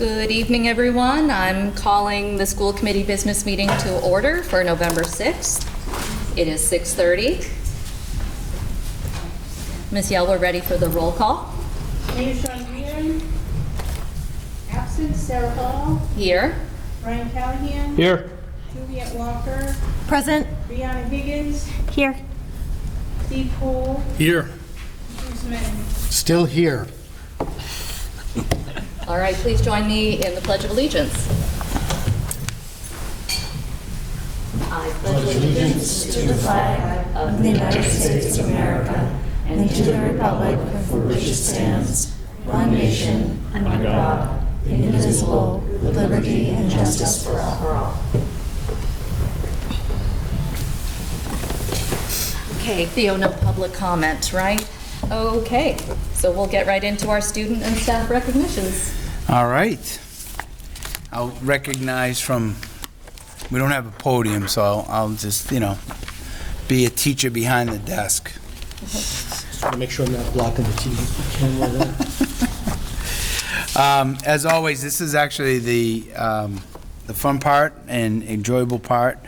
Good evening, everyone. I'm calling the school committee business meeting to order for November 6th. It is 6:30. Ms. Yell, we're ready for the roll call. Mayor Sean, absent. Sarah Hall. Here. Ryan Callahan. Here. Juliet Walker. Present. Brianna Higgins. Here. Steve Cole. Here. Bruce Mann. Still here. All right, please join me in the Pledge of Allegiance. I pledge allegiance To the flag of the United States of America and to the republic for which it stands, one nation, under God, indivisible, with liberty and justice for all. Okay, Theo, no public comment, right? Okay, so we'll get right into our student and staff recognitions. All right. I'll recognize from, we don't have a podium, so I'll just, be a teacher behind the desk. Just want to make sure I'm not blocking the TV camera. As always, this is actually the fun part and enjoyable part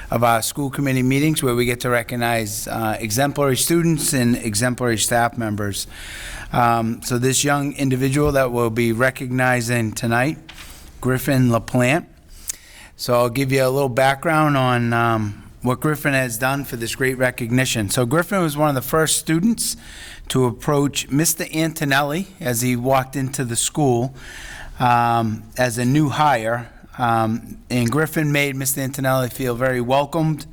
of our school committee meetings where we get to recognize exemplary students and exemplary staff members. So this young individual that we'll be recognizing tonight, Griffin LaPlante. So I'll give you a little background on what Griffin has done for this great recognition. So Griffin was one of the first students to approach Mr. Antonelli as he walked into the school as a new hire. And Griffin made Mr. Antonelli feel very welcomed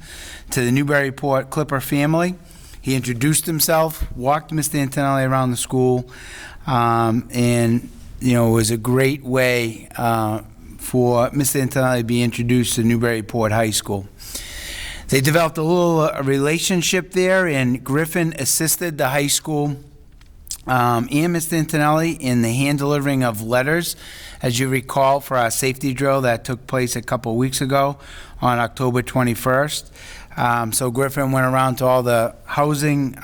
to the Newburyport Clipper family. He introduced himself, walked Mr. Antonelli around the school, and it was a great way for Mr. Antonelli to be introduced to Newburyport High School. They developed a little relationship there, and Griffin assisted the high school and Mr. Antonelli in the hand delivering of letters, as you recall, for our safety drill that took place a couple of weeks ago on October 21st. So Griffin went around to all the houses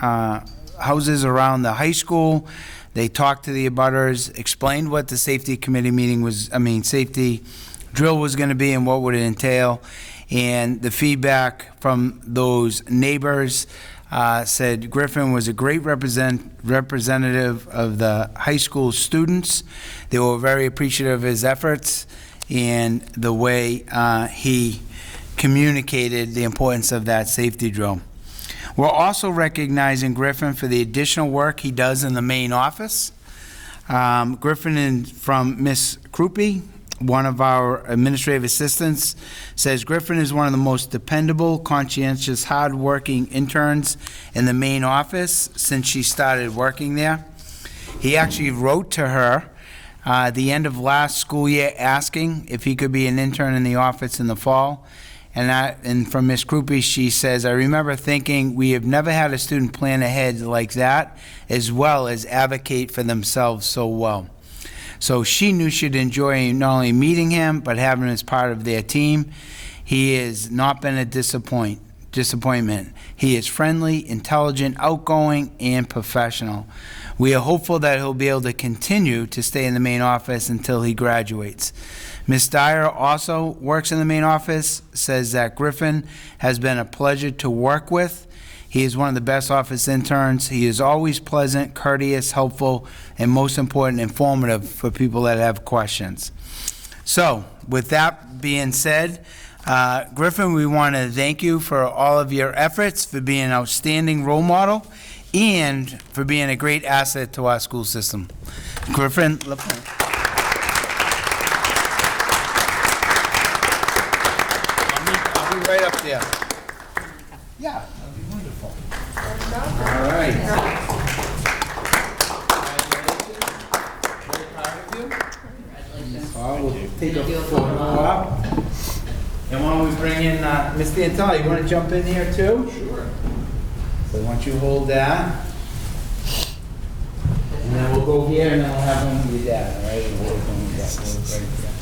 around the high school. They talked to the abutters, explained what the safety committee safety drill was going to be and what would it entail. And the feedback from those neighbors said Griffin was a great representative of the high school students. They were very appreciative of his efforts and the way he communicated the importance of that safety drill. We're also recognizing Griffin for the additional work he does in the main office. Griffin from Miss Krupe, one of our administrative assistants, says Griffin is one of the most dependable, conscientious, hard-working interns in the main office since she started working there. He actually wrote to her at the end of last school year asking if he could be an intern in the office in the fall. And from Ms. Krupe, she says, I remember thinking we have never had a student plan ahead like that, as well as advocate for themselves so well. So she knew she'd enjoy not only meeting him, but having him as part of their team. He has not been a disappointment. He is friendly, intelligent, outgoing, and professional. We are hopeful that he'll be able to continue to stay in the main office until he graduates. Ms. Dyer also works in the main office, says that Griffin has been a pleasure to work with. He is one of the best office interns. He is always pleasant, courteous, helpful, and most important, informative for people that have questions. So, with that being said, Griffin, we want to thank you for all of your efforts, for being an outstanding role model, and for being a great asset to our school system. Griffin LaPlante. I'll be right up there. Yeah, that'd be wonderful. All right. Very proud of you. Congratulations. We'll take a photo up. And why don't we bring in Mr. Antonelli? You want to jump in here too? Sure. So why don't you hold that? And then we'll go here and then we'll have one with your dad, all right? And we'll work on that. We'll work right there.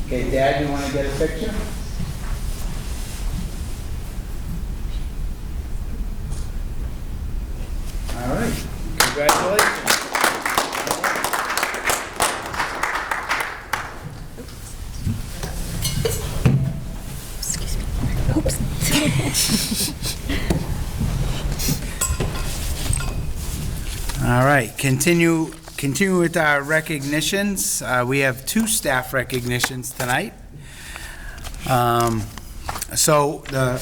Okay, Dad, you want to get a picture? All right. Congratulations. All right, continue with our recognitions. We have 2 staff recognitions tonight. So the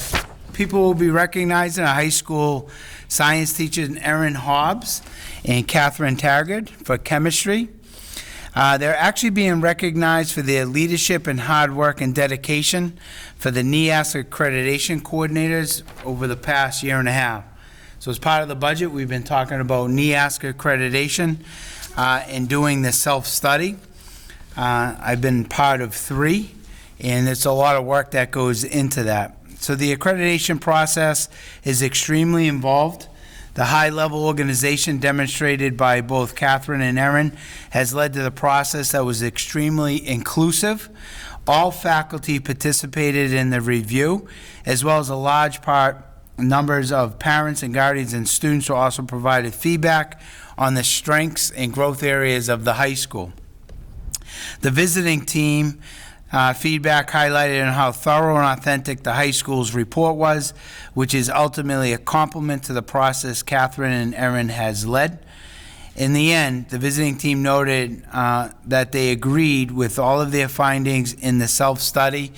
people will be recognizing our high school science teachers Erin Hobbs and Catherine Taggart for chemistry. They're actually being recognized for their leadership and hard work and dedication for the NEAS accreditation coordinators over the past year and a half. So as part of the budget, we've been talking about NEAS accreditation and doing the self-study. I've been part of 3, and it's a lot of work that goes into that. So the accreditation process is extremely involved. The high-level organization demonstrated by both Catherine and Erin has led to the process that was extremely inclusive. All faculty participated in the review, as well as a large numbers of parents and guardians and students who also provided feedback on the strengths and growth areas of the high school. The visiting team feedback highlighted on how thorough and authentic the high school's report was, which is ultimately a compliment to the process Catherine and Erin has led. In the end, the visiting team noted that they agreed with all of their findings in the self-study,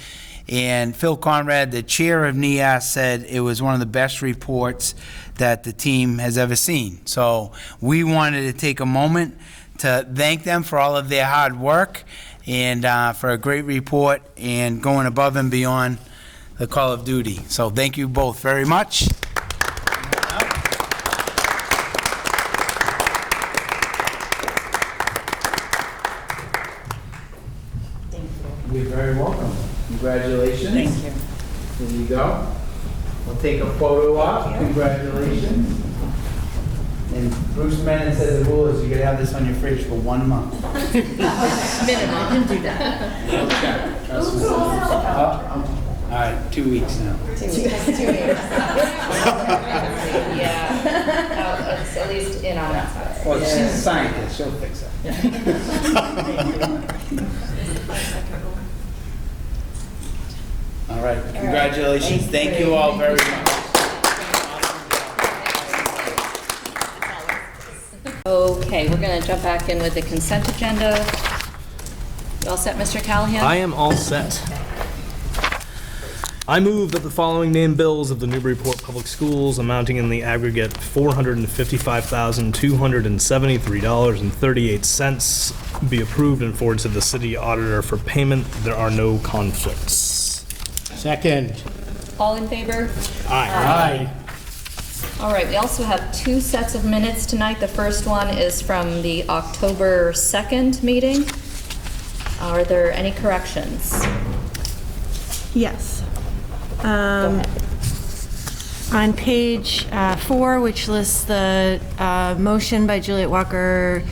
and Phil Conrad, the chair of NEAS, said it was one of the best reports that the team has ever seen. So we wanted to take a moment to thank them for all of their hard work and for a great report and going above and beyond the call of duty. So thank you both very much. You're very welcome. Congratulations. Thank you. There you go. We'll take a photo op. Congratulations. And Bruce Menon says the rule is you gotta have this on your fridge for 1 month. Minimum. I can do that. Okay. Trust me. All right, 2 weeks now. 2 weeks. Yeah. It's at least in on that side. Well, she's a scientist. She'll fix it. All right, congratulations. Thank you all very much. Okay, we're going to jump back in with the consent agenda. You all set, Mr. Callahan? I am all set. I move that the following named bills of the Newburyport Public Schools amounting in the aggregate $455,273.38 be approved and forwarded to the city auditor for payment. There are no conflicts. Second. All in favor? Aye. All right, we also have 2 sets of minutes tonight. The first one is from the October 2nd meeting. Are there any corrections? Yes. Go ahead. On page 4, which lists the motion by Juliet Walker,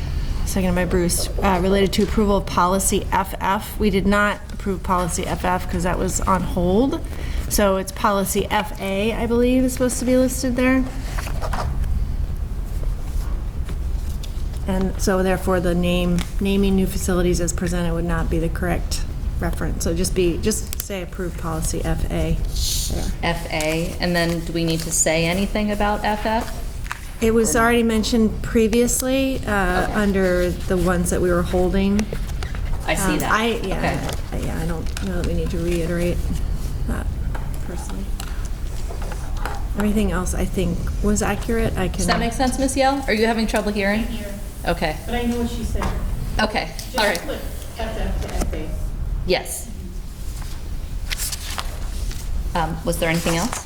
seconded by Bruce, related to approval of policy FF. We did not approve policy FF because that was on hold. So it's policy FA, I believe, is supposed to be listed there. And so therefore the naming new facilities as presented would not be the correct reference. So just say approved policy FA there. FA, and then do we need to say anything about FF? It was already mentioned previously under the ones that we were holding. I see that. Yeah, I don't know that we need to reiterate that personally. Everything else I think was accurate. Does that make sense, Ms. Yell? Are you having trouble hearing? Here. Okay. But I know what she said. Okay. All right. Just put FF to FA. Yes. Was there anything else?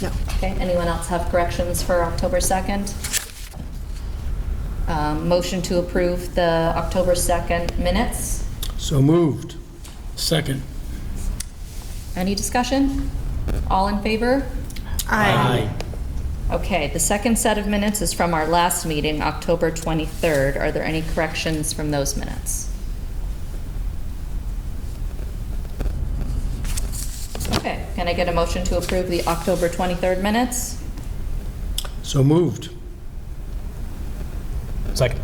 No. Okay, anyone else have corrections for October 2nd? Motion to approve the October 2nd minutes. So moved. Second. Any discussion? All in favor? Aye. Okay, the second set of minutes is from our last meeting, October 23rd. Are there any corrections from those minutes? Okay, can I get a motion to approve the October 23rd minutes? So moved. Second.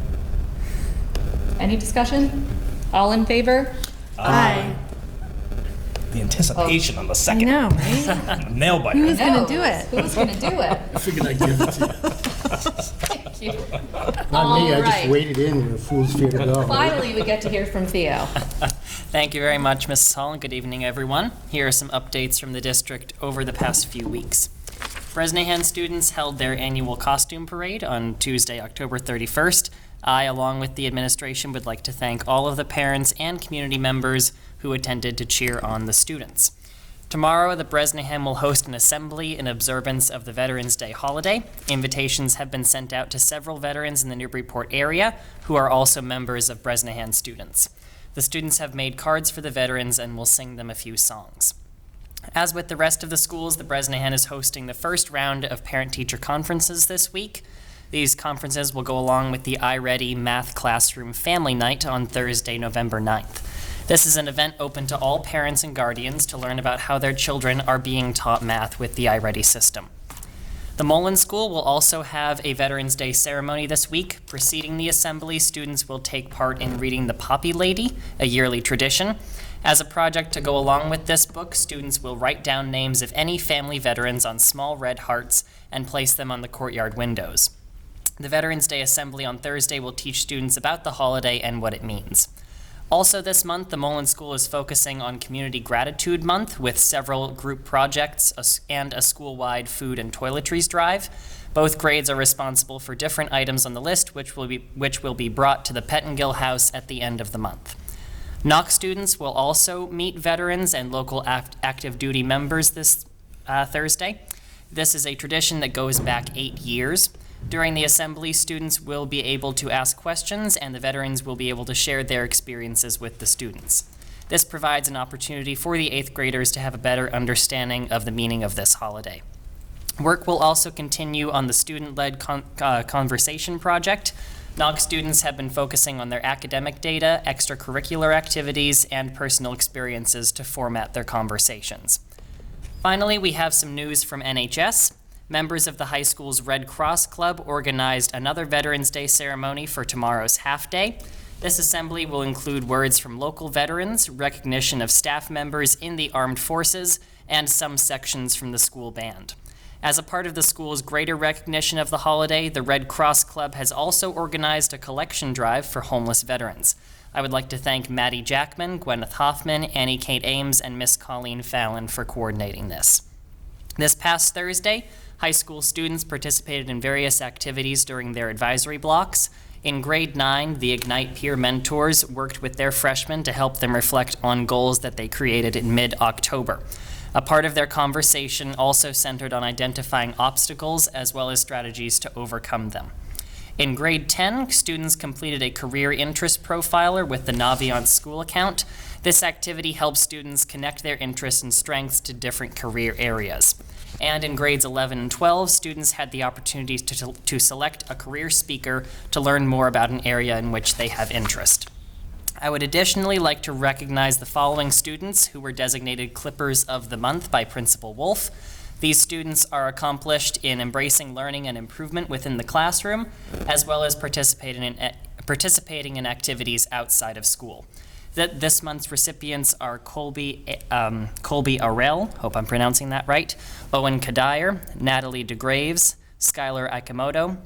Any discussion? All in favor? Aye. The anticipation on the I second. know, right? Nail biter. Who's gonna No, do it? Who's going to do it? I figured I'd give it to you. Thank you. Not me, I All just right. waited in with a fool's fear to go. Finally, we get to hear from Theo. Thank you very much, Mrs. Hall, and good evening, everyone. Here are some updates from the district over the past few weeks. Bresnahan students held their annual costume parade on Tuesday, October 31st. I, along with the administration, would like to thank all of the parents and community members who attended to cheer on the students. Tomorrow, the Bresnahan will host an assembly in observance of the Veterans Day holiday. Invitations have been sent out to several veterans in the Newburyport area who are also members of Bresnahan students. The students have made cards for the veterans and will sing them a few songs. As with the rest of the schools, the Bresnahan is hosting the first round of parent-teacher conferences this week. These conferences will go along with the iReady Math Classroom Family Night on Thursday, November 9th. This is an event open to all parents and guardians to learn about how their children are being taught math with the iReady system. The Mullen School will also have a Veterans Day ceremony this week. Preceding the assembly, students will take part in reading The Poppy Lady, a yearly tradition. As a project to go along with this book, students will write down names of any family veterans on small red hearts and place them on the courtyard windows. The Veterans Day assembly on Thursday will teach students about the holiday and what it means. Also this month, the Mullen School is focusing on Community Gratitude Month with several group projects and a school-wide food and toiletries drive. Both grades are responsible for different items on the list, which will be brought to the Pettingill House at the end of the month. Knox students will also meet veterans and local active duty members this Thursday. This is a tradition that goes back 8 years. During the assembly, students will be able to ask questions and the veterans will be able to share their experiences with the students. This provides an opportunity for the 8th graders to have a better understanding of the meaning of this holiday. Work will also continue on the student-led conversation project. Knox students have been focusing on their academic data, extracurricular activities, and personal experiences to format their conversations. Finally, we have some news from NHS. Members of the high school's Red Cross Club organized another Veterans Day ceremony for tomorrow's half-day. This assembly will include words from local veterans, recognition of staff members in the armed forces, and some sections from the school band. As a part of the school's greater recognition of the holiday, the Red Cross Club has also organized a collection drive for homeless veterans. I would like to thank Maddie Jackman, Gwyneth Hoffman, Annie Kate Ames, and Miss Colleen Fallon for coordinating this. This past Thursday, high school students participated in various activities during their advisory blocks. In grade 9, the Ignite peer mentors worked with their freshmen to help them reflect on goals that they created in mid-October. A part of their conversation also centered on identifying obstacles as well as strategies to overcome them. In grade 10, students completed a career interest profiler with the Navient school account. This activity helps students connect their interests and strengths to different career areas. And in grades 11 and 12, students had the opportunity to select a career speaker to learn more about an area in which they have interest. I would additionally like to recognize the following students who were designated Clippers of the Month by Principal Wolf. These students are accomplished in embracing learning and improvement within the classroom, as well as participating in activities outside of school. This month's recipients are Colby Arell, hope I'm pronouncing that right, Owen Kadir, Natalie DeGraves, Skylar Ikemoto,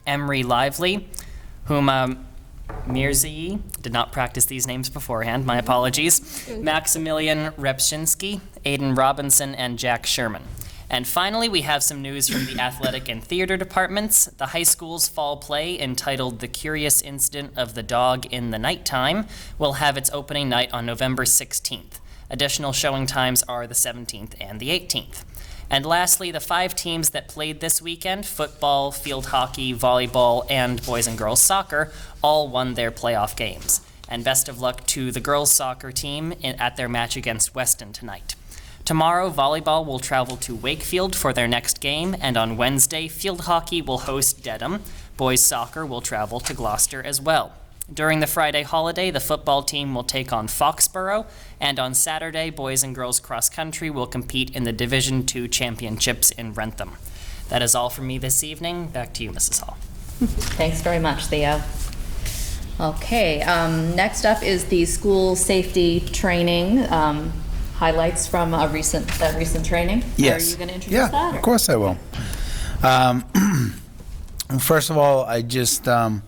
Emery Lively, whom Mirzi, did not practice these names beforehand, my apologies, Maximilian Repshinsky, Aiden Robinson, and Jack Sherman. And finally, we have some news from the athletic and theater departments. The high school's fall play, entitled The Curious Incident of the Dog in the Nighttime, will have its opening night on November 16th. Additional showing times are the 17th and the 18th. And lastly, the 5 teams that played this weekend, football, field hockey, volleyball, and boys and girls soccer, all won their playoff games. And best of luck to the girls soccer team at their match against Weston tonight. Tomorrow, volleyball will travel to Wakefield for their next game, and on Wednesday, field hockey will host Dedham. Boys soccer will travel to Gloucester as well. During the Friday holiday, the football team will take on Foxborough, and on Saturday, boys and girls cross country will compete in the Division II championships in Wrentham. That is all from me this evening. Back to you, Mrs. Hall. Thanks very much, Theo. Okay, next up is the school safety training. highlights from that recent training? Yes. Are you going to introduce that? Yeah, or- of course I will. First of all, I just want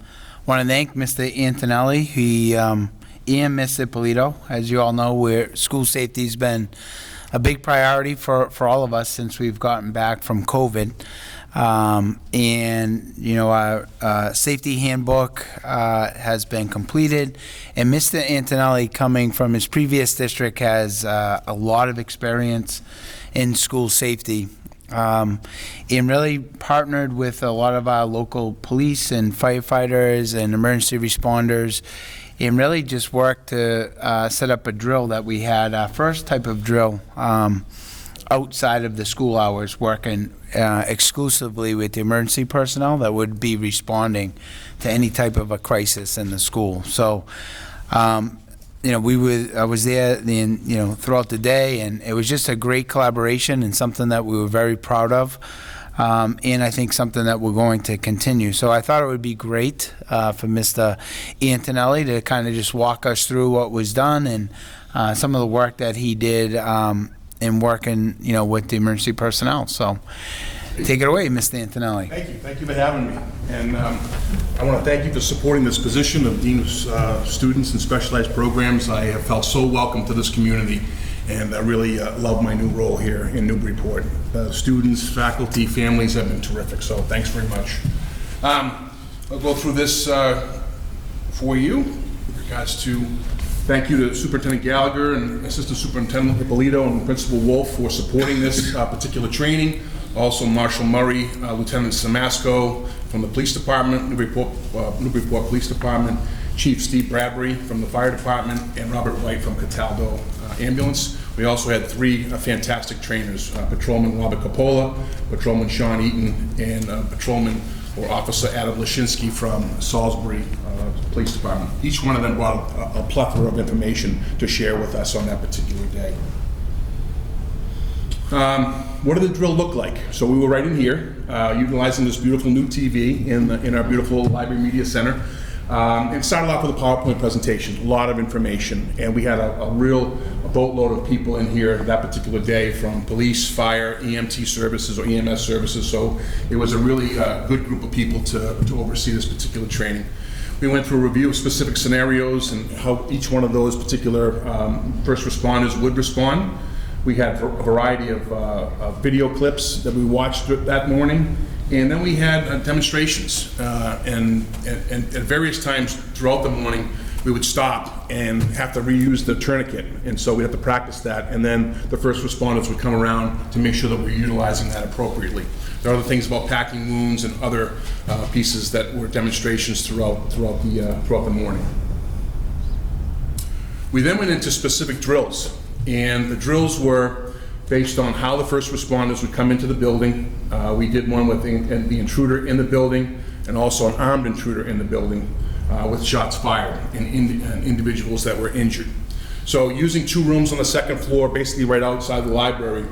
to thank Mr. Antonelli. He and Mr. Polito. As you all know, school safety's been a big priority for all of us since we've gotten back from COVID. And, you know, our safety handbook has been completed. And Mr. Antonelli, coming from his previous district, has a lot of experience in school safety. And really partnered with a lot of our local police and firefighters and emergency responders, and really just worked to set up a drill that we had, our first type of drill outside of the school hours, working exclusively with the emergency personnel that would be responding to any type of a crisis in the school. So, you know, I was there, throughout the day, and it was just a great collaboration and something that we were very proud of, and I think something that we're going to continue. So I thought it would be great for Mr. Antonelli to kind of just walk us through what was done and some of the work that he did in working, with the emergency personnel. So take it away, Mr. Antonelli. Thank you. Thank you for having me. And I want to thank you for supporting this position of Dean of Students and Specialized Programs. I have felt so welcome to this community, and I really love my new role here in Newburyport. Students, faculty, families have been terrific, so thanks very much. I'll go through this for you with regards to thank you to Superintendent Gallagher and Assistant Superintendent Ippolito and Principal Wolf for supporting this particular training. Also Marshal Murray, Lieutenant Samasco from the Police Department, Newburyport Police Department, Chief Steve Bradbury from the Fire Department, and Robert White from Cataldo Ambulance. We also had three fantastic trainers, Patrolman Robert Coppola, Patrolman Sean Eaton, and Patrolman or Officer Adam Lashinsky from Salisbury Police Department. Each one of them brought a plethora of information to share with us on that particular day. What did the drill look like? So we were right in here, utilizing this beautiful new TV in our beautiful Library Media Center. It started off with a PowerPoint presentation, a lot of information, and we had a boatload of people in here that particular day, from police, fire, EMT services or EMS services, so it was a really good group of people to oversee this particular training. We went through a review of specific scenarios and how each one of those particular first responders would respond. We had a variety of video clips that we watched that morning, and then we had demonstrations. And at various times throughout the morning, we would stop and have to reuse the tourniquet, and so we have to practice that. And then the first responders would come around to make sure that we're utilizing that appropriately. There are other things about packing wounds and other pieces that were demonstrations throughout the morning. We then went into specific drills. And the drills were based on how the first responders would come into the building. We did one with the intruder in the building, and also an armed intruder in the building with shots fired and individuals that were injured. So using two rooms on the second floor, basically right outside the library,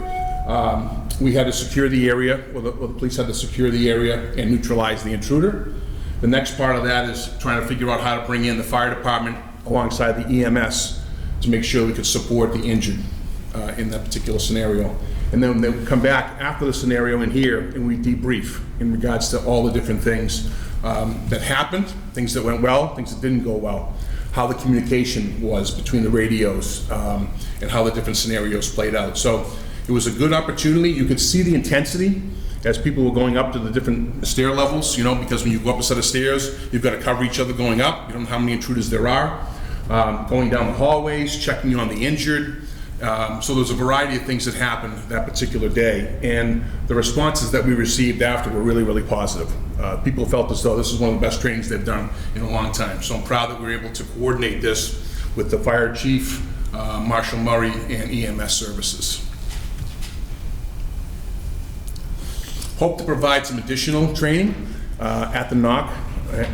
we had to secure the area, or the police had to secure the area and neutralize the intruder. The next part of that is trying to figure out how to bring in the fire department alongside the EMS to make sure we could support the injured in that particular scenario. And then they would come back after the scenario in here, and we debrief in regards to all the different things that happened, things that went well, things that didn't go well, how the communication was between the radios, and how the different scenarios played out. So it was a good opportunity. You could see the intensity as people were going up to the different stair levels, because when you go up a set of stairs, you've got to cover each other going up. You don't know how many intruders there are. Going down the hallways, checking on the injured. So there's a variety of things that happened that particular day, and the responses that we received after were really, really positive. People felt as though this is one of the best trainings they've done in a long time. So I'm proud that we were able to coordinate this with the fire chief, Marshal Murray, and EMS services. Hope to provide some additional training at the NOC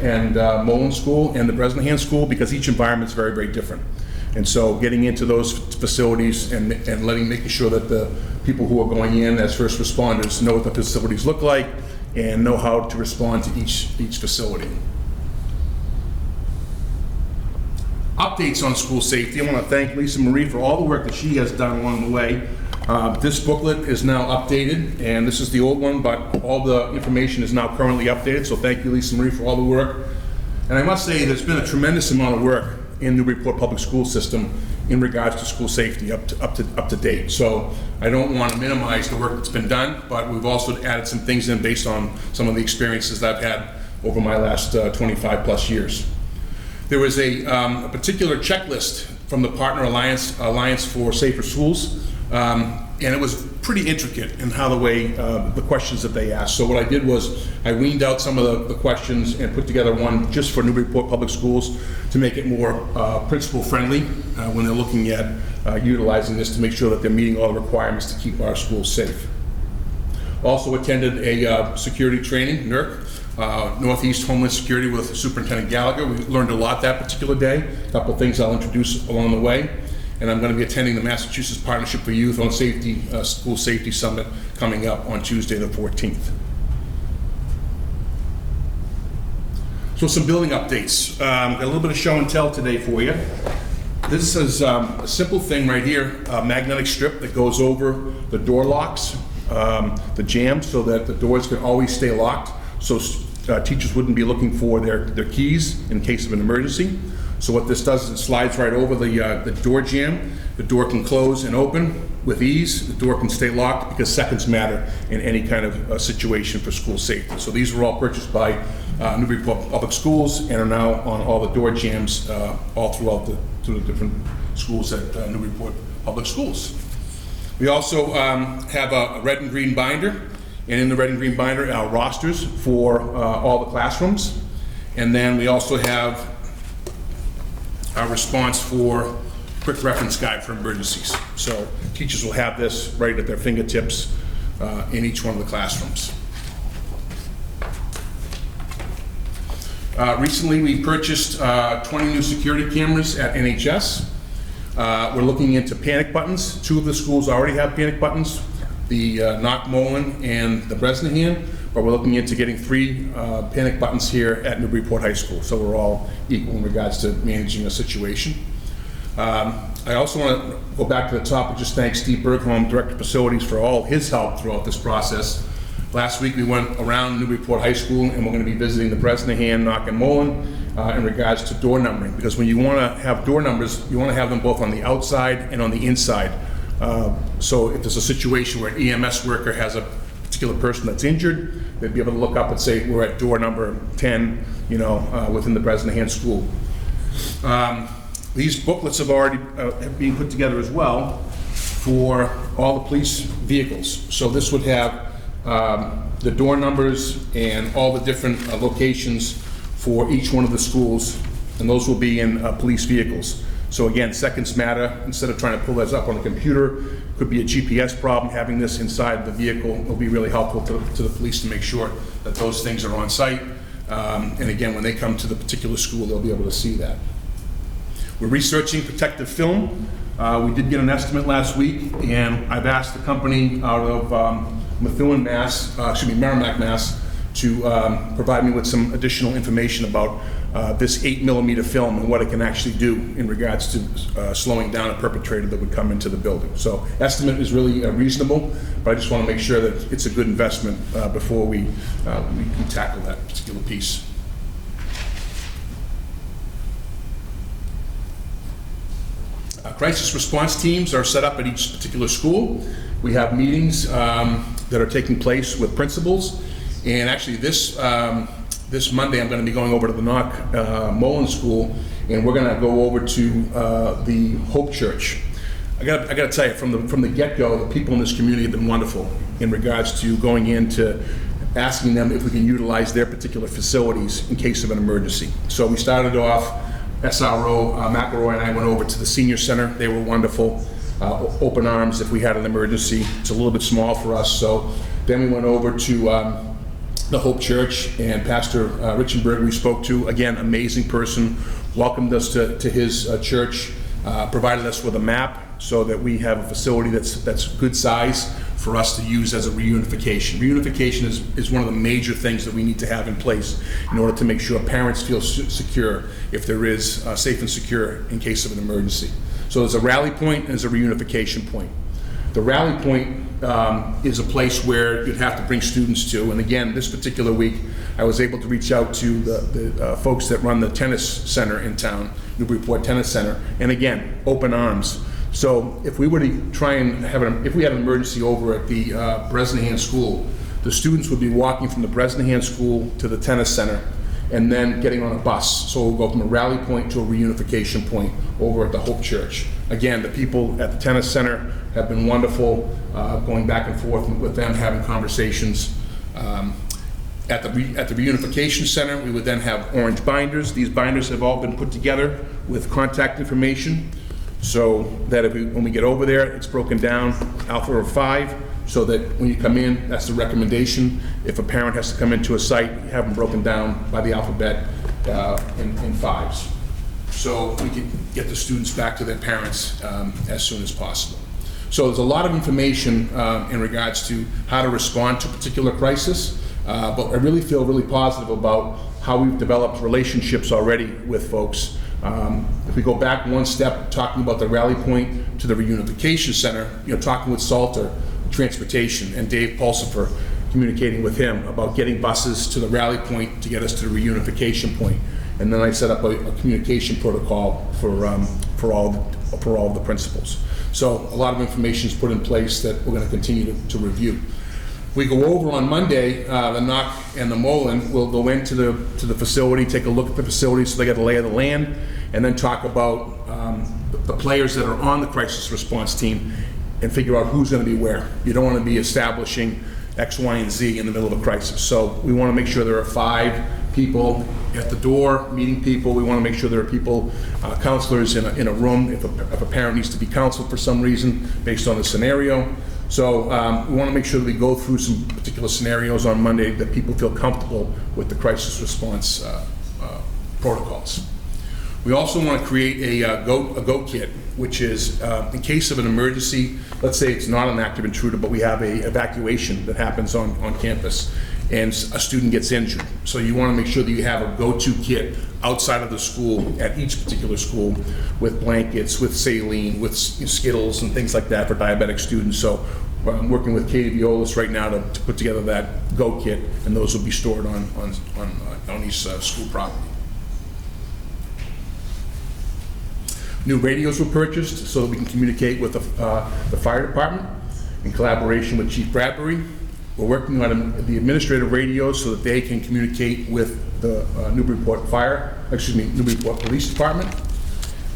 and Mullen School and the Bresnahan School, because each environment is very, very different. And so getting into those facilities and making sure that the people who are going in as first responders know what the facilities look like and know how to respond to each facility. updates on school safety. I want to thank Lisa Marie for all the work that she has done along the way. This booklet is now updated, and this is the old one, but all the information is now currently updated, so thank you, Lisa Marie, for all the work. And I must say, there's been a tremendous amount of work in Newburyport Public School System in regards to school safety up to date. So I don't want to minimize the work that's been done, but we've also added some things in based on some of the experiences that I've had over my last 25 plus years. There was a particular checklist from the Partner Alliance for Safer Schools, and it was pretty intricate in how the questions that they asked. So what I did was I weaned out some of the questions and put together one just for Newburyport Public Schools to make it more principal friendly when they're looking at utilizing this to make sure that they're meeting all the requirements to keep our schools safe. Also attended a security training, NERC, Northeast Homeland Security with Superintendent Gallagher. We learned a lot that particular day. A couple of things I'll introduce along the way. And I'm going to be attending the Massachusetts Partnership for Youth on Safety School Safety Summit coming up on Tuesday the 14th. So some building updates. Got a little bit of show and tell today for you. This is a simple thing right here, a magnetic strip that goes over the door locks, the jambs, so that the doors can always stay locked, so teachers wouldn't be looking for their keys in case of an emergency. So what this does is it slides right over the door jamb. The door can close and open with ease. The door can stay locked because seconds matter in any kind of situation for school safety. So these were all purchased by Newburyport Public Schools and are now on all the door jambs all throughout the different schools at Newburyport Public Schools. We also have a red and green binder, and in the red and green binder are rosters for all the classrooms. And then we also have our response for quick reference guide for emergencies. So teachers will have this right at their fingertips in each one of the classrooms. Recently we purchased 20 new security cameras at NHS. We're looking into panic buttons. 2 of the schools already have panic buttons, the Knockmolen and the Bresnahan, but we're looking into getting 3 panic buttons here at Newburyport High School, so we're all equal in regards to managing a situation. I also want to go back to the top and just thank Steve Bergholm, Director of Facilities, for all his help throughout this process. Last week we went around Newburyport High School and we're going to be visiting the Bresnahan, Knock and Molen in regards to door numbering, because when you want to have door numbers, you want to have them both on the outside and on the inside. So if there's a situation where an EMS worker has a particular person that's injured, they'd be able to look up and say, we're at door number 10, within the Bresnahan school. These booklets have already been put together as well for all the police vehicles. So this would have the door numbers and all the different locations for each one of the schools, and those will be in police vehicles. So again, seconds matter. Instead of trying to pull this up on the computer, could be a GPS problem. Having this inside the vehicle will be really helpful to the police to make sure that those things are on site. And again, when they come to the particular school, they'll be able to see that. We're researching protective film. We did get an estimate last week, and I've asked the company out of Merrimack, Mass, to provide me with some additional information about this 8mm film and what it can actually do in regards to slowing down a perpetrator that would come into the building. So estimate is really reasonable, but I just want to make sure that it's a good investment before we can tackle that particular piece. Crisis response teams are set up at each particular school. We have meetings that are taking place with principals, and actually this Monday I'm going to be going over to the Knock-Molen School, and we're going to go over to the Hope Church. I got to tell you, from the get-go, the people in this community have been wonderful in regards to going into asking them if we can utilize their particular facilities in case of an emergency. So we started off, SRO McElroy and I went over to the senior center. They were wonderful. Open arms if we had an emergency. It's a little bit small for us, so then we went over to the Hope Church, and Pastor Richenberg we spoke to, again, amazing person, welcomed us to his church, provided us with a map so that we have a facility that's good size for us to use as a reunification. Reunification is one of the major things that we need to have in place in order to make sure parents feel secure if there is safe and secure in case of an emergency. So there's a rally point and there's a reunification point. The rally point is a place where you'd have to bring students to, and again, this particular week, I was able to reach out to the folks that run the tennis center in town, Newburyport Tennis Center, and again, open arms. So if we were to try and if we had an emergency over at the Bresnahan School, the students would be walking from the Bresnahan School to the tennis center and then getting on a bus. So we'll go from a rally point to a reunification point over at the Hope Church. Again, the people at the tennis center have been wonderful, going back and forth with them, having conversations. At the reunification center, we would then have orange binders. These binders have all been put together with contact information, so that when we get over there, it's broken down alpha of 5, so that when you come in, that's the recommendation. If a parent has to come into a site, you have them broken down by the alphabet in 5s. So we can get the students back to their parents as soon as possible. So there's a lot of information in regards to how to respond to a particular crisis, but I really feel really positive about how we've developed relationships already with folks. If we go back one step, talking about the rally point to the reunification center, talking with Salter Transportation and Dave Pulsifer, communicating with him about getting buses to the rally point to get us to the reunification point. And then I set up a communication protocol for all of the principals. So a lot of information is put in place that we're going to continue to review. We go over on Monday, the Knock and the Mullen will go into the facility, take a look at the facility so they get a lay of the land, and then talk about the players that are on the crisis response team and figure out who's going to be where. You don't want to be establishing X, Y, and Z in the middle of a crisis. So we want to make sure there are 5 people at the door meeting people. We want to make sure there are people, counselors in a room if a parent needs to be counseled for some reason based on the scenario. So we want to make sure that we go through some particular scenarios on Monday that people feel comfortable with the crisis response protocols. We also want to create a go kit, which is in case of an emergency. Let's say it's not an active intruder, but we have a evacuation that happens on campus and a student gets injured. So you want to make sure that you have a go-to kit outside of the school at each particular school with blankets, with saline, with Skittles and things like that for diabetic students. So I'm working with Katie Violas right now to put together that go kit, and those will be stored on each school property. New radios were purchased so that we can communicate with the fire department in collaboration with Chief Bradbury. We're working on the administrative radios so that they can communicate with the Newburyport Police Department.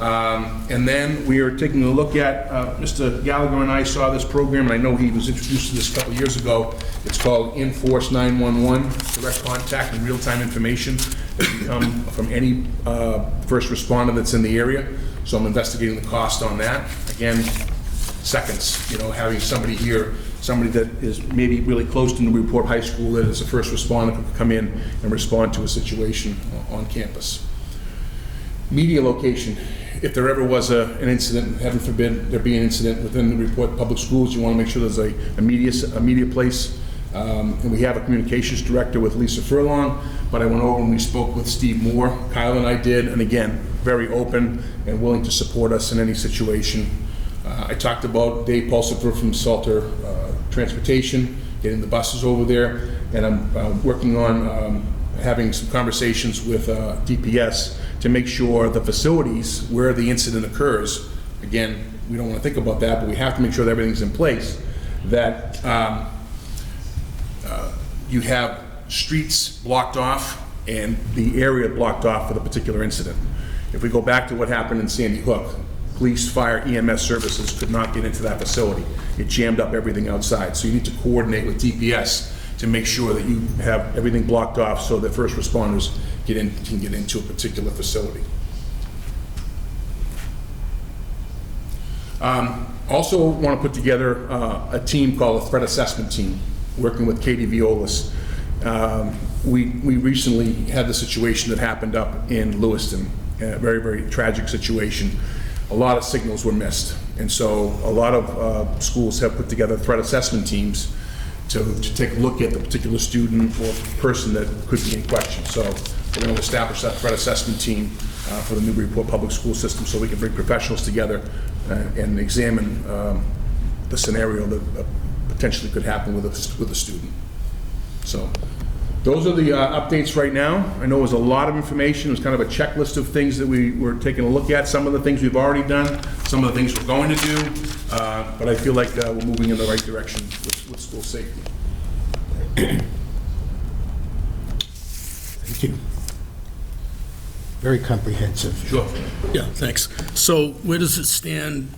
And then we are taking a look at, Mr. Gallagher and I saw this program, and I know he was introduced to this a couple of years ago. It's called Enforce 911, direct contact and real-time information that can come from any first responder that's in the area. So I'm investigating the cost on that. Again, seconds, having somebody here, somebody that is maybe really close to Newburyport High School that is a first responder could come in and respond to a situation on campus. Media location. If there ever was an incident, heaven forbid there be an incident within the Newburyport Public Schools, you want to make sure there's a media place. And we have a communications director with Lisa Furlong, but I went over and we spoke with Steve Moore, Kyle and I did, and again, very open and willing to support us in any situation. I talked about Dave Pulsifer from Salter Transportation, getting the buses over there, and I'm working on having some conversations with DPS to make sure the facilities where the incident occurs, again, we don't want to think about that, but we have to make sure that everything's in place, that you have streets blocked off and the area blocked off for the particular incident. If we go back to what happened in Sandy Hook, police, fire, EMS services could not get into that facility. It jammed up everything outside. So you need to coordinate with DPS to make sure that you have everything blocked off so that first responders can get into a particular facility. Also want to put together a team called a threat assessment team, working with Katie Violas. We recently had the situation that happened up in Lewiston, a very, very tragic situation. A lot of signals were missed, And so a lot of schools have put together threat assessment teams to take a look at the particular student or person that could be in question. So we're going to establish that threat assessment team for the Newburyport public school system so we can bring professionals together and examine the scenario that potentially could happen with a student. So those are the updates right now. I know it was a lot of information. It was kind of a checklist of things that we were taking a look at. Some of the things we've already done, some of the things we're going to do, but I feel like we're moving in the right direction with school safety. Thank you. Very comprehensive. Sure. Yeah, thanks. So where does it stand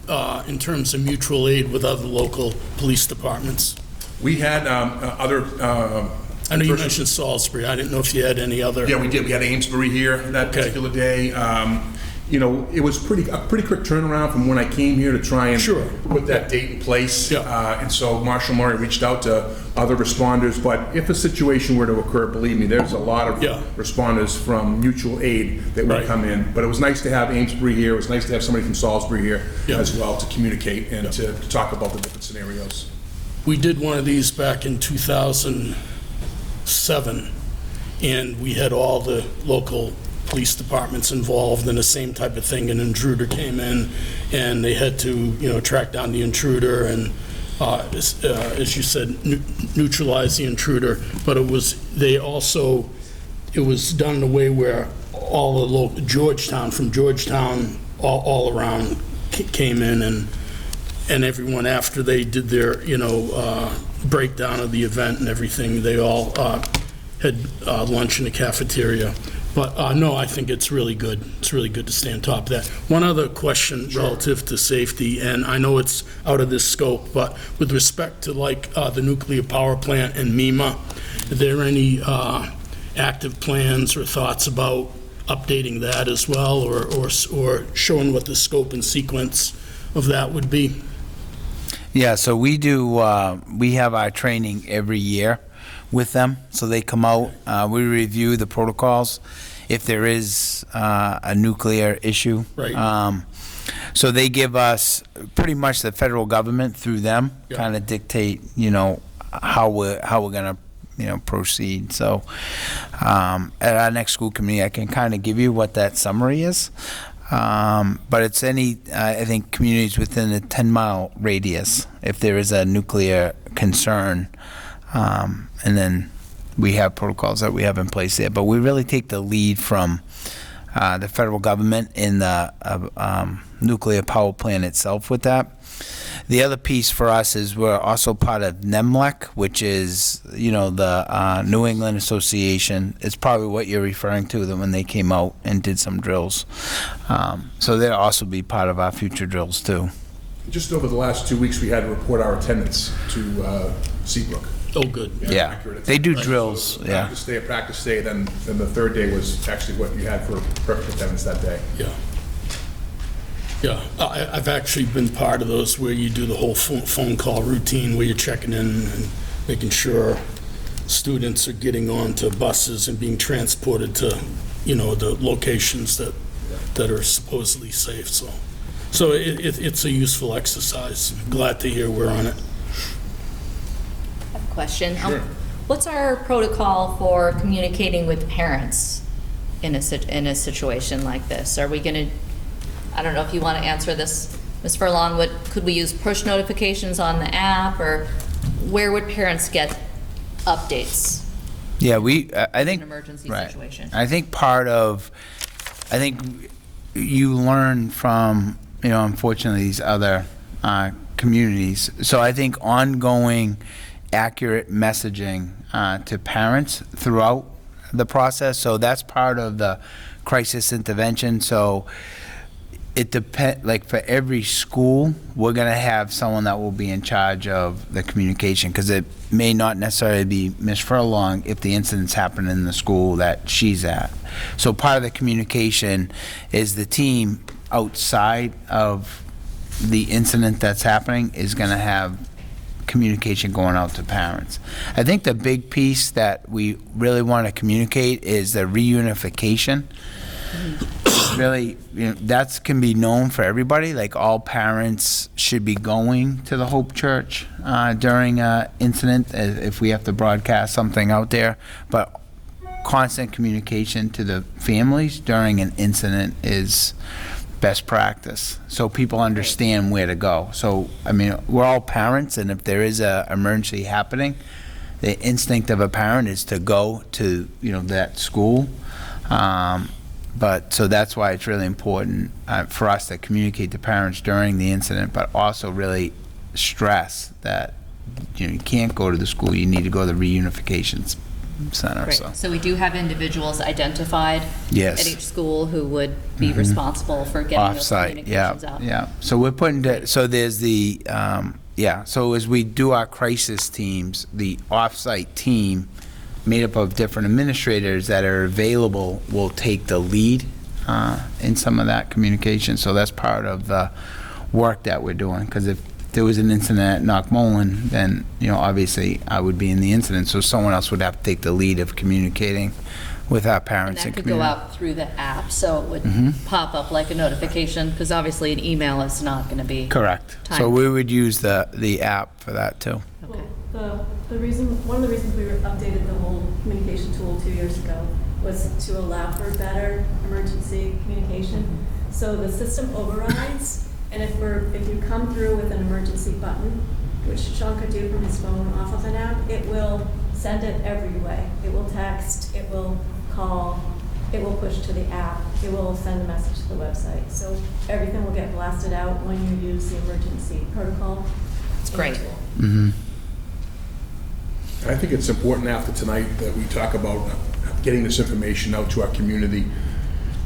in terms of mutual aid with other local police departments? We had other... I know you mentioned Salisbury. I didn't know if you had any other... Yeah, we did. We had Amesbury here that particular day. You know, it was a pretty quick turnaround from when I came here to try and put that date in place. Yeah. And so Marshall Murray reached out to other responders. But if a situation were to occur, believe me, there's a lot of responders from mutual aid that would come in. But it was nice to have Amesbury here. It was nice to have somebody from Salisbury here as well to communicate and to talk about the different scenarios. We did one of these back in 2007, and we had all the local police departments involved in the same type of thing. An intruder came in, and they had to, you know, track down the intruder and, as you said, neutralize the intruder. But it was done in a way where all the local from Georgetown, all around came in, and everyone, after they did their, breakdown of the event and everything, they all had lunch in the cafeteria. But no, I think it's really good. It's really good to stay on top of that. One other question relative to safety, and I know it's out of this scope, but with respect to like the nuclear power plant and MEMA, are there any active plans or thoughts about updating that as well, or showing what the scope and sequence of that would be? Yeah, so we do, we have our training every year with them. So they come out, we review the protocols if there is a nuclear issue. Right. So they give us, pretty much the federal government through them, kind of dictate, how we're going to, proceed. So at our next school committee, I can kind of give you what that summary is. But it's I think, communities within a 10-mile radius, if there is a nuclear concern, and then we have protocols that we have in place there. But we really take the lead from the federal government in the nuclear power plant itself with that. The other piece for us is we're also part of NEMLEC, which is, the New England Association. It's probably what you're referring to, that when they came out and did some drills. So they'll also be part of our future drills too. Just over the last 2 weeks, we had to report our attendance to Seabrook. Oh, good. Yeah, they do drills, So practice day, then the third day was actually what you had for perfect attendance that day. Yeah. Yeah, I've actually been part of those where you do the whole phone call routine where you're checking in and making sure students are getting onto buses and being transported to, the locations that are supposedly safe. So it's a useful exercise. Glad to hear we're on it. I have a question. Sure. What's our protocol for communicating with parents in a situation like this? Are we going to, I don't know if you want to answer this, Ms. Furlong, could we use push notifications on the app, or where would parents get updates? Yeah, I think, an emergency right. situation. I think you learn from, unfortunately, these other communities. So I think ongoing accurate messaging to parents throughout the process. So that's part of the crisis intervention. So it depends, like for every school, we're going to have someone that will be in charge of the communication, because it may not necessarily be Ms. Furlong if the incidents happen in the school that she's at. So part of the communication is the team outside of the incident that's happening is going to have communication going out to parents. I think the big piece that we really want to communicate is the reunification. really, that's can be known for everybody. Like all parents should be going to the Hope Church during an incident if we have to broadcast something out there. But constant communication to the families during an incident is best practice, so people understand where to go. So, I mean, we're all parents, and if there is a emergency happening, the instinct of a parent is to go to, that school. But, so that's why it's really important for us to communicate to parents during the incident, but also really stress that, you can't go to the school, you need to go to the reunification center. Great. So we do have individuals identified Yes. at each school who would be responsible for getting those Offsite, communications out. yeah. So we're so there's the, so as we do our crisis teams, the offsite team made up of different administrators that are available will take the lead in some of that communication. So that's part of the work that we're doing, because if there was an incident at Knockmollen, then, obviously I would be in the incident, so someone else would have to take the lead of communicating with our And parents that and could go community. out through the app, so it would pop up like a notification, because obviously an email is not going to be. Correct. So Time. we would use the app for that too. Okay. Well, one of the reasons we updated the whole communication tool 2 years ago was to allow for better emergency communication. So the system overrides, and if you come through with an emergency button, which Sean could do from his phone off of an app, it will send it every way. It will text, it will call, it will push to the app, it will send a message to the website. So everything will get blasted out when you use the emergency protocol. It's great. Mm-hmm. I think it's important after tonight that we talk about getting this information out to our community,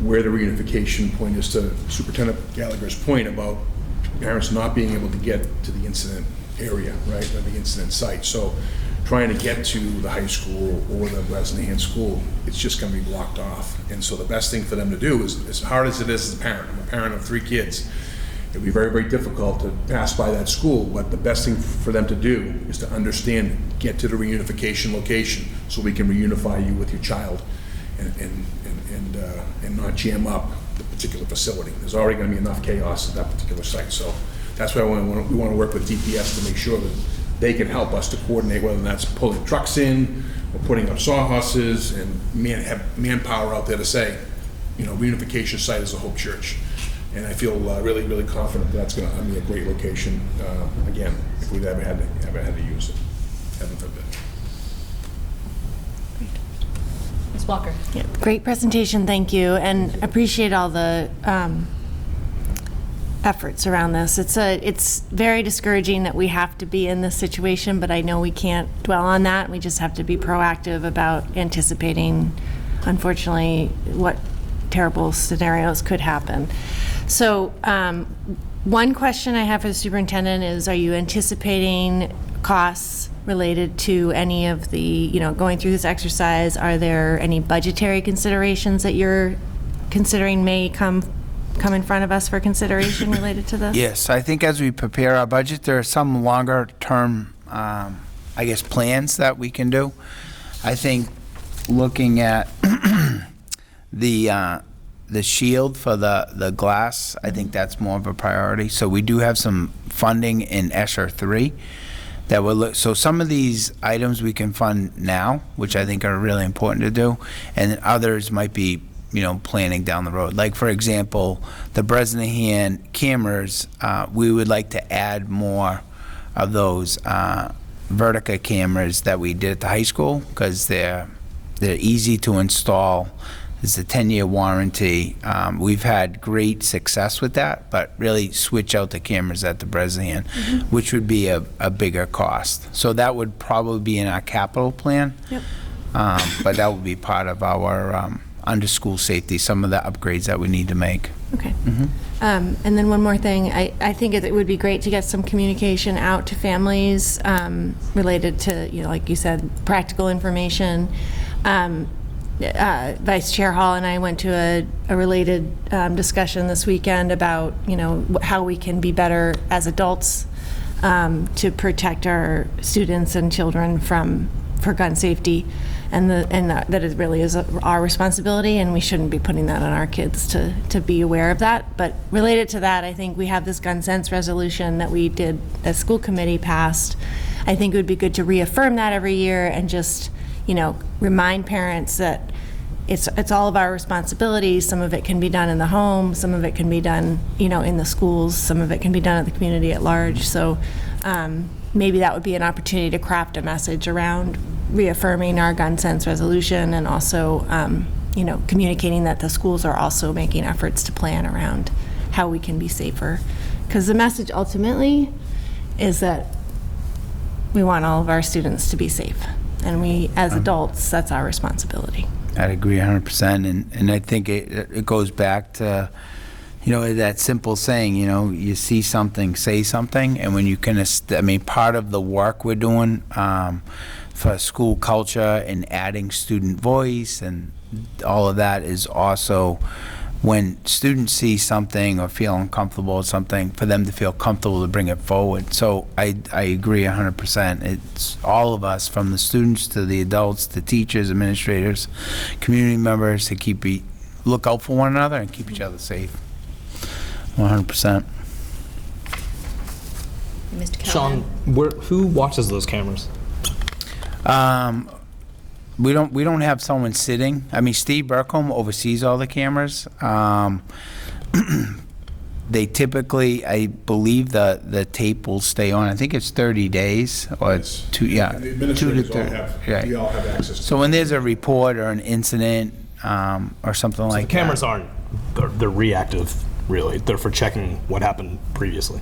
where the reunification point is, to Superintendent Gallagher's point about parents not being able to get to the incident area, right, or the incident site. So trying to get to the high school or the Bresnahan school, it's just going to be blocked off. And so the best thing for them to do is, as hard as it is as a parent, I'm a parent of 3 kids, it'd be very, very difficult to pass by that school, but the best thing for them to do is to understand, get to the reunification location so we can reunify you with your child and not jam up the particular facility. There's already going to be enough chaos at that particular site. So that's why we want to work with DPS to make sure that they can help us to coordinate, whether that's pulling trucks in or putting up sawhorses, and have manpower out there to say, reunification site is a Hope Church. And I feel really, really confident that's going to be a great location, again, if we've ever had to use it. Heaven forbid. Ms. Walker? Yeah, great presentation, thank you, and appreciate all the efforts around this. It's very discouraging that we have to be in this situation, but I know we can't dwell on that. We just have to be proactive about anticipating, unfortunately, what terrible scenarios could happen. So one question I have for the superintendent is, are you anticipating costs related to any of the, going through this exercise? Are there any budgetary considerations that you're considering may come in front of us for consideration related to this? Yes, I think as we prepare our budget, there are some longer term, plans that we can do. I think looking at the shield for the glass, I think that's more of a priority. So we do have some funding in ESSER 3 that will look, so some of these items we can fund now, which I think are really important to do, and others might be, planning down the road. Like, for example, the Bresnahan cameras, we would like to add more of those Vertica cameras that we did at the high school, because they're easy to install. It's a 10-year warranty. We've had great success with that, but really switch out the cameras at the Bresnahan, which would be a bigger cost. So that would probably be in our capital plan. Yep. But that would be part of our under school safety, some of the upgrades that we need to make. Okay. And then one more thing, I think it would be great to get some communication out to families related to, like you said, practical information. Vice Chair Hall and I went to a related discussion this weekend about, how we can be better as adults to protect our students and children from for gun safety, and that it really is our responsibility, and we shouldn't be putting that on our kids to be aware of that. But related to that, I think we have this gun sense resolution that we did, the school committee passed. I think it would be good to reaffirm that every year and just, remind parents that it's all of our responsibilities. Some of it can be done in the home, some of it can be done, in the schools, some of it can be done at the community at large. So maybe that would be an opportunity to craft a message around reaffirming our gun sense resolution, and also, communicating that the schools are also making efforts to plan around how we can be safer. Because the message ultimately is that we want all of our students to be safe. And we, as adults, that's our responsibility. I'd agree 100%, and I think it goes back to, that simple saying, you see something, say something, and when you can, part of the work we're doing for school culture and adding student voice and all of that is also when students see something or feel uncomfortable with something, for them to feel comfortable to bring it forward. So I agree 100%. It's all of us, from the students to the adults, to teachers, administrators, community members, to look out for one another and keep each other safe. 100%. Mr. Sean, Callahan? who watches those cameras? We don't have someone sitting. Steve Burkham oversees all the cameras. They typically, I believe the tape will stay on. I think it's 30 days or Yes. two. Yeah, And the 2 to administrators all 30. have, Right. we all have access to So when there's a report or an incident or something The like cameras that. aren't, they're reactive, really. They're for checking what happened previously.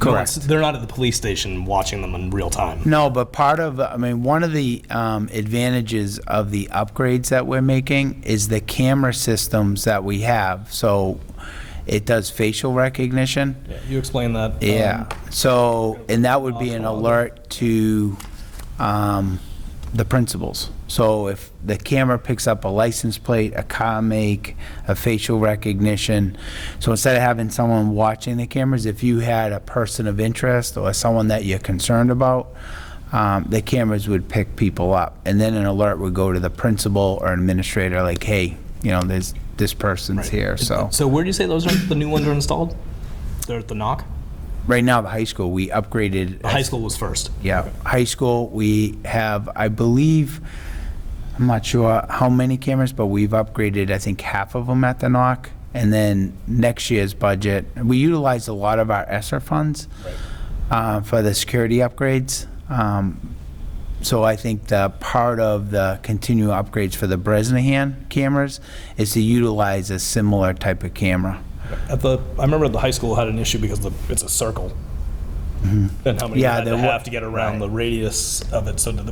Correct. They're not at the police station watching them in real time. No, but one of the advantages of the upgrades that we're making is the camera systems that we have. So it does facial recognition. Yeah, you explained that. Yeah, so, and that would be an alert to the principals. So if the camera picks up a license plate, a car make, a facial recognition, so instead of having someone watching the cameras, if you had a person of interest or someone that you're concerned about, the cameras would pick people up. And then an alert would go to the principal or administrator, like, hey, there's this person's Right. here, so. So where do you say the new ones are installed? They're at the knock? Right now, the high school, we upgraded. The high school was first. Yeah, high school, we have, I believe, I'm not sure how many cameras, but we've upgraded, I think, half of them at the knock. And then next year's budget, we utilized a lot of our ESSER funds for the security upgrades. So I think the part of the continual upgrades for the Bresnahan cameras is to utilize a similar type of camera. I remember the high school had an issue because it's a circle. And how many Yeah, you had to there have wa- to get around right. the radius of it. So did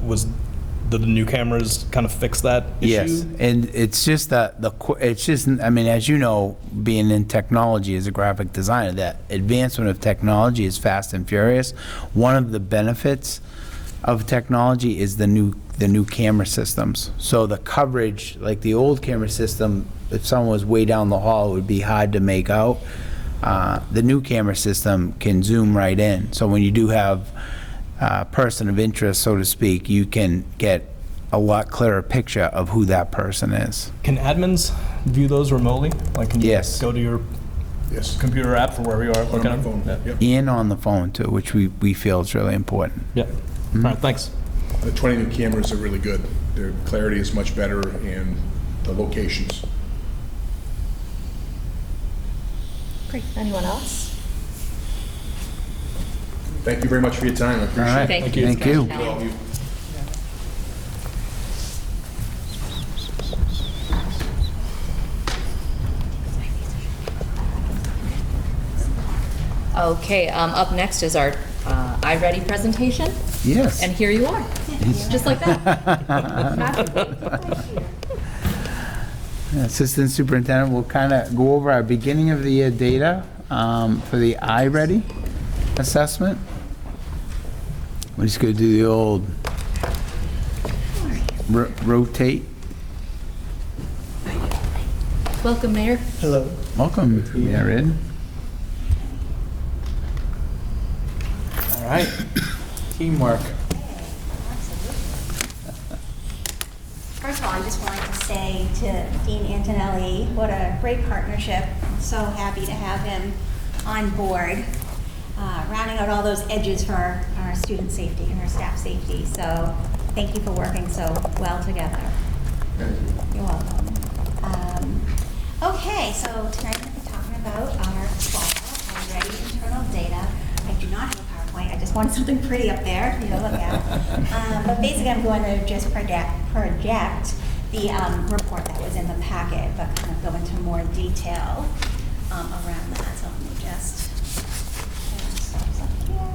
the new cameras kind of fix that issue? Yes, and it's just as you know, being in technology as a graphic designer, that advancement of technology is fast and furious. One of the benefits of technology is the new camera systems. So the coverage, like the old camera system, if someone was way down the hall, it would be hard to make out. The new camera system can zoom right in. So when you do have a person of interest, so to speak, you can get a lot clearer picture of who that person is. Can admins view those remotely? Like, can you Yes. go to your Yes. computer app for wherever you are? On looking my at phone. them? Yep. And on the phone too, which we feel is really important. Yeah. All right, thanks. The 20 new cameras are really good. Their clarity is much better, and the locations. Great. Anyone else? Thank you very much for your time. I All appreciate right, it. Thank you. thank you. Thank you all of you. Okay, up next is our iReady presentation, Yes. and here you are, just like that. Assistant Superintendent will kind of go over our beginning of the year data for the iReady assessment. We're just going to do the old rotate. Welcome, Mayor. Welcome, Mayor. All right, teamwork. say to Dean Antonelli, what a great partnership. I'm so happy to have him on board, rounding out all those edges for our student safety and our staff safety. So thank you for working so well together. You're welcome. Okay, so tonight we're talking about our fall, our ready internal data. I do not have a PowerPoint. I just wanted something pretty up there for you to look at. But basically, I'm going to just project the report that was in the packet, but kind of go into more detail around that. So let me just get ourselves up here.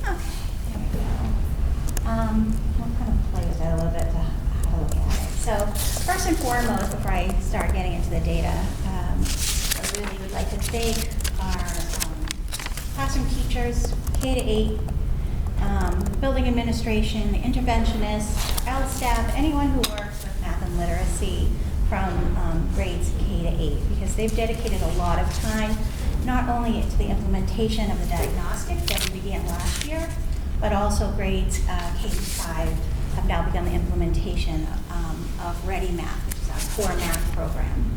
Okay, there we go. We'll kind of play with it a little bit to how to look at it. So first and foremost, before I start getting into the data, I really would like to thank our classroom teachers, K-8, building administration, interventionists, L staff, anyone who works with math and literacy from grades K-8, because they've dedicated a lot of time, not only to the implementation of the diagnostic that we began last year, but also grades K-5 have now begun the implementation of Ready Math, which is our core math program.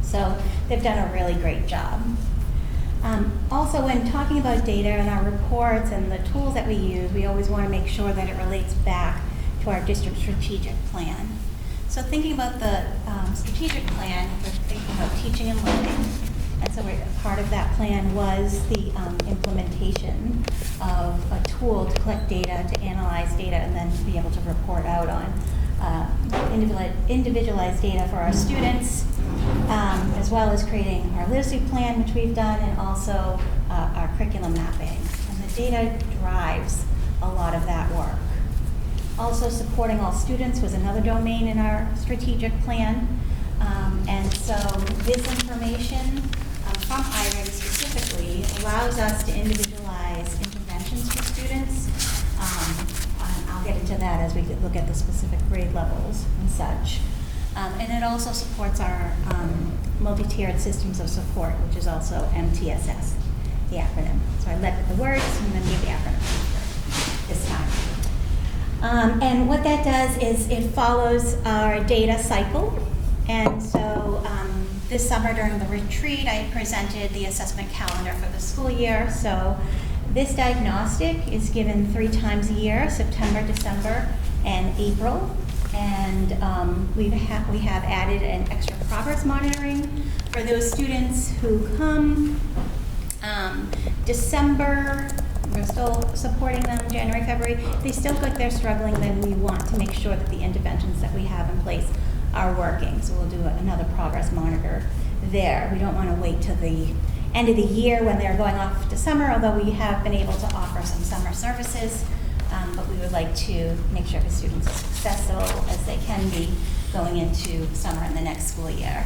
So they've done a really great job. Also, when talking about data and our reports and the tools that we use, we always want to make sure that it relates back to our district strategic plan. So thinking about the strategic plan, we're thinking about teaching and learning. And so part of that plan was the implementation of a tool to collect data, to analyze data, and then to be able to report out on individualized data for our students, as well as creating our literacy plan, which we've done, and also our curriculum mapping. And the data drives a lot of that work. Also, supporting all students was another domain in our strategic plan. And so this information from iReady specifically allows us to individualize interventions for students. And I'll get into that as we look at the specific grade levels and such. And it also supports our multi-tiered systems of support, which is also MTSS, the acronym. So I led with the words and then gave the acronym this time. And what that does is it follows our data cycle. And so this summer during the retreat, I presented the assessment calendar for the school year. So this diagnostic is given 3 times a year, September, December, and April. And we have added an extra progress monitoring for those students who come. December, we're still supporting them, January, February. If they still look like they're struggling, then we want to make sure that the interventions that we have in place are working. So we'll do another progress monitor there. We don't want to wait till the end of the year when they're going off to summer, although we have been able to offer some summer services. But we would like to make sure the students are successful as they can be going into summer in the next school year.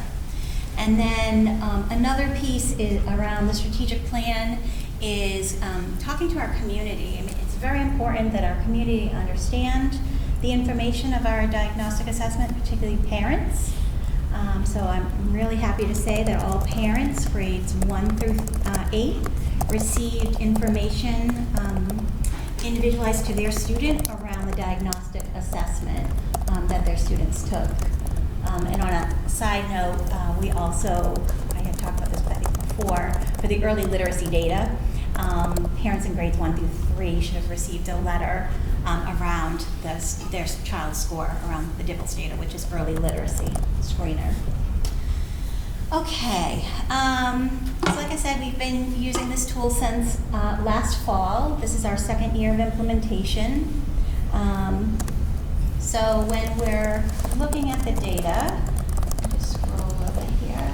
And then another piece is around the strategic plan is talking to our community. I mean, it's very important that our community understand the information of our diagnostic assessment, particularly parents. So I'm really happy to say that all parents, grades 1 through 8, received information individualized to their student around the diagnostic assessment that their students took. And on a side note, we also, I had talked about this before, for the early literacy data, parents in grades 1 through 3 should have received a letter around their child's score around the DIPLS data, which is early literacy screener. Okay, so like I said, we've been using this tool since last fall. This is our 2nd year of implementation. So when we're looking at the data, just scroll over here.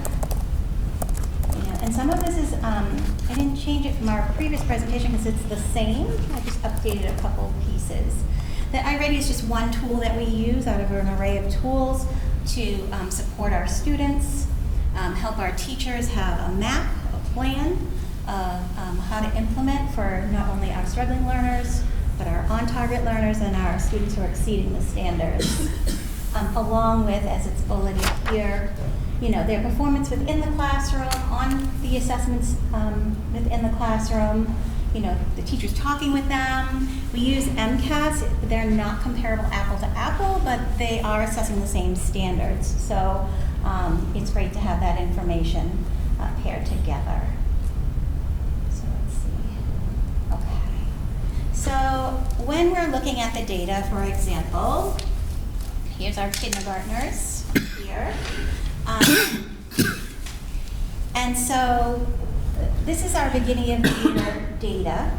Yeah, and some of this is, I didn't change it from our previous presentation because it's the same. I just updated a couple pieces. The iReady is just one tool that we use out of an array of tools to support our students. Help our teachers have a map, a plan of how to implement for not only our struggling learners, but our on-target learners and our students who are exceeding the standards. Along with, as it's bulleted here, their performance within the classroom, on the assessments within the classroom, the teachers talking with them. We use MCAS. They're not comparable apple to apple, but they are assessing the same standards. So it's great to have that information paired together. So let's see. Okay. So when we're looking at the data, for example, here's our kindergartners here. And so this is our beginning of the year data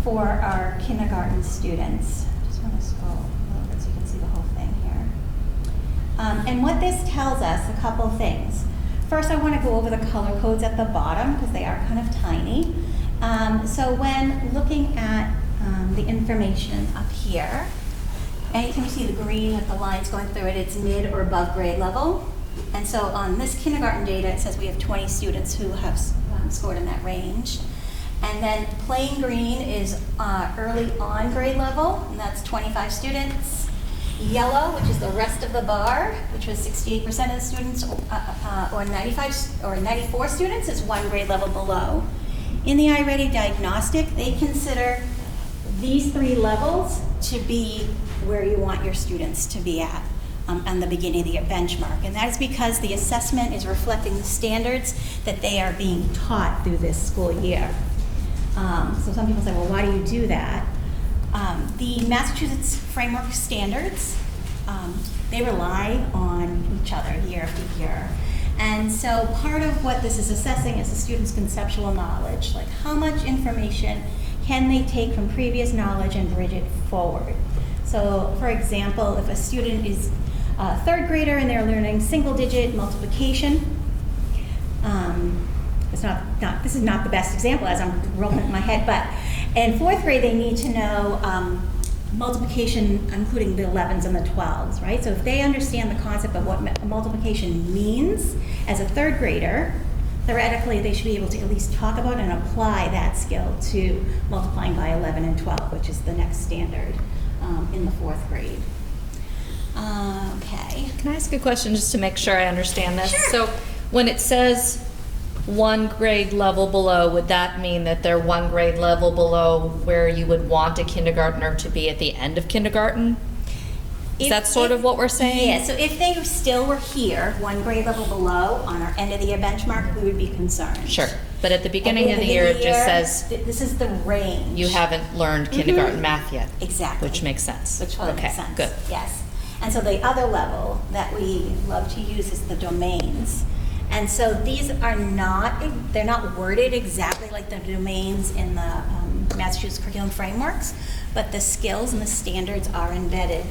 for our kindergarten students. Just want to scroll a little bit so you can see the whole thing here. And what this tells us, a couple things. First, I want to go over the color codes at the bottom because they are kind of tiny. So when looking at the information up here, anytime you see the green with the lines going through it, it's mid or above grade level. And so on this kindergarten data, it says we have 20 students who have scored in that range. And then plain green is early on grade level, and that's 25 students. Yellow, which is the rest of the bar, which was 68% of the students, or 95 or 94 students, is 1 grade level below. In the iReady diagnostic, they consider these 3 levels to be where you want your students to be at on the beginning of the year benchmark. And that is because the assessment is reflecting the standards that they are being taught through this school year. So some people say, well, why do you do that? The Massachusetts framework standards, they rely on each other year after year. And so part of what this is assessing is the student's conceptual knowledge, like how much information can they take from previous knowledge and bridge it forward. So for example, if a student is a 3rd grader and they're learning single-digit multiplication, this is not the best example as I'm rolling it in my head, but in 4th grade they need to know multiplication, including the 11s and the 12s, right? So if they understand the concept of what multiplication means as a 3rd grader, theoretically they should be able to at least talk about and apply that skill to multiplying by 11 and 12, which is the next standard in the 4th grade. Okay. Can I ask a question just to make sure I understand this? Sure. So when it says 1 grade level below, would that mean that they're 1 grade level below where you would want a kindergartner to be at the end of kindergarten? Is that sort of what we're saying? Yeah, so if they still were here, 1 grade level below on our end of the year benchmark, we would be concerned. Sure. But at the beginning of the year, it just says this is the range. you haven't learned kindergarten math yet. Exactly. Which makes sense. Which totally makes sense. Good. Yes. And so the other level that we love to use is the domains. And so these are they're not worded exactly like the domains in the Massachusetts curriculum frameworks, but the skills and the standards are embedded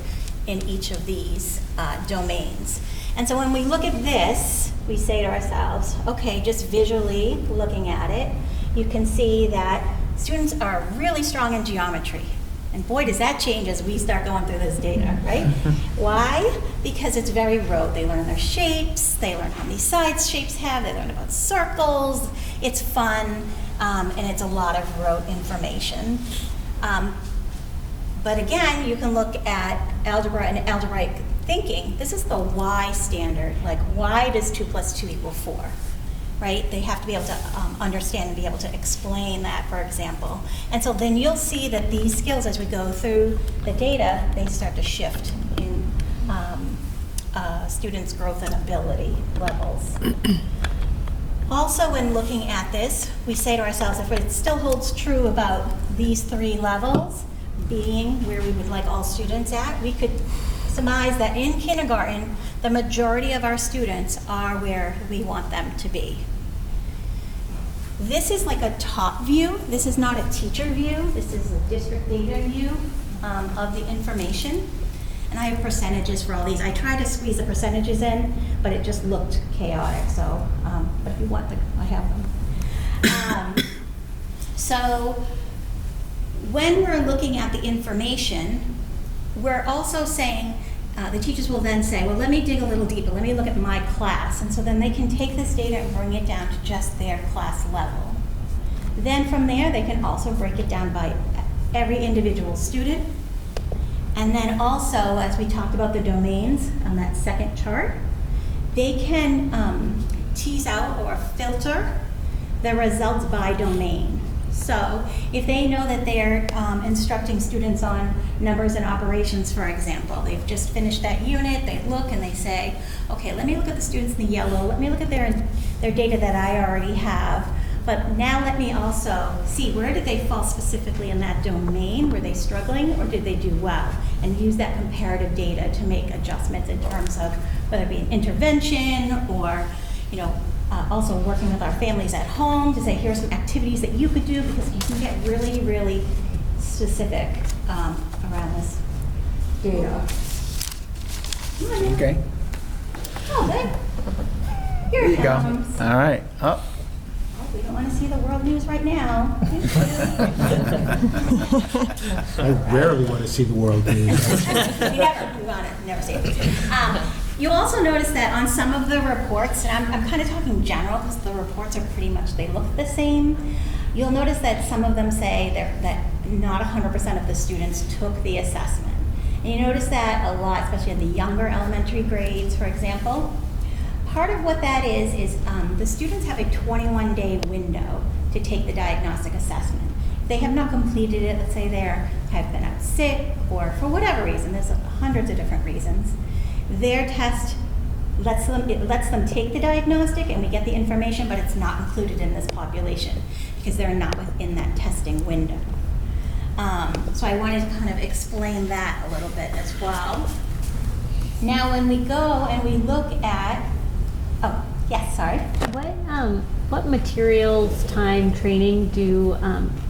in each of these domains. And so when we look at this, we say to ourselves, okay, just visually looking at it, you can see that students are really strong in geometry. And boy, does that change as we start going through this data, right? Why? Because it's very rote. They learn their shapes, they learn how many sides shapes have, they learn about circles. It's fun, and it's a lot of rote information. But again, you can look at algebra and algebraic thinking. This is the why standard. Like, why does 2 + 2 = 4? Right? They have to be able to understand and be able to explain that, for example. And so then you'll see that these skills, as we go through the data, they start to shift in students' growth and ability levels. Also, when looking at this, we say to ourselves, if it still holds true about these 3 levels being where we would like all students at, we could surmise that in kindergarten, the majority of our students are where we want them to be. This is like a top view. This is not a teacher view. This is a district data view of the information. And I have percentages for all these. I tried to squeeze the percentages in, but it just looked chaotic. So, but if you want them, I have them. So when we're looking at the information, we're also saying, the teachers will then say, well, let me dig a little deeper. Let me look at my class. And so then they can take this data and bring it down to just their class level. Then from there, they can also break it down by every individual student. And then also, as we talked about the domains on that second chart, they can tease out or filter the results by domain. So if they know that they're instructing students on numbers and operations, for example, they've just finished that unit, they look and they say, okay, let me look at the students in the yellow, let me look at their data that I already have, but now let me also see where did they fall specifically in that domain? Were they struggling or did they do well? And use that comparative data to make adjustments in terms of whether it be an intervention or, you know, also working with our families at home to say, here's some activities that you could do, because you can get really, really specific around this data. Okay. Oh, there. Here There it you go. comes. All right. Oh. Oh, we don't want to see the world news right now. I rarely want to see the world news. We want to never see it. You'll also notice that on some of the reports, and I'm kind of talking general because the reports are pretty much, they look the same. You'll notice that some of them say that not 100% of the students took the assessment. And you notice that a lot, especially in the younger elementary grades, for example. Part of what that is the students have a 21-day window to take the diagnostic assessment. If they have not completed it, let's say they have been out sick or for whatever reason, there's hundreds of different reasons, their test lets them take the diagnostic and we get the information, but it's not included in this population because they're not within that testing window. So I wanted to kind of explain that a little bit as well. Now when we go and we look at, oh, yes, sorry. What materials, time, training do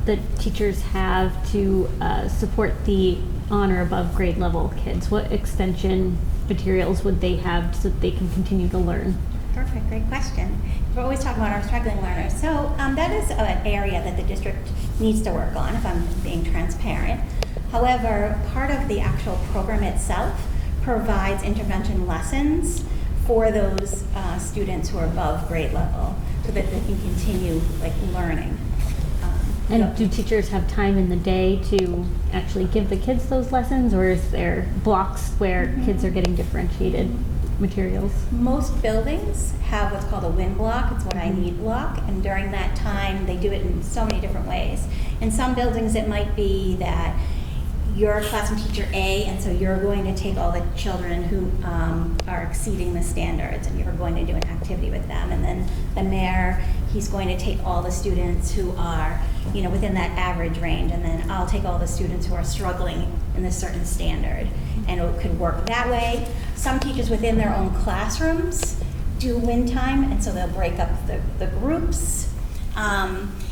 the teachers have to support the on or above grade level kids? What extension materials would they have so that they can continue to learn? Perfect, great question. We're always talking about our struggling learners. So that is an area that the district needs to work on, if I'm being transparent. However, part of the actual program itself provides intervention lessons for those students who are above grade level so that they can continue learning. And do teachers have time in the day to actually give the kids those lessons, or is there blocks where kids are getting differentiated materials? Most buildings have what's called a win block. It's what I need block, and during that time they do it in so many different ways. In some buildings it might be that you're a classroom teacher A, and so you're going to take all the children who are exceeding the standards, and you're going to do an activity with them. And then the mayor, he's going to take all the students who are, within that average range, and then I'll take all the students who are struggling in this certain standard. And it could work that way. Some teachers within their own classrooms do win time, and so they'll break up the groups.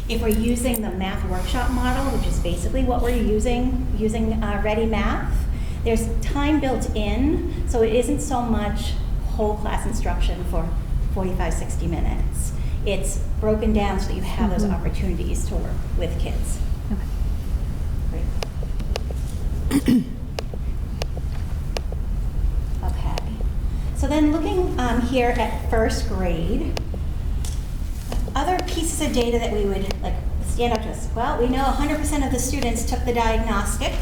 If we're using the math workshop model, which is basically what we're using Ready Math, there's time built in, so it isn't so much whole class instruction for 45, 60 minutes. It's broken down so that you have those opportunities to work with kids. Great. Okay. So then looking here at first grade, other pieces of data that we would stand out to us. Well, we know 100% of the students took the diagnostic,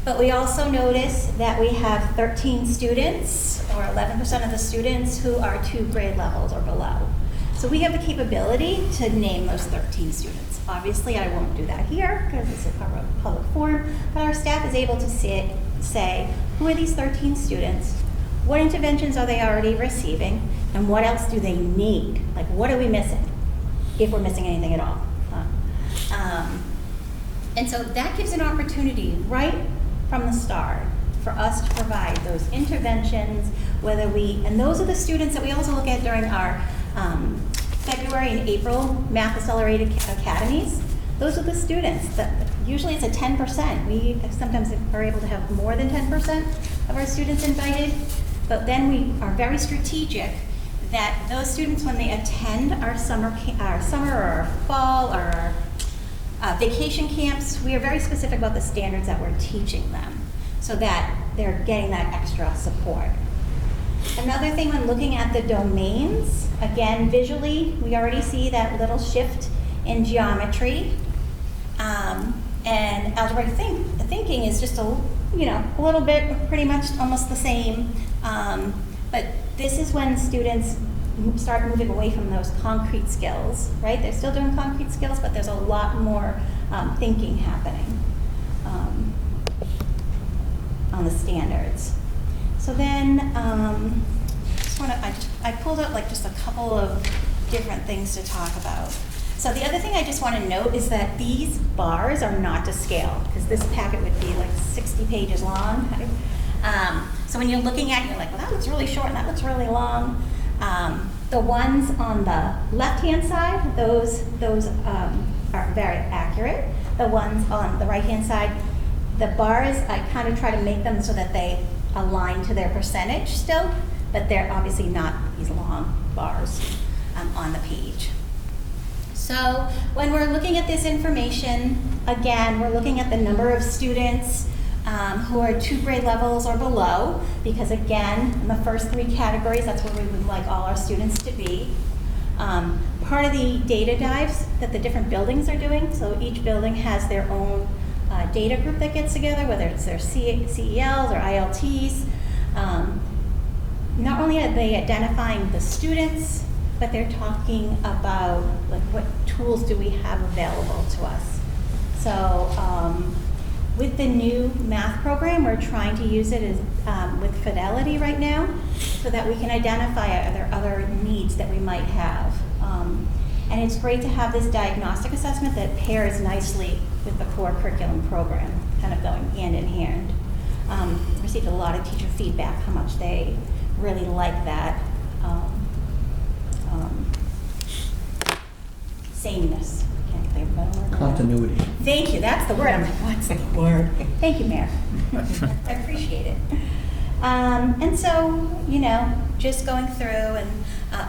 but we also notice that we have 13 students, or 11% of the students, who are 2 grade levels or below. So we have the capability to name those 13 students. Obviously, I won't do that here because it's a public forum, but our staff is able to say, who are these 13 students? What interventions are they already receiving? And what else do they need? What are we missing? If we're missing anything at all. And so that gives an opportunity right from the start for us to provide those interventions, and those are the students that we also look at during our February and April Math Accelerated Academies. Those are the students that usually it's a 10%. We sometimes are able to have more than 10% of our students invited, but then we are very strategic that those students, when they attend our summer or our fall or our vacation camps, we are very specific about the standards that we're teaching them so that they're getting that extra support. Another thing when looking at the domains, again, visually, we already see that little shift in geometry. And algebraic thinking is just a little bit, pretty much almost the same. But this is when students start moving away from those concrete skills, right? They're still doing concrete skills, but there's a lot more thinking happening on the standards. So then, I pulled out like just a couple of different things to talk about. So the other thing I just want to note is that these bars are not to scale, because this packet would be like 60 pages long. So when you're looking at it, you're like, well, that looks really short and that looks really long. The ones on the left-hand side, those are very accurate. The ones on the right-hand side, the bars, I kind of try to make them so that they align to their percentage still, but they're obviously not these long bars on the page. So when we're looking at this information, again, we're looking at the number of students who are 2 grade levels or below, because again, in the first 3 categories, that's where we would like all our students to be. Part of the data dives that the different buildings are doing, so each building has their own data group that gets together, whether it's their CELs or ILTs. Not only are they identifying the students, but they're talking about like what tools do we have available to us. So with the new math program, we're trying to use it as, with Fidelity right now, so that we can identify other needs that we might have. And it's great to have this diagnostic assessment that pairs nicely with the core curriculum program, kind of going hand in hand. Received a lot of teacher feedback, how much they really like that sameness. Can't think of a better word. Continuity. Thank you, that's the word. I'm like, what's the word? Thank you, Mayor. I appreciate it. And so, you know, just going through and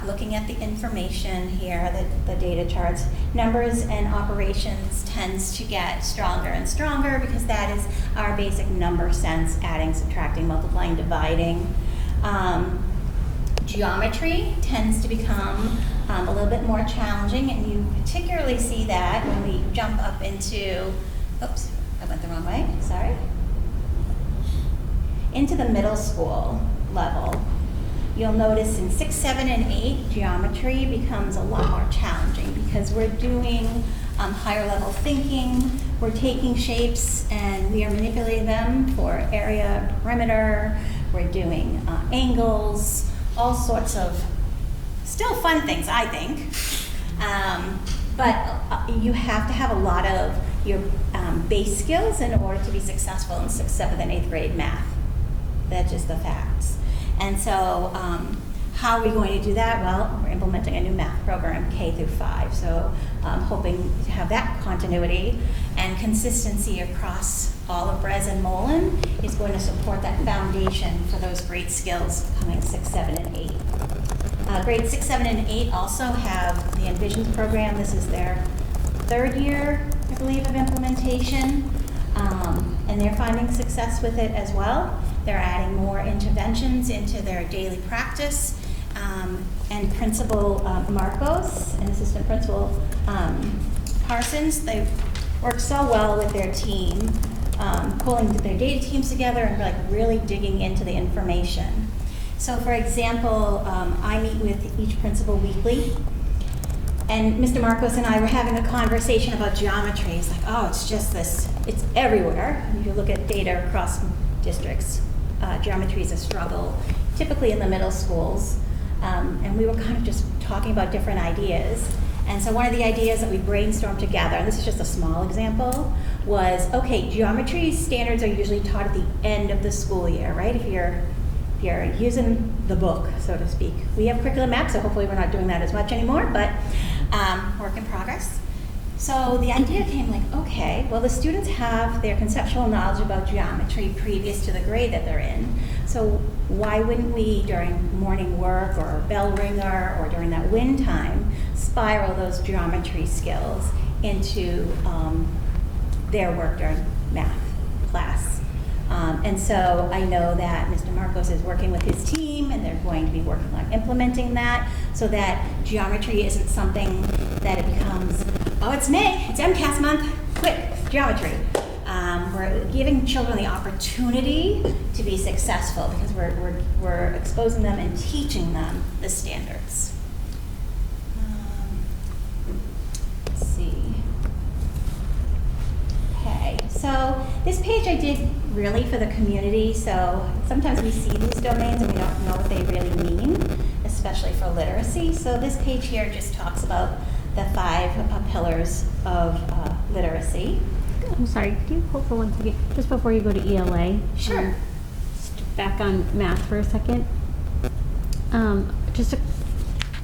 looking at the information here, the data charts, numbers and operations tends to get stronger and stronger because that is our basic number sense, adding, subtracting, multiplying, dividing. Geometry tends to become a little bit more challenging, and you particularly see that when we jump up into, oops, I went the wrong way, sorry. Into the middle school level. You'll notice in 6, 7, and 8, geometry becomes a lot more challenging because we're doing higher level thinking, we're taking shapes and we are manipulating them for area, perimeter, we're doing angles, all sorts of still fun things, I think. But you have to have a lot of your base skills in order to be successful in 6th, 7th, and 8th grade math. That's just the facts. And so how are we going to do that? Well, we're implementing a new math program, K through 5. So hoping to have that continuity and consistency across all of Brez and Mullen is going to support that foundation for those great skills coming 6, 7, and 8. Grades 6, 7, and 8 also have the Envisions program. This is their 3rd year, I believe, of implementation. And they're finding success with it as well. They're adding more interventions into their daily practice. And Principal Marcos and Assistant Principal Parsons, they work so well with their team, pulling their data teams together and like really digging into the information. So for example, I meet with each principal weekly, and Mr. Marcos and I were having a conversation about geometry. It's like, oh, it's just this, it's everywhere. If you look at data across districts, geometry is a struggle, typically in the middle schools. And we were kind of just talking about different ideas. And so one of the ideas that we brainstormed together, and this is just a small example, was, okay, geometry standards are usually taught at the end of the school year, right? If you're using the book, so to speak. We have curriculum maps, so hopefully we're not doing that as much anymore, but work in progress. So the idea came like, okay, well the students have their conceptual knowledge about geometry previous to the grade that they're in. So why wouldn't we, during morning work or bell ringer or during that wind time, spiral those geometry skills into their work during math class? And so I know that Mr. Marcos is working with his team and they're going to be working on implementing that so that geometry isn't something that it becomes, oh, it's May, it's MCAS month, quick, geometry. We're giving children the opportunity to be successful because we're exposing them and teaching them the standards. So this page I did really for the community, so sometimes we see these domains and we don't know what they really mean, especially for literacy. So this page here just talks about the 5 pillars of literacy. I'm sorry, could you hold for 1 second, just before you go to ELA? Sure. Back on math for a second. I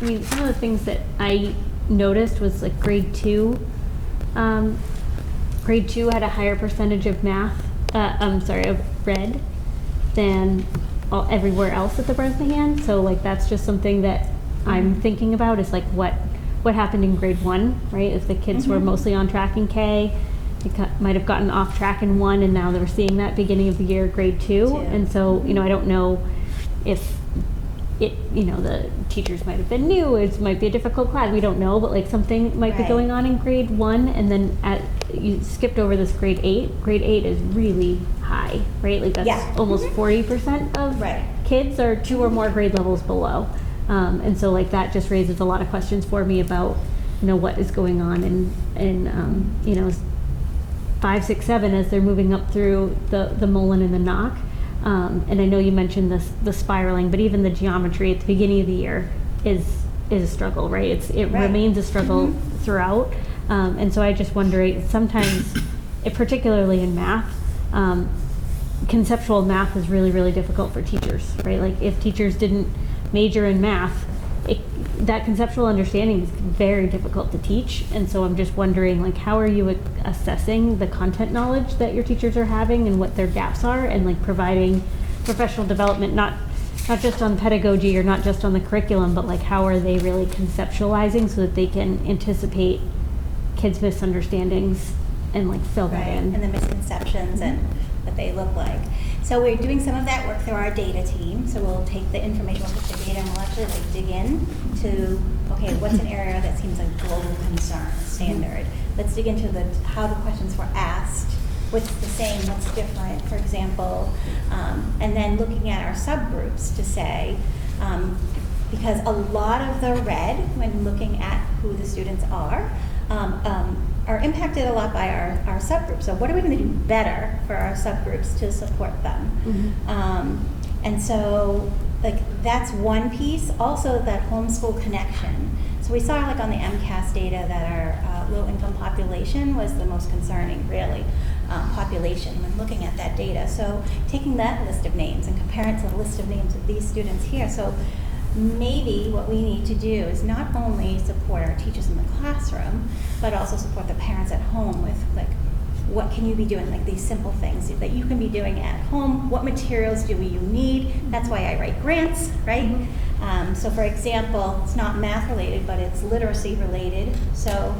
mean, some of the things that I noticed was like grade 2. Grade 2 had a higher percentage of math, of red than everywhere else at the Bresnahan. So like that's just something that I'm thinking about is like what happened in grade 1, right? If the kids were mostly on track in K, they might have gotten off track in 1 and now they're seeing that beginning of the year grade 2. And so, I don't know if the teachers might have been new, it might be a difficult class, we don't know, but like something might be going on in grade 1 and then you skipped over this grade 8. Grade 8 is really high, right? Like that's almost 40% of kids are 2 or more grade levels below. And so like that just raises a lot of questions for me about, what is going on in 5, 6, 7 as they're moving up through the Mullen and the Knock. And I know you mentioned the spiraling, but even the geometry at the beginning of the year is a struggle, right? It remains a struggle throughout. And so I just wonder, sometimes, particularly in math, conceptual math is really, really difficult for teachers, right? Like if teachers didn't major in math, that conceptual understanding is very difficult to teach. And so I'm just wondering, like, how are you assessing the content knowledge that your teachers are having and what their gaps are, and like providing professional development, not just on pedagogy or not just on the curriculum, but like how are they really conceptualizing so that they can anticipate kids' misunderstandings and like fill that in. And the misconceptions and what they look like. So we're doing some of that work through our data team. So we'll take the information, we'll take the data, and we'll actually like dig in to, okay, what's an area that seems like global concern, standard. Let's dig into how the questions were asked, what's the same, what's different, for example, and then looking at our subgroups to say, because a lot of the red, when looking at who the students are impacted a lot by our subgroups. So what are we going to do better for our subgroups to support them? And so like that's one piece. Also that homeschool connection. So we saw like on the MCAS data that our low income population was the most concerning really population when looking at that data. So taking that list of names and comparing it to the list of names of these students here. So maybe what we need to do is not only support our teachers in the classroom, but also support the parents at home with like, what can you be doing, like these simple things that you can be doing at home, what materials do you need? That's why I write grants, right? So for example, it's not math related, but it's literacy related. So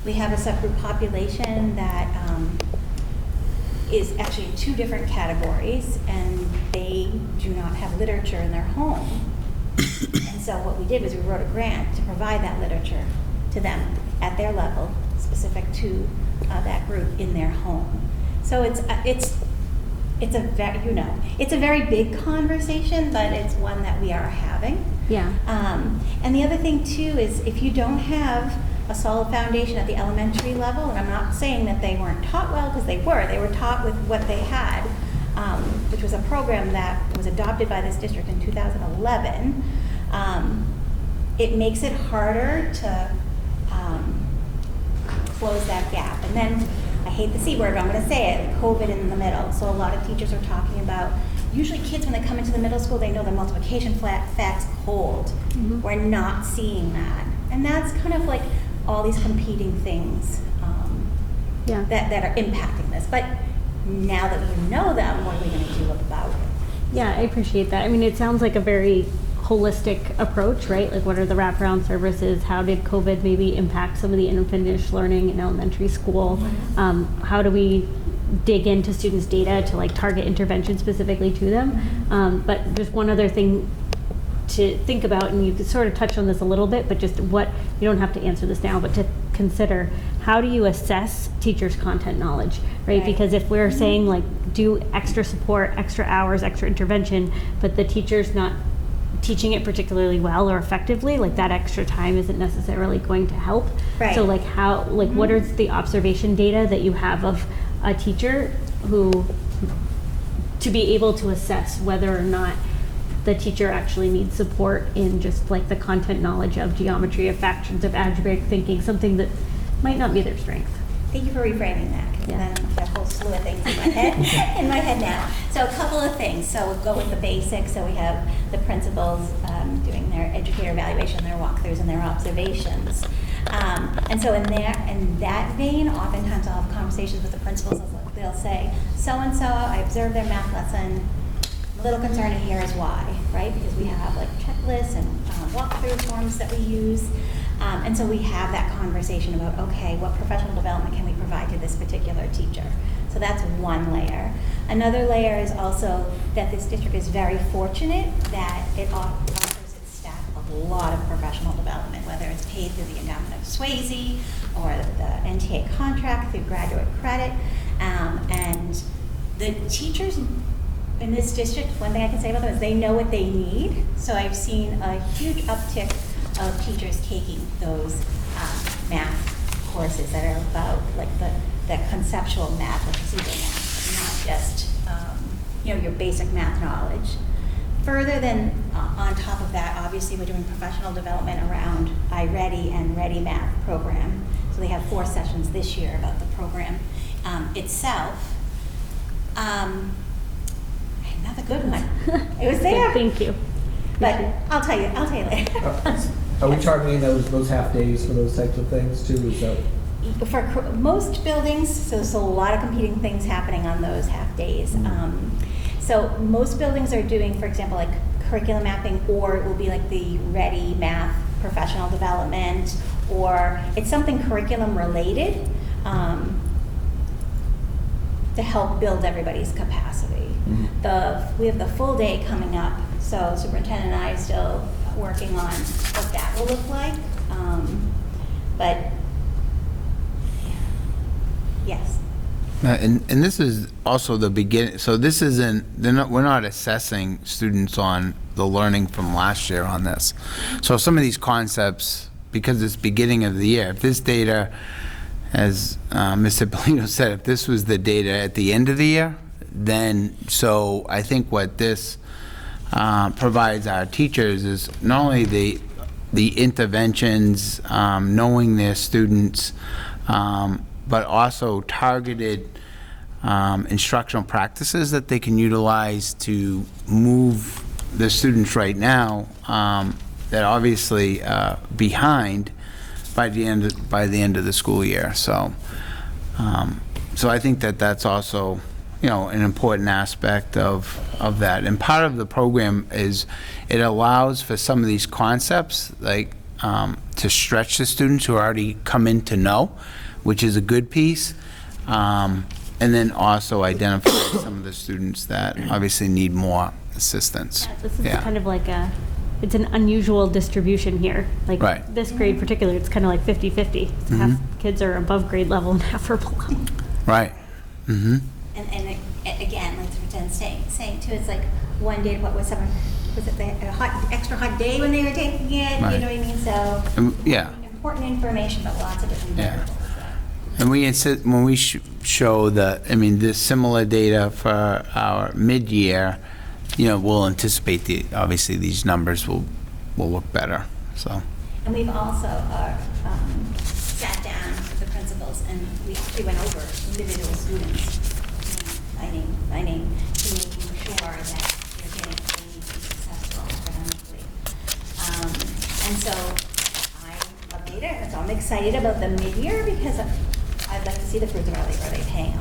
we have a subgroup population that is actually 2 different categories, and they do not have literature in their home. And so what we did was we wrote a grant to provide that literature to them at their level, specific to that group in their home. So it's a very big conversation, but it's one that we are having. Yeah. And the other thing too is if you don't have a solid foundation at the elementary level, and I'm not saying that they weren't taught well, because they were taught with what they had, which was a program that was adopted by this district in 2011. It makes it harder to close that gap. And then, I hate the C word, but I'm going to say it, COVID in the middle. So a lot of teachers are talking about, usually kids when they come into the middle school, they know their multiplication facts cold. We're not seeing that. And that's kind of like all these competing things that are impacting this. But now that we know them, what are we going to do about it? Yeah, I appreciate that. I mean, it sounds like a very holistic approach, right? Like what are the wraparound services? How did COVID maybe impact some of the unfinished learning in elementary school? How do we dig into students' data to like target intervention specifically to them? But just one other thing to think about, and you sort of touched on this a little bit, but just what, you don't have to answer this now, but to consider, how do you assess teachers' content knowledge, right? Because if we're saying like do extra support, extra hours, extra intervention, but the teacher's not teaching it particularly well or effectively, like that extra time isn't necessarily going to help. So like how, like what are the observation data that you have of a teacher who, to be able to assess whether or not the teacher actually needs support in just like the content knowledge of geometry, of fractions, of algebraic thinking, something that might not be their strength. Thank you for reframing that, because Yeah. then I have a whole slew of things in my head, now. So a couple of things. So we'll go with the basics. So we have the principals doing their educator evaluation, their walkthroughs, and their observations. And so in that vein, oftentimes I'll have conversations with the principals. They'll say, so-and-so, I observed their math lesson. I'm a little concerned, and here is why, right? Because we have like checklists and walkthrough forms that we use. And so we have that conversation about, okay, what professional development can we provide to this particular teacher? So that's one layer. Another layer is also that this district is very fortunate that it offers its staff a lot of professional development, whether it's paid through the endowment of Swayze or the NTA contract through graduate credit. And the teachers in this district, one thing I can say about them is they know what they need. So I've seen a huge uptick of teachers taking those math courses that are about like the conceptual math, the procedural math, not just your basic math knowledge. Further than on top of that, obviously we're doing professional development around iReady and Ready Math program. So they have 4 sessions this year about the program itself. Another good one. It was there. Thank you. But I'll tell you later. Are we targeting those half days for those types of things too? Is that for most buildings? So a lot of competing things happening on those half days. So most buildings are doing, for example, like curriculum mapping, or it will be like the Ready Math professional development, or it's something curriculum related to help build everybody's capacity. We have the full day coming up, so superintendent and I are still working on what that will look like. But yes. And this is also the beginning. So this isn't. We're not assessing students on the learning from last year on this. So some of these concepts, because it's beginning of the year, if this data, as Ms. Cipollino said, if this was the data at the end of the year, then so I think what this provides our teachers is not only the interventions, knowing their students, but also targeted instructional practices that they can utilize to move the students right now that are obviously behind by the end of the school year. So I think that that's also an important aspect of that. And part of the program is it allows for some of these concepts like to stretch the students who already come in to know, which is a good piece, and then also identify some of the students that obviously need more assistance. Yeah, this is kind of like it's an unusual distribution here. Like right. This grade particular, it's kind of like 50-50. Half kids are above grade level and half are below. Right. Mm-hmm. And again, like Superintendent's saying too, it's like one day, was it the extra hot day when they were taking it? Right. You know what I mean? So yeah. Important information, but lots of different variables. And when we show the similar data for our mid-year, we'll anticipate obviously these numbers will look better. So. And we've also sat down with the principals and we actually went over individual students, by name, to making sure that they're getting what they need to be successful academically. And so I updated, so I'm excited about the mid-year because I'd like to see the fruits of our labor. Are they paying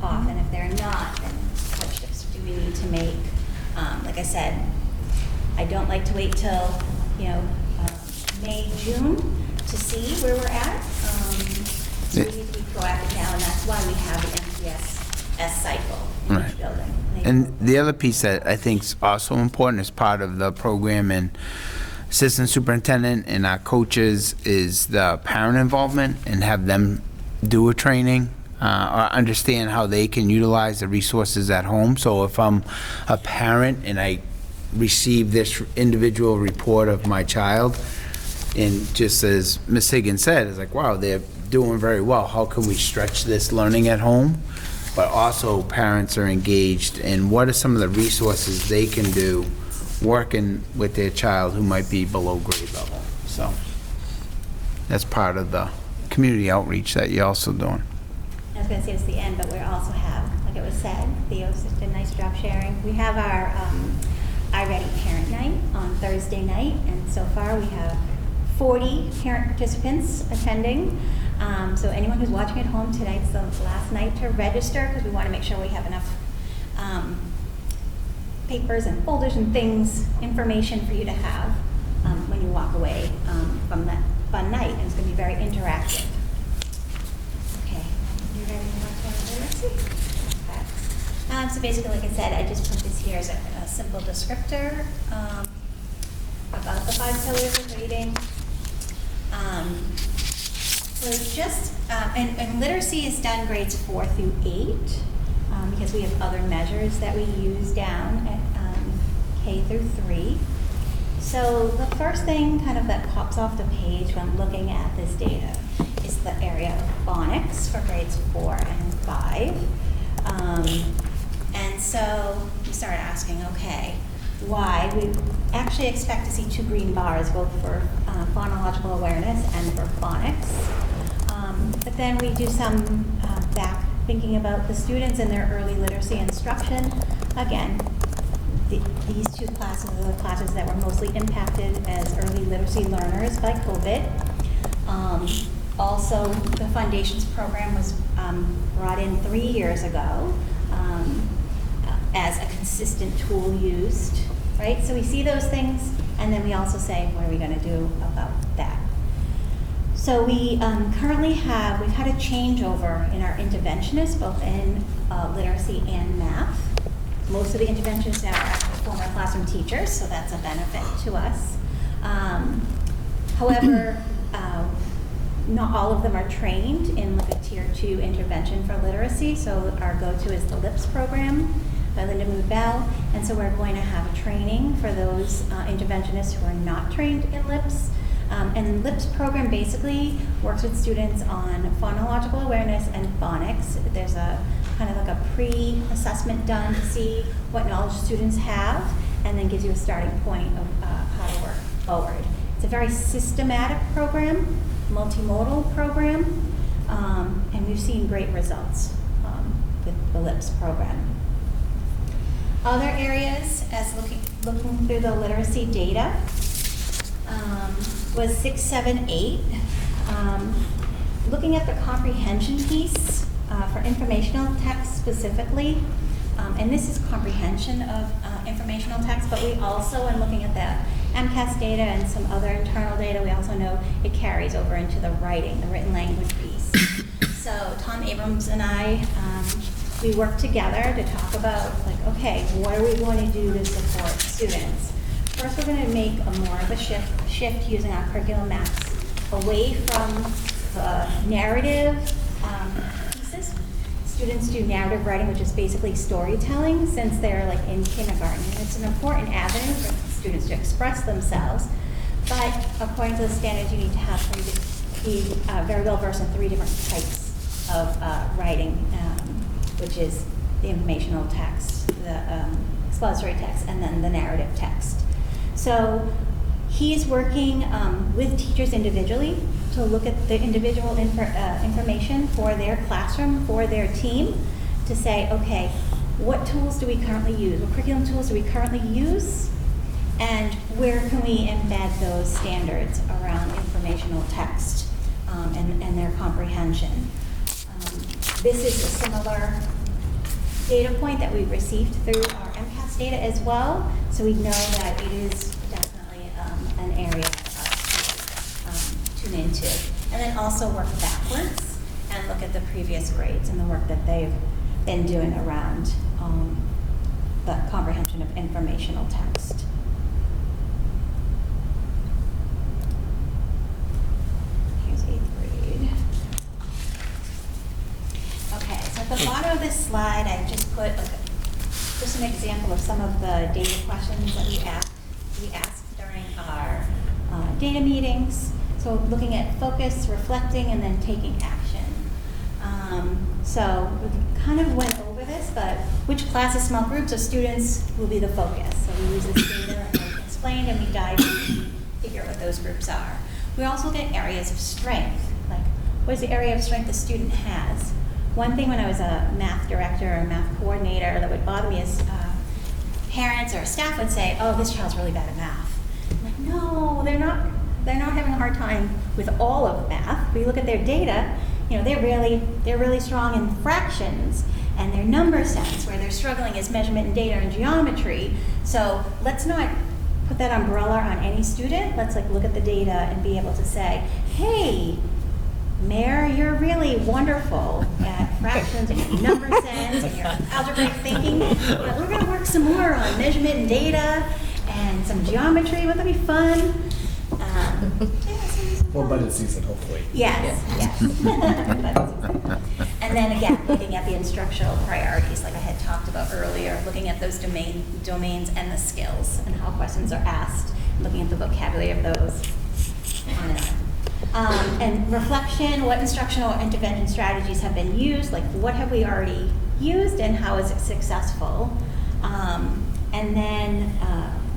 off? And if they're not, then what shifts do we need to make? Like I said, I don't like to wait till May, June to see where we're at. So we need to be proactive now, and that's why we have the MTSS cycle in each building. And the other piece that I think is also important as part of the program and assistant superintendent and our coaches is the parent involvement and have them do a training or understand how they can utilize the resources at home. So if I'm a parent and I receive this individual report of my child, and just as Ms. Higgins said, it's like, wow, they're doing very well. How can we stretch this learning at home? but also parents are engaged, and what are some of the resources they can do working with their child who might be below grade level. So that's part of the community outreach that you're also doing. I was going to say it's the end, but we also have, like it was said, Theo's did a nice job sharing. We have our iReady Parent Night on Thursday night, and so far we have 40 parent participants attending. So anyone who's watching at home, tonight's the last night to register, because we want to make sure we have enough papers and folders and things, information for you to have when you walk away from that fun night. And it's going to be very interactive. Okay, you ready to watch one of literacy? Okay. So basically, like I said, I just put this here as a simple descriptor about the 5 pillars of reading. So just, and literacy is done grades 4 through 8, because we have other measures that we use down at K through 3. So the first thing kind of that pops off the page when looking at this data is the area of phonics for grades 4 and 5. And so we started asking, okay, why? We actually expect to see 2 green bars, both for phonological awareness and for phonics. But then we do some back thinking about the students and their early literacy instruction. Again, these 2 classes are the classes that were mostly impacted as early literacy learners by COVID. Also, the Foundations program was brought in 3 years ago as a consistent tool used, right? So we see those things, and then we also say, what are we going to do about that? So we currently we've had a changeover in our interventionists, both in literacy and math. Most of the interventionists now are actually former classroom teachers, so that's a benefit to us. However, not all of them are trained in like a Tier 2 intervention for literacy, so our go-to is the LIPS program by Linda Mood-Bell, and so we're going to have a training for those interventionists who are not trained in LIPS. And the LIPS program basically works with students on phonological awareness and phonics. There's a kind of like a pre-assessment done to see what knowledge students have, and then gives you a starting point of how to work forward. It's a very systematic program, multimodal program, and we've seen great results with the LIPS program. Other areas, as looking through the literacy data, was 6, 7, 8. Looking at the comprehension piece for informational text specifically, and this is comprehension of informational text, but we also, in looking at the MCAS data and some other internal data, we also know it carries over into the writing, the written language piece. So Tom Abrams and I, we work together to talk about, like, okay, what are we going to do to support students? First, we're going to make more of a shift using our curriculum maps away from the narrative pieces. Students do narrative writing, which is basically storytelling, since they're like in kindergarten. And it's an important avenue for students to express themselves. But according to the standards, you need to have be very well versed in 3 different types of writing, which is the informational text, the expository text, and then the narrative text. So he's working with teachers individually to look at the individual information for their classroom, for their team, to say, okay, what tools do we currently use? What curriculum tools do we currently use? And where can we embed those standards around informational text and their comprehension? This is a similar data point that we've received through our MCAS data as well, so we know that it is definitely an area for us to tune into. And then also work backwards and look at the previous grades and the work that they've been doing around the comprehension of informational text. Here's 8th grade. Okay, so at the bottom of this slide, I just put just an example of some of the data questions that we asked during our data meetings. So looking at focus, reflecting, and then taking action. So we kind of went over this, but which classes, small groups, or students will be the focus. So we use this data and explained, and we dive in and figure out what those groups are. We also look at areas of strength, like what is the area of strength the student has. One thing when I was a math director or a math coordinator that would bother me is parents or staff would say, oh, this child's really bad at math. I'm like, no, they're not having a hard time with all of math. We look at their data, you know, they're really strong in fractions, and their number sense, where they're struggling is measurement and data and geometry. So let's not put that umbrella on any student. Let's like look at the data and be able to say, hey, Mare, you're really wonderful at fractions and your number sense and your algebraic thinking, but we're going to work some more on measurement and data and some geometry. Wouldn't that be fun? Well, budget season, hopefully. Yes. And then again, looking at the instructional priorities, like I had talked about earlier, looking at those domains and the skills and how questions are asked, looking at the vocabulary of those, on and on. And reflection, what instructional or intervention strategies have been used, like what have we already used and how is it successful? And then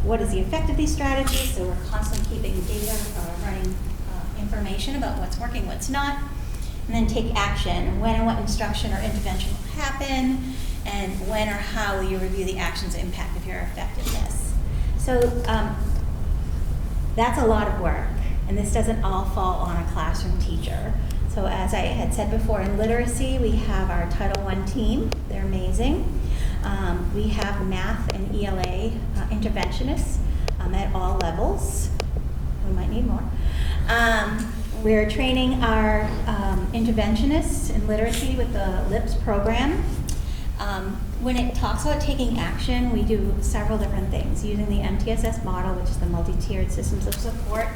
what is the effect of these strategies? So we're constantly keeping data or running information about what's working, what's not. And then take action. When and what instruction or intervention will happen, and when or how will you review the action's impact of your effectiveness. So that's a lot of work, and this doesn't all fall on a classroom teacher. So as I had said before, in literacy, we have our Title I team. They're amazing. We have math and ELA interventionists at all levels. We might need more. We're training our interventionists in literacy with the LIPS program. When it talks about taking action, we do several different things using the MTSS model, which is the multi-tiered systems of support,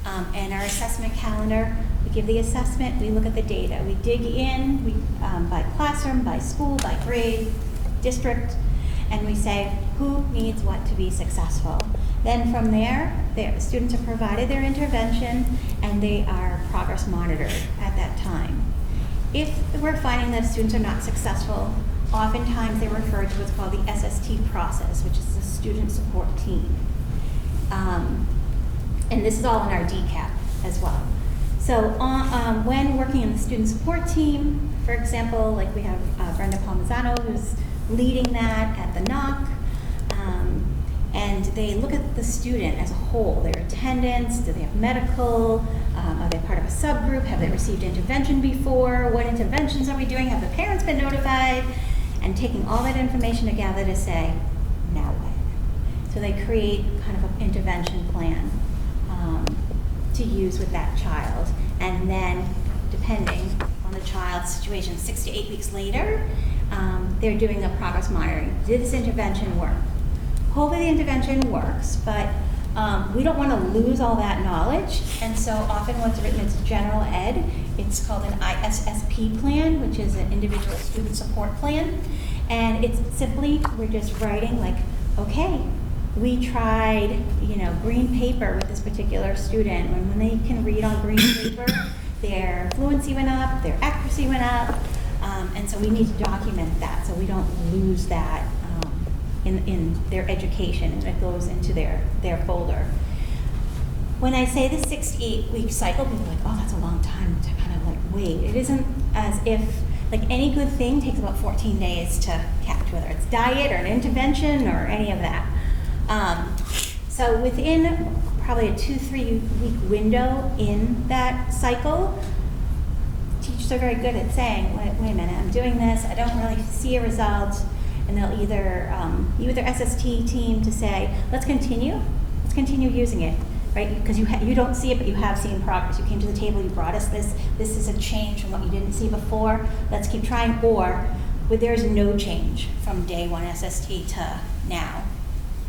and our assessment calendar. We give the assessment, we look at the data. We dig in by classroom, by school, by grade, district, and we say who needs what to be successful. Then from there, the students are provided their intervention and they are progress monitored at that time. If we're finding that students are not successful, oftentimes they're referred to what's called the SST process, which is the student support team. And this is all in our DCAP as well. So when working in the student support team, for example, like we have Brenda Palmisano who's leading that at the NOC, and they look at the student as a whole, their attendance, do they have medical, are they part of a subgroup, have they received intervention before, what interventions are we doing, have the parents been notified, and taking all that information together to say, now what? So they create kind of an intervention plan to use with that child, and then depending on the child's situation, 6 to 8 weeks later, they're doing the progress monitoring. Did this intervention work? Hopefully the intervention works, but we don't want to lose all that knowledge, and so often what's written is general ed. It's called an ISSP plan, which is an individual student support plan, and it's simply, we're just writing like, okay, we tried, green paper with this particular student. When they can read on green paper, their fluency went up, their accuracy went up, and so we need to document that so we don't lose that in their education, and it goes into their folder. When I say the 6 to 8 week cycle, people are like, oh, that's a long time to kind of like wait. It isn't as if, like any good thing takes about 14 days to catch, whether it's diet or an intervention or any of that. So within probably a 2-3 week window in that cycle, teachers are very good at saying, wait a minute, I'm doing this, I don't really see a result, and they'll either use their SST team to say, let's continue using it, right? Because you don't see it, but you have seen progress. You came to the table, you brought us this is a change from what you didn't see before, let's keep trying, or there's no change from day one SST to now,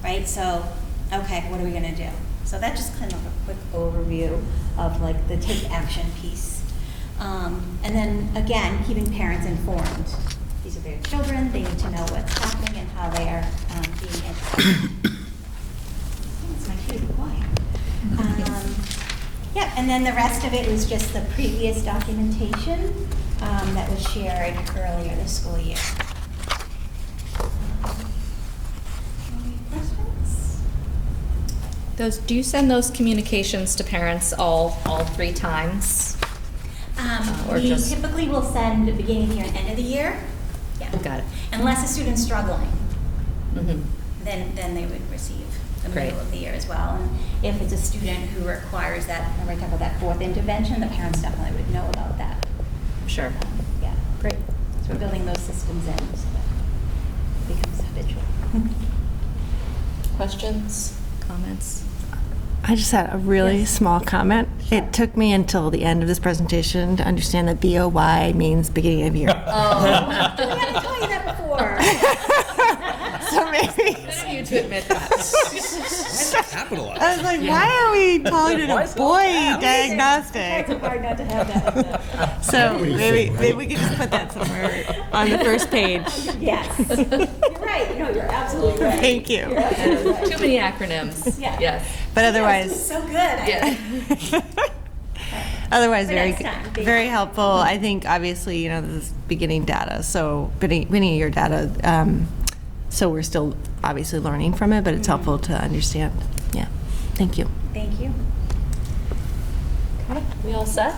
right? So, okay, what are we gonna do? So that's just kind of a quick overview of like the take action piece. And then again, keeping parents informed. These are their children, they need to know what's happening and how they are being educated. It's my cue to be quiet. Yeah, and then the rest of it was just the previous documentation. that was shared earlier this school year. Any questions? Do you send those communications to parents all 3 times? Or We just- typically will send the beginning of the year and end of the year. Yeah. Got it. Unless a student's struggling, Mhm. then they would receive the Great. middle of the year as well. And if it's a student who requires that, remember I talked about that 4th intervention, the parents definitely would know about that. Sure. Yeah. Great. So we're building those systems in so that it becomes habitual. Questions, comments? I just had a really Yes. small comment. It took me until the end of this presentation to understand that BOY means beginning of year. Oh. We haven't told you that before. So maybe, Good of you to admit that. I was like, why are we calling it a boy diagnostic? It's hard not to have that in the. So maybe we could just put that somewhere on the first page. Yes. You're right. No, you're absolutely right. Thank you. You're absolutely right. Too many acronyms. Yeah. Yes. But This otherwise, is so good. Yeah. otherwise For very next time. Thank very you. helpful. I think obviously, this is beginning data, so beginning year data. So we're still obviously learning from it, but it's helpful to understand. Yeah. Thank you. Thank you. Okay, we all set?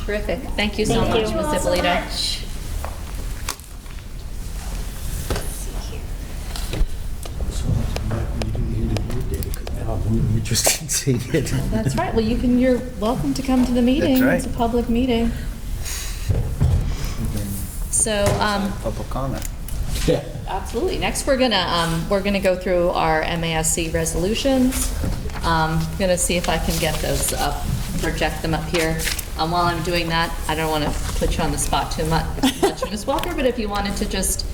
Terrific. Thank you so Thank much, you Ms. all so Ippolito. much. Let's see here. I'm interested in seeing it. That's right. Well, you're welcome to come to the meeting. right. It's a public meeting. So, Public comment. Yeah. absolutely. Next, we're gonna go through our MASC resolutions. Gonna see if I can get those up, project them up here. While I'm doing that, I don't want to put you on the spot too much, Ms. Walker, but if you wanted to just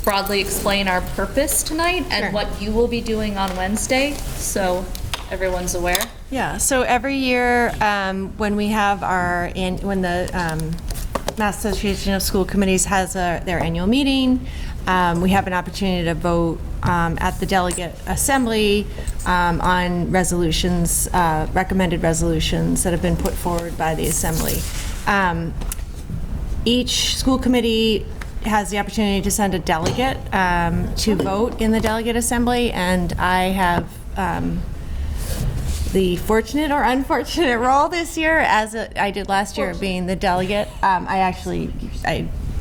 broadly explain our purpose tonight and Sure. what you will be doing on Wednesday, so everyone's aware. Yeah, so every year, when we have when the Mass Association of School Committees has their annual meeting, we have an opportunity to vote at the delegate assembly on resolutions, recommended resolutions that have been put forward by the assembly. Each school committee has the opportunity to send a delegate to vote in the delegate assembly, and I have the fortunate or unfortunate role this year, as I did last year, of being the delegate.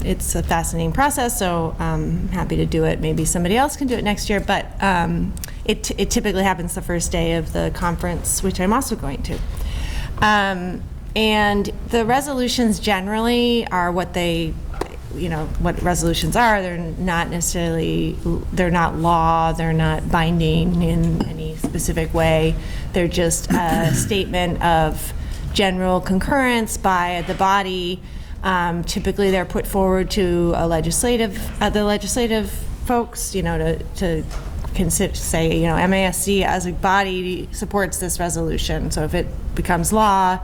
It's a fascinating process, so I'm happy to do it. Maybe somebody else can do it next year, but it typically happens the first day of the conference, which I'm also going to. And the resolutions generally are what what resolutions are. They're not necessarily, they're not law, they're not binding in any specific way. They're just a statement of general concurrence by the body. Typically, they're put forward to the legislative folks, to consider, say, MASC as a body supports this resolution. So if it becomes law,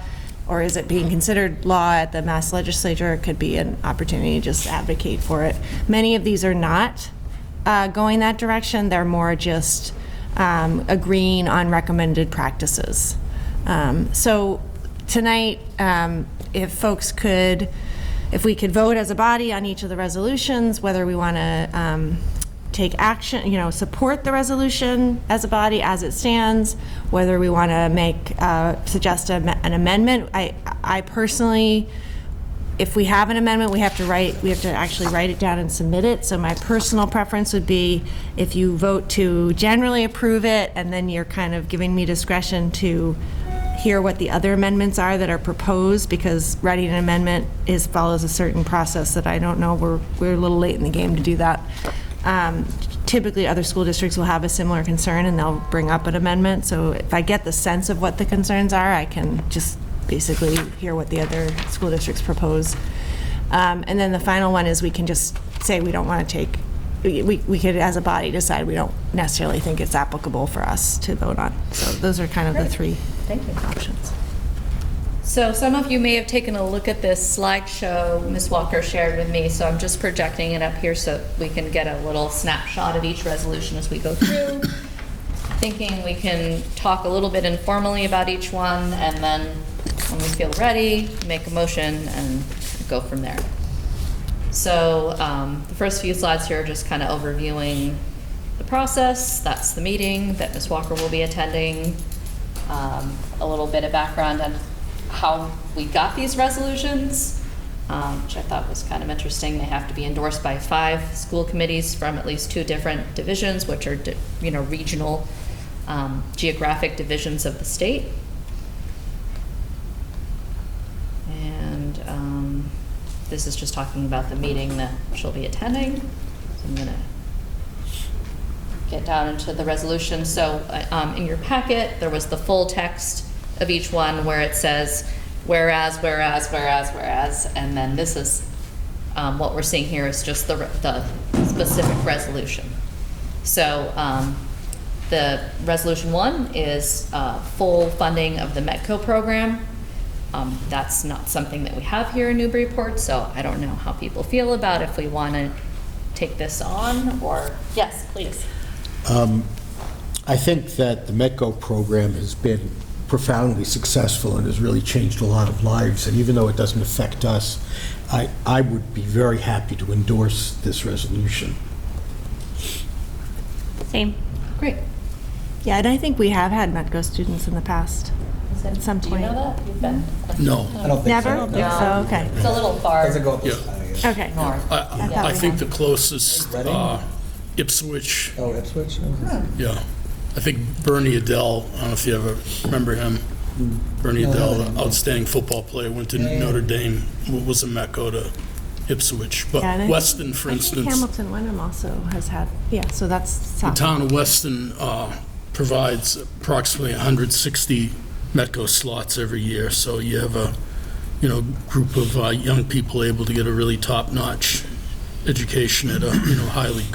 or is it being considered law at the Mass Legislature, it could be an opportunity to just advocate for it. Many of these are not going that direction. They're more just agreeing on recommended practices. So tonight, if we could vote as a body on each of the resolutions, whether we want to take action, support the resolution as a body as it stands, whether we want to suggest an amendment. I personally, if we have an amendment, we have to actually write it down and submit it. So my personal preference would be if you vote to generally approve it, and then you're kind of giving me discretion to hear what the other amendments are that are proposed, because writing an amendment follows a certain process that I don't know. We're a little late in the game to do that. Typically, other school districts will have a similar concern, and they'll bring up an amendment. So if I get the sense of what the concerns are, I can just basically hear what the other school districts propose. And then the final one is we can just say we don't want to take, we could, as a body, decide we don't necessarily think it's applicable for us to vote on. So those are kind of the three options. So some of you may have taken a look at this slideshow Ms. Walker shared with me, so I'm just projecting it up here so we can get a little snapshot of each resolution as we go through. Thinking we can talk a little bit informally about each one, and then when we feel ready, make a motion and go from there. So the first few slides here are just kind of overviewing the process. That's the meeting that Ms. Walker will be attending. A little bit of background on how we got these resolutions, which I thought was kind of interesting. They have to be endorsed by 5 school committees from at least 2 different divisions, which are, regional geographic divisions of the state. And this is just talking about the meeting that she'll be attending. So I'm gonna get down into the resolution. So in your packet, there was the full text of each one where it says, whereas, and then this is, what we're seeing here is just the specific resolution. So the resolution 1 is full funding of the METCO program. That's not something that we have here in Newburyport, so I don't know how people feel about if we want to take this on, or, yes, please. I think that the METCO program has been profoundly successful and has really changed a lot of lives. And even though it doesn't affect us, I would be very happy to endorse this resolution. Same. Great. Yeah, and I think we have had METCO students in the past. At some point. Do you know that? You've been? No. I don't think Never? so. Think so, okay. It's a little far Doesn't go up this high, I guess. Okay. north. I think the closest, Reading? Ipswich, Oh, Ipswich? yeah. I think Bernie Adele, I don't know if you ever remember him. Bernie No, Adele, no, no. outstanding football player, went to Yeah, yeah. Notre Dame, was a METCO to Ipswich. But Yeah, and I- Weston, for I think instance, Hamilton Wenham also has had, yeah, so that's the south. town of Weston provides approximately 160 METCO slots every year. So you have a, group of young people able to get a really top-notch education at a, highly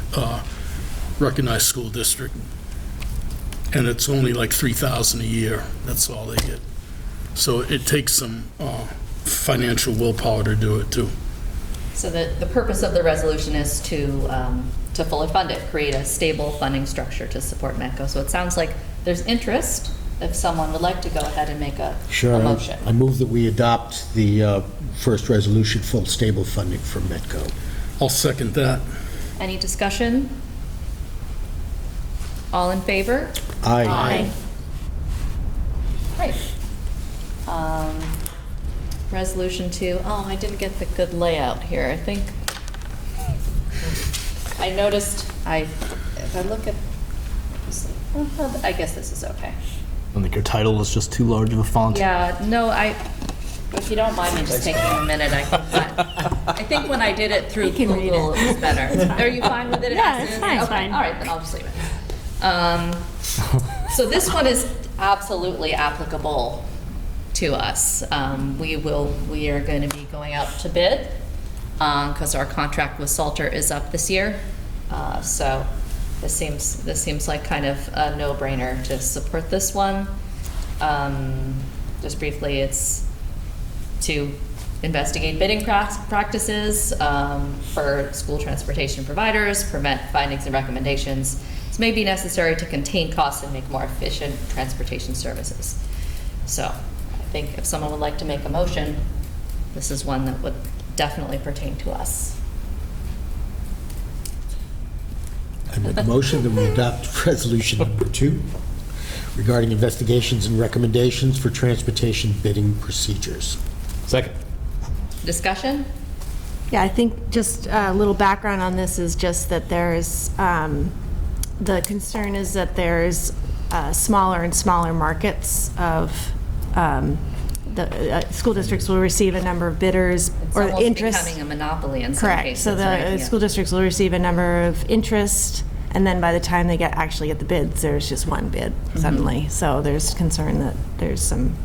recognized school district. And it's only like $3,000 a year. That's all they get. So it takes some financial willpower to do it too. So the purpose of the resolution is to fully fund it, create a stable funding structure to support METCO. So it sounds like there's interest if someone would like to go ahead and make a motion. I move that we adopt the first resolution, full stable funding for METCO. I'll second that. Any discussion? All in favor? Aye. Great. Resolution 2, oh, I didn't get the good layout here. I think, I noticed, if I look at, well, I guess this is okay. I think your title is just too large of a font. Yeah, no, if you don't mind me just taking a minute, I think when I did it through can read Google, it. it was better. Are you fine with it? Yeah, as it's is? fine, it's Okay, fine. all right, then I'll just leave it. So this one is absolutely applicable to us. We are going to be going out to bid because our contract with Salter is up this year. So this seems like kind of a no-brainer to support this one. Just briefly, it's to investigate bidding practices for school transportation providers, prevent findings and recommendations. This may be necessary to contain costs and make more efficient transportation services. So I think if someone would like to make a motion, this is one that would definitely pertain to us. I make a motion that we adopt resolution number 2 regarding investigations and recommendations for transportation bidding procedures. Second. Discussion? Yeah, I think just a little background on this is just that there's, the concern is that there's smaller and smaller markets of, the school districts will receive a number of bidders It's or almost interest. becoming a monopoly in some Correct. cases. So the right? Yeah. school districts will receive a number of interest, and then by the time they actually get the bids, there's just one bid suddenly. So there's concern that there's some,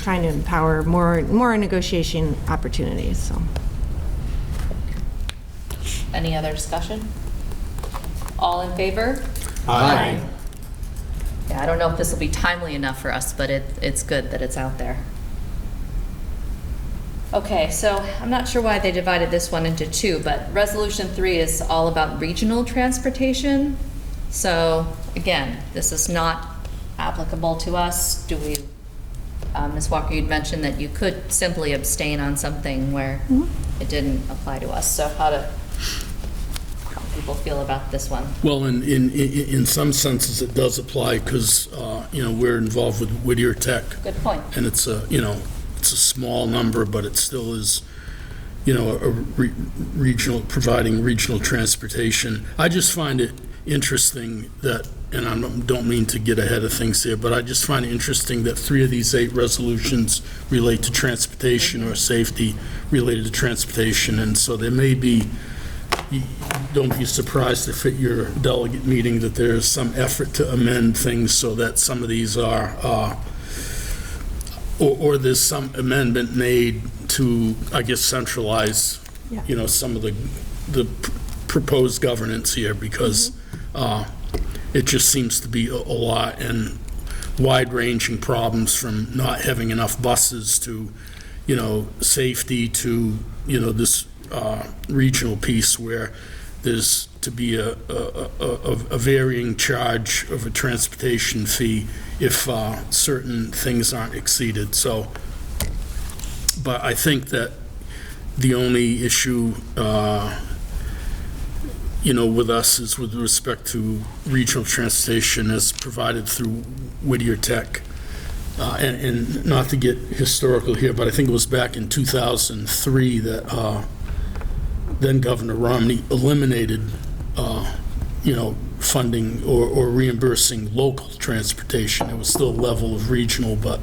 trying to empower more negotiation opportunities, so. Any other discussion? All in favor? Aye. Yeah, I don't know if this will be timely enough for us, but it's good that it's out there. Okay, so I'm not sure why they divided this one into 2, but Resolution 3 is all about regional transportation. So again, this is not applicable to us. Do we Ms. Walker, you'd mentioned that you could simply abstain on something where it didn't apply to us. So how do people feel about this one? Well, in some senses, it does apply because, we're involved with Whittier Tech. Good point. And it's it's a small number, but it still is, providing regional transportation. I just find it interesting that, and I don't mean to get ahead of things here, but I just find it interesting that 3 of these 8 resolutions relate to transportation or safety related to transportation, and so there may be, don't be surprised if at your delegate meeting that there's some effort to amend things so that some of these are, or there's some amendment made to, I guess, centralize, some of the proposed governance here, because it just seems to be a lot, and wide-ranging problems from not having enough buses to, safety to, this regional piece where there's to be a varying charge of a transportation fee if certain things aren't exceeded. So, but I think that the only issue with us is with respect to regional transportation as provided through Whittier Tech. And not to get historical here, but I think it was back in 2003 that then Governor Romney eliminated, funding or reimbursing local transportation. It was still a level of regional, but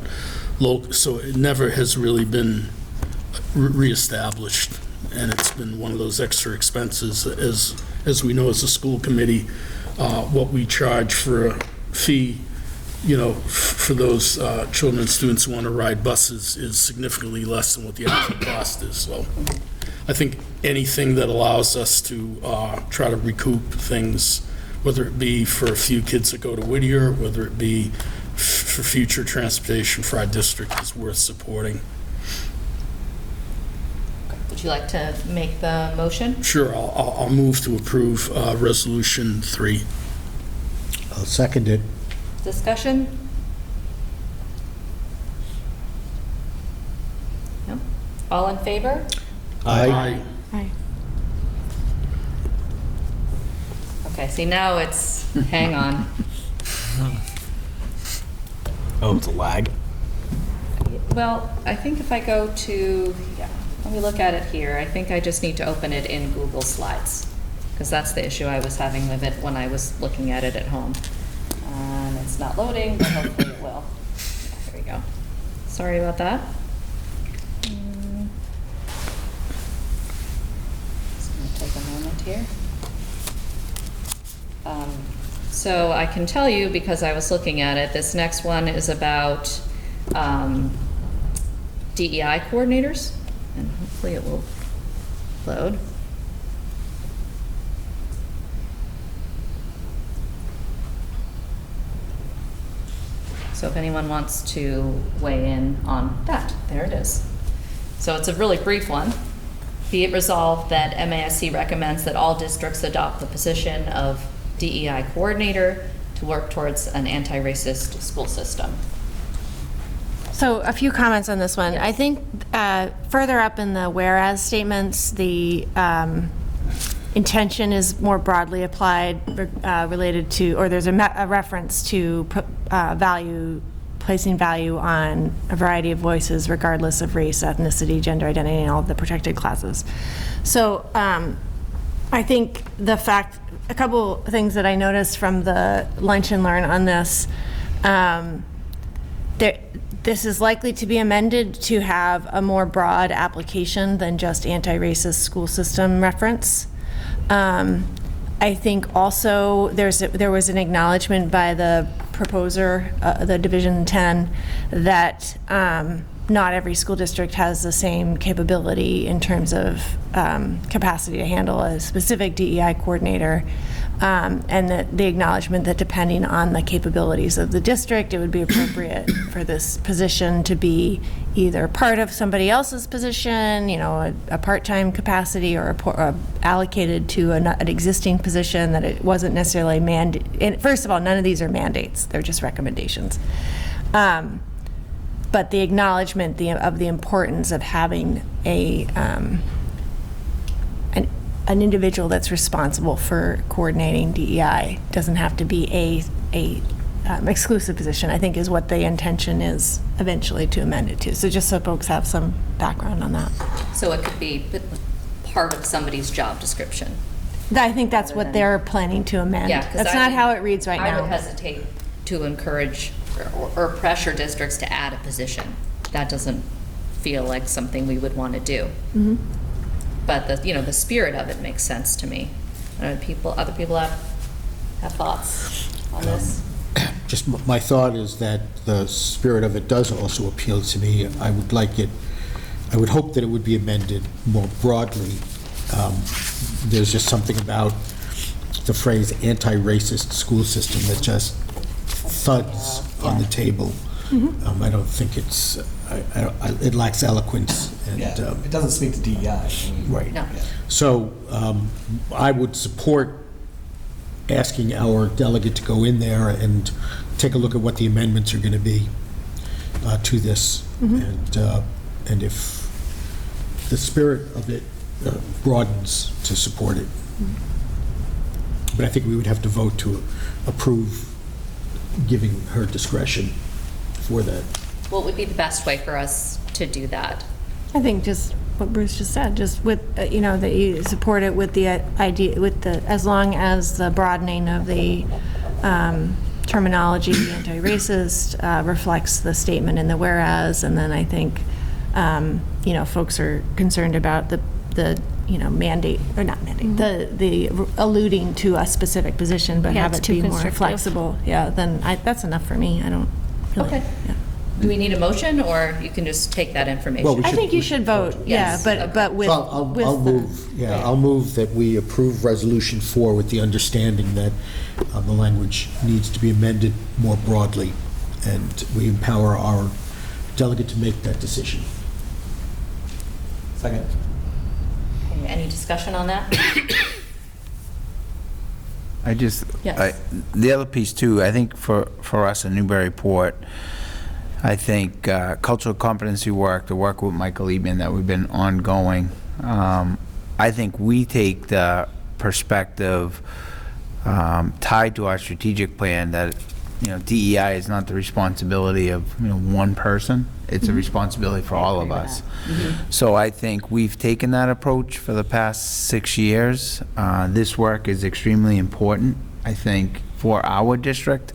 local, so it never has really been reestablished. And it's been one of those extra expenses, as we know as a school committee, what we charge for a fee, for those children and students who want to ride buses is significantly less than what the actual cost is. So I think anything that allows us to try to recoup things, whether it be for a few kids that go to Whittier, whether it be for future transportation for our district, is worth supporting. Would you like to make the motion? Sure, I'll move to approve Resolution 3. I'll second it. Discussion? No? All in favor? Aye. Aye. Okay, see, now it's, hang on. Oh, it's a lag. Well, I think if I go to, let me look at it here. I think I just need to open it in Google Slides, because that's the issue I was having with it when I was looking at it at home. And it's not loading, but hopefully it will. There we go. Sorry about that. Just going to take a moment here. So I can tell you, because I was looking at it, this next one is about DEI coordinators, and hopefully it will load. So if anyone wants to weigh in on that, there it is. So it's a really brief one. Be it resolved that MASC recommends that all districts adopt the position of DEI coordinator to work towards an anti-racist school system. So a few comments on this one. I think further up in the whereas statements, the intention is more broadly applied, related to, or there's a reference to placing value on a variety of voices regardless of race, ethnicity, gender identity, and all of the protected classes. So I think a couple things that I noticed from the lunch and learn on this, this is likely to be amended to have a more broad application than just anti-racist school system reference. I think also there was an acknowledgement by the proposer, the Division 10, that not every school district has the same capability in terms of capacity to handle a specific DEI coordinator, and that the acknowledgement that depending on the capabilities of the district, it would be appropriate for this position to be either part of somebody else's position, a part-time capacity, or allocated to an existing position, that it wasn't necessarily mandated. And first of all, none of these are mandates, they're just recommendations. but the acknowledgement of the importance of having an individual that's responsible for coordinating DEI doesn't have to be a exclusive position, I think is what the intention is eventually to amend it to. So just so folks have some background on that. So it could be part of somebody's job description. I think that's what they're planning to amend. Yeah, 'cause That's not how it reads right now. I would hesitate to encourage or pressure districts to add a position. That doesn't feel like something we would want to do. Mhm. But the spirit of it makes sense to me. Other people have thoughts on this? Just my thought is that the spirit of it does also appeal to me. I would hope that it would be amended more broadly. There's just something about the phrase anti-racist school system that just thuds on the table. I don't think it lacks eloquence. And, It doesn't speak to DEI. Right. No. So I would support asking our delegate to go in there and take a look at what the amendments are going to be to this. And if the spirit of it broadens, to support it. But I think we would have to vote to approve giving her discretion for that. What would be the best way for us to do that? I think just what Bruce just said, just with, that you support it with the idea, as long as the broadening of the terminology, anti-racist, reflects the statement in the whereas, and then I think, folks are concerned about the mandate, or not mandate, the alluding to a specific position, but Yeah, have it's it too be more constrictive. flexible. Yeah, then that's enough for me. I don't really. Okay. Yeah. Do we need a motion, or you can just take that information? Well, we I think you should vote, yeah, Yes, but with. So I'll with I'll move that we approve Resolution 4 with the understanding that the language needs to be amended more broadly, and we empower our delegate to make that decision. Second. Okay, any discussion on that? Yes. The other piece too, I think for us in Newburyport, I think cultural competency work, the work with Michael Eatman that we've been ongoing, I think we take the perspective tied to our strategic plan that, DEI is not the responsibility of, one person. It's a responsibility for all of us. So I think we've taken that approach for the past 6 years. This work is extremely important, I think, for our district.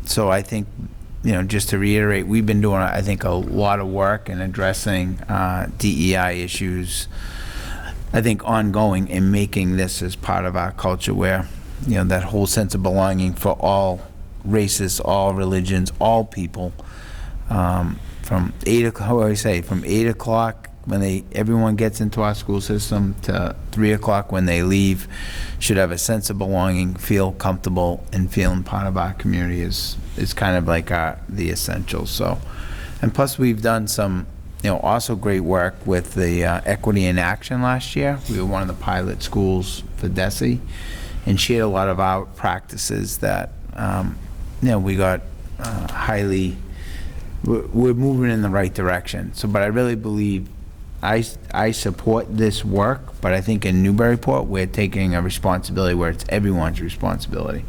So I think, just to reiterate, we've been doing, I think, a lot of work in addressing DEI issues, I think, ongoing, and making this as part of our culture where, that whole sense of belonging for all races, all religions, all people, from 8 o'clock, how do I say, from 8 o'clock when everyone gets into our school system to 3 o'clock when they leave, should have a sense of belonging, feel comfortable, and feeling part of our community is kind of like the essentials. So, and plus we've done some, also great work with the Equity in Action last year. We were one of the pilot schools for DESE, and shared a lot of our practices that, we got highly, we're moving in the right direction. So, but I really believe I support this work, but I think in Newburyport, we're taking a responsibility where it's everyone's responsibility,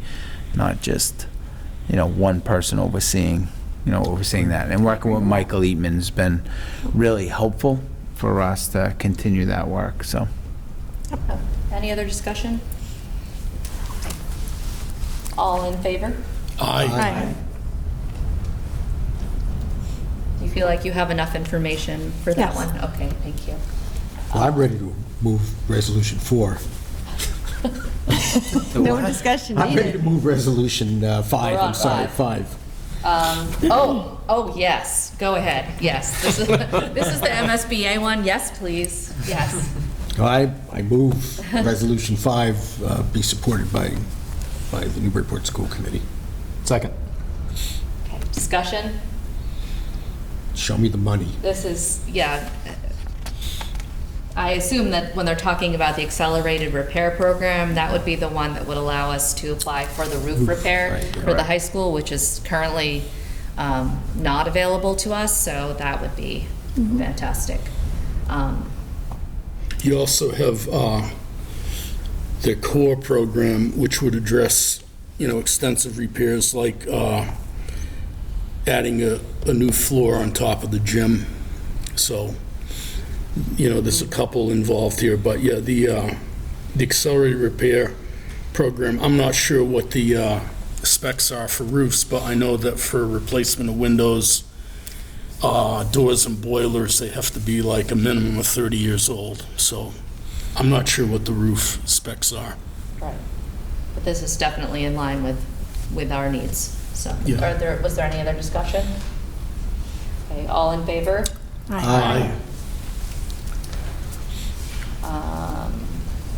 not just, one person overseeing that. And working with Michael Eatman has been really helpful for us to continue that work, so. Any other discussion? All in favor? Aye. Do you feel like you have enough information for that Yes. one? Okay, thank you. Well, I'm ready to move Resolution 4. No discussion I'm ready to needed. move Resolution 5, We're on I'm sorry, five. 5. Oh, yes, go ahead, yes. This is the MSBA one, yes, please, yes. I move Resolution 5 be supported by the Newburyport School Committee. Second. Okay, discussion? Show me the money. This is, yeah. I assume that when they're talking about the accelerated repair program, that would be the one that would allow us to apply for the roof repair right, for the high school, which is currently not available to us, so that would be fantastic. You also have their core program, which would address, extensive repairs like adding a new floor on top of the gym. So, there's a couple involved here, but yeah, the accelerated repair program, I'm not sure what the specs are for roofs, but I know that for replacement of windows, doors and boilers, they have to be like a minimum of 30 years old. So I'm not sure what the roof specs are. Right. But this is definitely in line with our needs. So, Yeah. was there any other discussion? Okay, all in favor? Aye.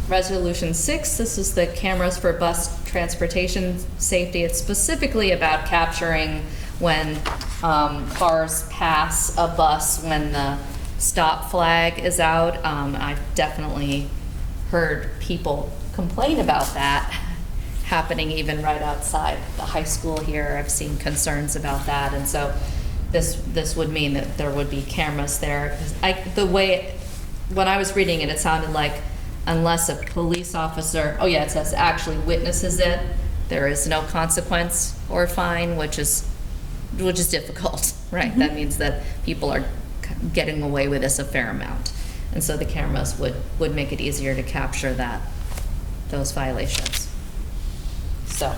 Resolution 6, this is the cameras for bus transportation safety. It's specifically about capturing when cars pass a bus when the stop flag is out. I've definitely heard people complain about that happening even right outside the high school here. I've seen concerns about that, and so this would mean that there would be cameras there. When I was reading it, it sounded like unless a police officer, it says actually witnesses it, there is no consequence or fine, which is difficult, right? That means that people are getting away with this a fair amount. And so the cameras would make it easier to capture those violations. So,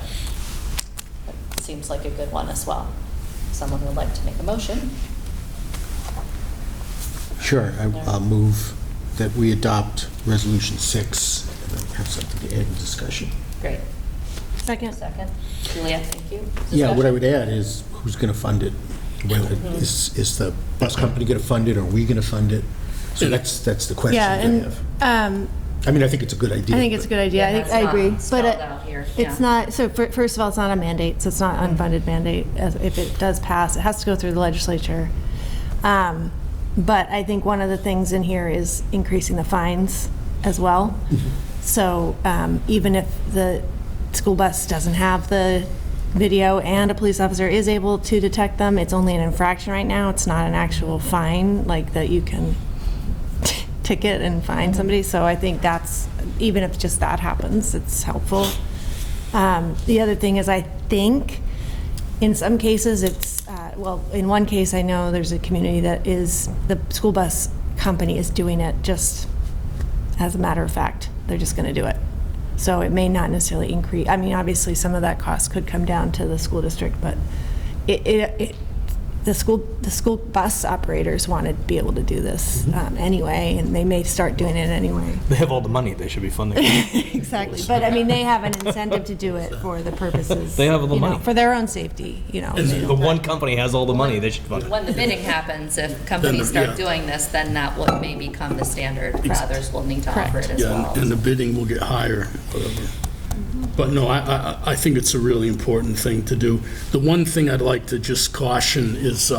that seems like a good one as well. Someone would like to make a motion? Sure, I'll move that we adopt Resolution 6, and then have something to add in discussion. Great. Second. Julia, thank you. Yeah, what I Discussion? would add is who's going to fund it? Whether is the bus company going to fund it, or are we going to fund it? So that's the question Yeah, I and have. I mean, I think it's a good idea. I think it's a good idea. I think That's I not agree, spelled but out here. it's Yeah. not. So first of all, it's not a mandate. So it's not unfunded mandate. If it does pass, it has to go through the legislature. But I think one of the things in here is increasing the fines as well. So even if the school bus doesn't have the video and a police officer is able to detect them, it's only an infraction right now. It's not an actual fine like that you can ticket and fine somebody. So I think that's, even if just that happens, it's helpful. The other thing is, I think in some cases it's, in one case I know there's a community that is, the school bus company is doing it just as a matter of fact. They're just going to do it. So it may not necessarily increase. I mean, obviously some of that cost could come down to the school district, but the school bus operators want to be able to do this anyway, and they may start doing it anyway. They have all the money, they should be funding it. Exactly, but I mean, they have an incentive to do it for the purposes. They have all the money. For their own safety, The one company has all the money, they should fund it. When the bidding happens, if companies start doing this, then that may become the standard. Others will need to offer it as well. And the bidding will get higher, whatever. But no, I think it's a really important thing to do. The one thing I'd like to just caution is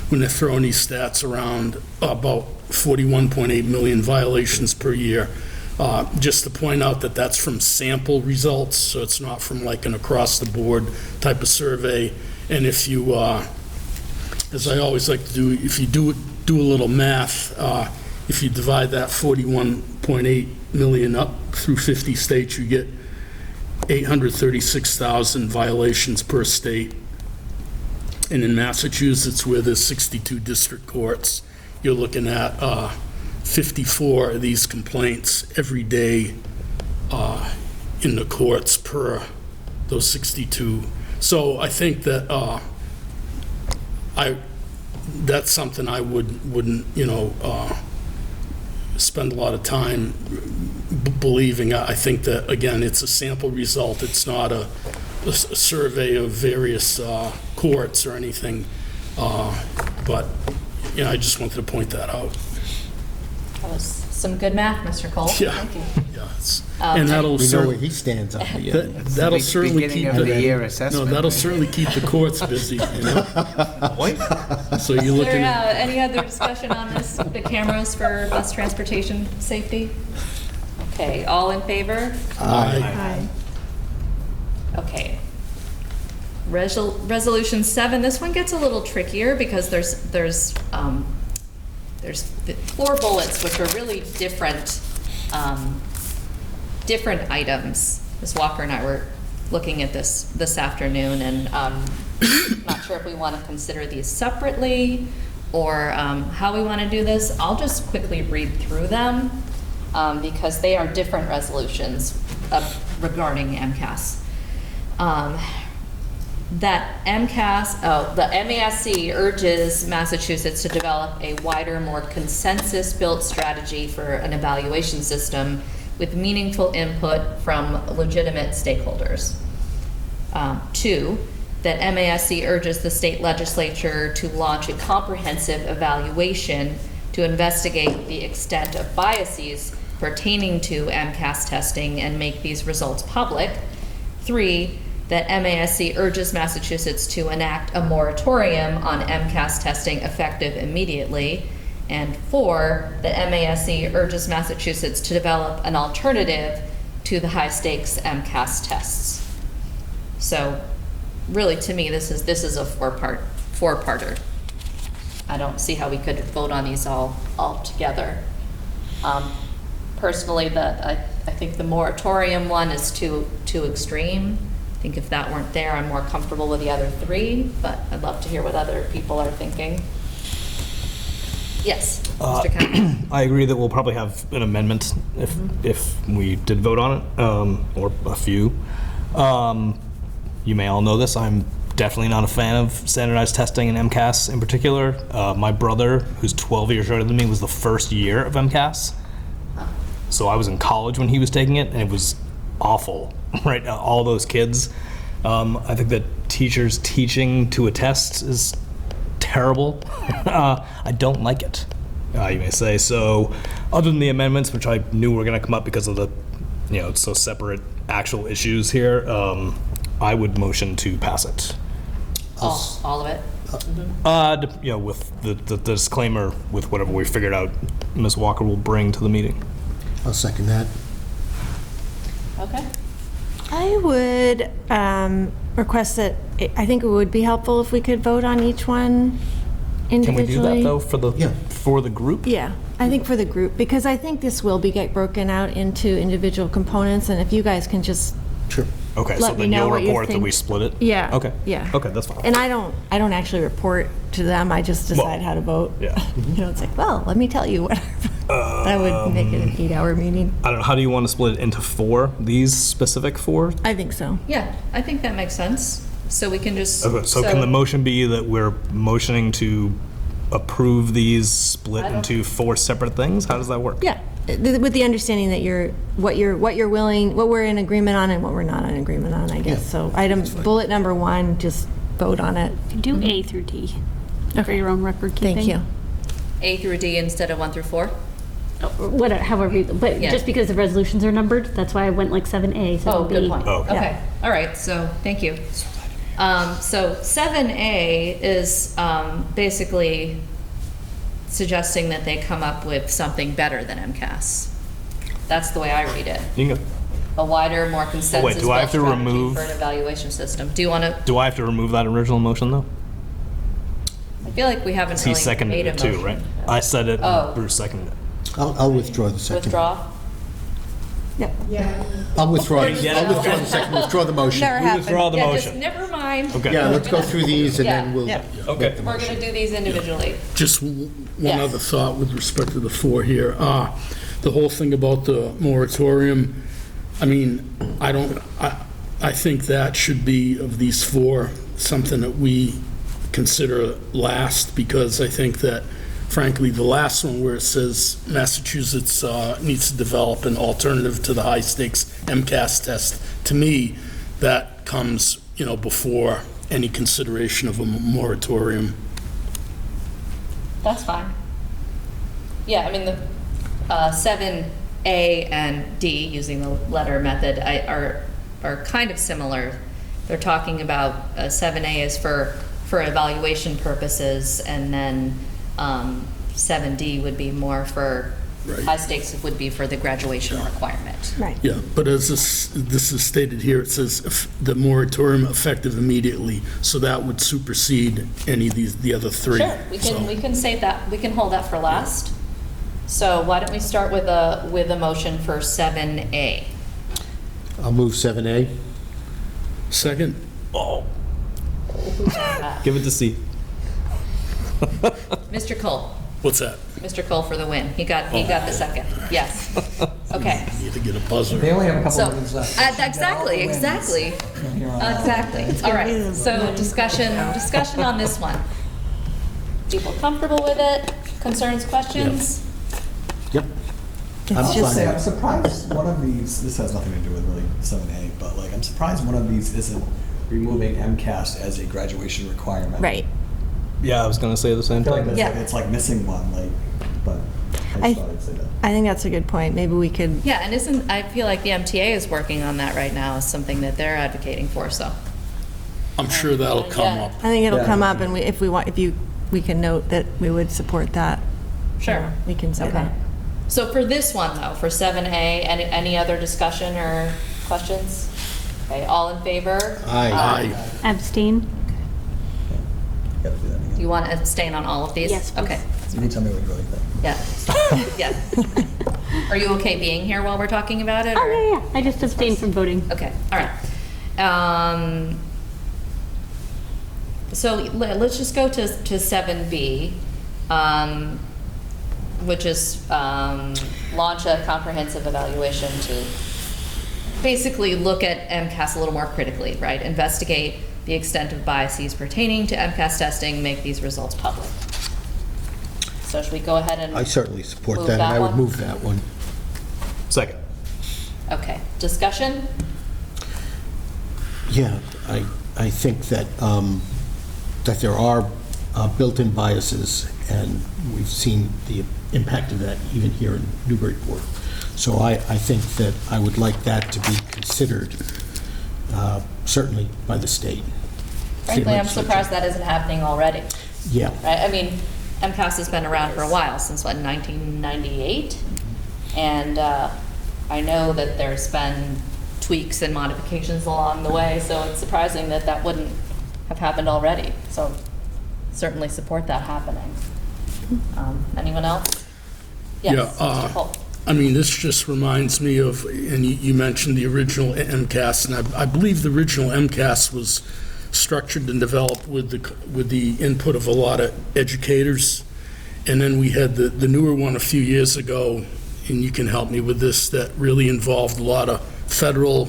when they're throwing these stats around about 41.8 million violations per year, just to point out that that's from sample results, so it's not from like an across-the-board type of survey. And if you, as I always like to do, if you do a little math, if you divide that 41.8 million up through 50 states, you get 836,000 violations per state. And in Massachusetts, where there's 62 district courts, you're looking at 54 of these complaints every day in the courts per those 62. So I think that that's something I wouldn't spend a lot of time believing. I think that, again, it's a sample result. It's not a survey of various courts or anything. But, I just wanted to point that out. That was some good math, Mr. Cole. Yeah. Thank you. Yeah, and that'll We know where he stands on the that'll certainly Beginning keep of the year assessment. that'll certainly keep the courts busy. So you're Is looking there at. any other discussion on this, the cameras for bus transportation safety? Okay, all in favor? Aye. Okay. Resolution 7, this one gets a little trickier because there's 4 bullets which are really different items. Ms. Walker and I were looking at this afternoon, and not sure if we want to consider these separately or how we want to do this. I'll just quickly read through them because they are different resolutions regarding MCAS. That the MASC urges Massachusetts to develop a wider, more consensus-built strategy for an evaluation system with meaningful input from legitimate stakeholders. 2, that MASC urges the state legislature to launch a comprehensive evaluation to investigate the extent of biases pertaining to MCAS testing and make these results public. 3, that MASC urges Massachusetts to enact a moratorium on MCAS testing effective immediately. And 4, that MASC urges Massachusetts to develop an alternative to the high-stakes MCAS tests. So really, to me, this is a four-parter. I don't see how we could vote on these all together. Personally, I think the moratorium one is too extreme. I think if that weren't there, I'm more comfortable with the other 3, but I'd love to hear what other people are thinking. Yes, Mr. Kemp. I agree that we'll probably have an amendment if we did vote on it, or a few. You may all know this. I'm definitely not a fan of standardized testing and MCAS in particular. My brother, who's 12 years older than me, was the first year of MCAS. So I was in college when he was taking it, and it was awful, right? All those kids. I think that teachers teaching to a test is terrible. I don't like it, you may say. So other than the amendments, which I knew were going to come up because of the, it's so separate actual issues here, I would motion to pass it. All of it? With the disclaimer, with whatever we figured out Ms. Walker will bring to the meeting. I'll second that. Okay. I would request that, I think it would be helpful if we could vote on each one individually. Can we do that, though, for the group? Yeah, I think for the group, because I think this will get broken out into individual components, and if you guys can just Sure. Okay, let so me then know you'll what you report that think. we split it? Yeah. Okay. Yeah. Okay, that's fine. And I don't actually report to them, I just decide how to vote. Yeah. It's like, well, let me tell you what that would make it an 8-hour meeting. I don't know, how do you want to split it into 4? These specific 4? I think so. Yeah, I think that makes sense. So we can just. Okay, so can the motion be that we're motioning to approve these split into 4 separate things? How does that work? Yeah, with the understanding that what we're in agreement on and what we're not in agreement on, I guess. So bullet number 1, just vote on it. Do A through D for your own record keeping. Thank you. A through D instead of 1 through 4? Whatever, however, but Yeah. just because the resolutions are numbered, that's why I went like 7A. Oh, good point. Oh, okay. Okay, all right, so, thank you. So 7A is basically suggesting that they come up with something better than MCAS. That's the way I read it. You can go. A wider, more consensus-built do I have to strategy remove- for an evaluation system. Do you want to, Do I have to remove that original motion, though? I feel like we haven't He really seconded made a it too, motion. right? I said it, Oh. Bruce seconded it. I'll withdraw the second. Withdraw? I'll withdraw get it? the second, withdraw the motion. Never happened. Withdraw the Yeah, just motion. never mind. Okay. Yeah, let's go through these and then we'll Yeah. Okay. make the We're motion. going to do these individually. Just one Yes. other thought with respect to the 4 here. The whole thing about the moratorium, I mean, I think that should be, of these 4, something that we consider last, because I think that, frankly, the last one where it says Massachusetts needs to develop an alternative to the high-stakes MCAS test, to me, that comes, before any consideration of a moratorium. That's fine. Yeah, I mean, the 7A and D, using the letter method, are kind of similar. They're talking about 7A is for evaluation purposes, and then 7D would be more for Right. High stakes would be for the graduation requirement. Right. Yeah, but as this is stated here, it says the moratorium effective immediately, so that would supersede any of the other three. Sure, we can save that, we can hold that for last. So why don't we start with a motion for 7A? I'll move 7A. Second? Give it to C. Mr. Cole, What's that? Mr. Cole for the win. He got the second. Yes. Okay. Need to get a buzzer. They only have a couple So, of minutes left. exactly. From here on out. Exactly. All right. So discussion on this one. People comfortable with it? Concerns, questions? Yep. I'm It's just saying, fine. I'm surprised one of these, this has nothing to do with really 7A, but like, I'm surprised one of these isn't removing MCAS as a graduation requirement. Right. Yeah, I was gonna say the I same feel like thing. that's Yeah. like, it's like missing one, like, but I just thought I'd say that. I think that's a good point. Maybe we could, Yeah, and I feel like the MTA is working on that right now as something that they're advocating for, so. I'm sure that'll come Yeah. up. I think it'll Yeah. come up, and if we can note that we would support that. Sure. We can say Okay. that. So for this one though, for 7A, any other discussion or questions? Okay, all in favor? Aye. Abstain? Gotta do that again. Do you want to abstain on all of these? Yes, please. Okay, You can tell me what you really think. yeah. Yeah. Are you okay being here while we're talking about it? Oh, or- yeah. I just abstained from voting. Okay, all right. So let's just go to 7B, which is launch a comprehensive evaluation to basically look at MCAS a little more critically, right? Investigate the extent of biases pertaining to MCAS testing, make these results public. So should we go ahead and? I certainly support move that, and I would one? move that one. Second. Okay, discussion? Yeah, I think that, that there are built-in biases, and we've seen the impact of that even here in Newburyport. So I think that I would like that to be considered, certainly by the state. Frankly, I'm legislature. surprised that isn't happening already. Yeah. Right, I mean, MCAS has been around for a while, since what, 1998? And I know that there's been tweaks and modifications along the way, so it's surprising that that wouldn't have happened already. So certainly support that happening. Anyone else? Yes, Yeah, Mr. Holt. I mean, this just reminds me of, and you mentioned the original MCAS, and I believe the original MCAS was structured and developed with the input of a lot of educators. And then we had the newer one a few years ago, and you can help me with this, that really involved a lot of federal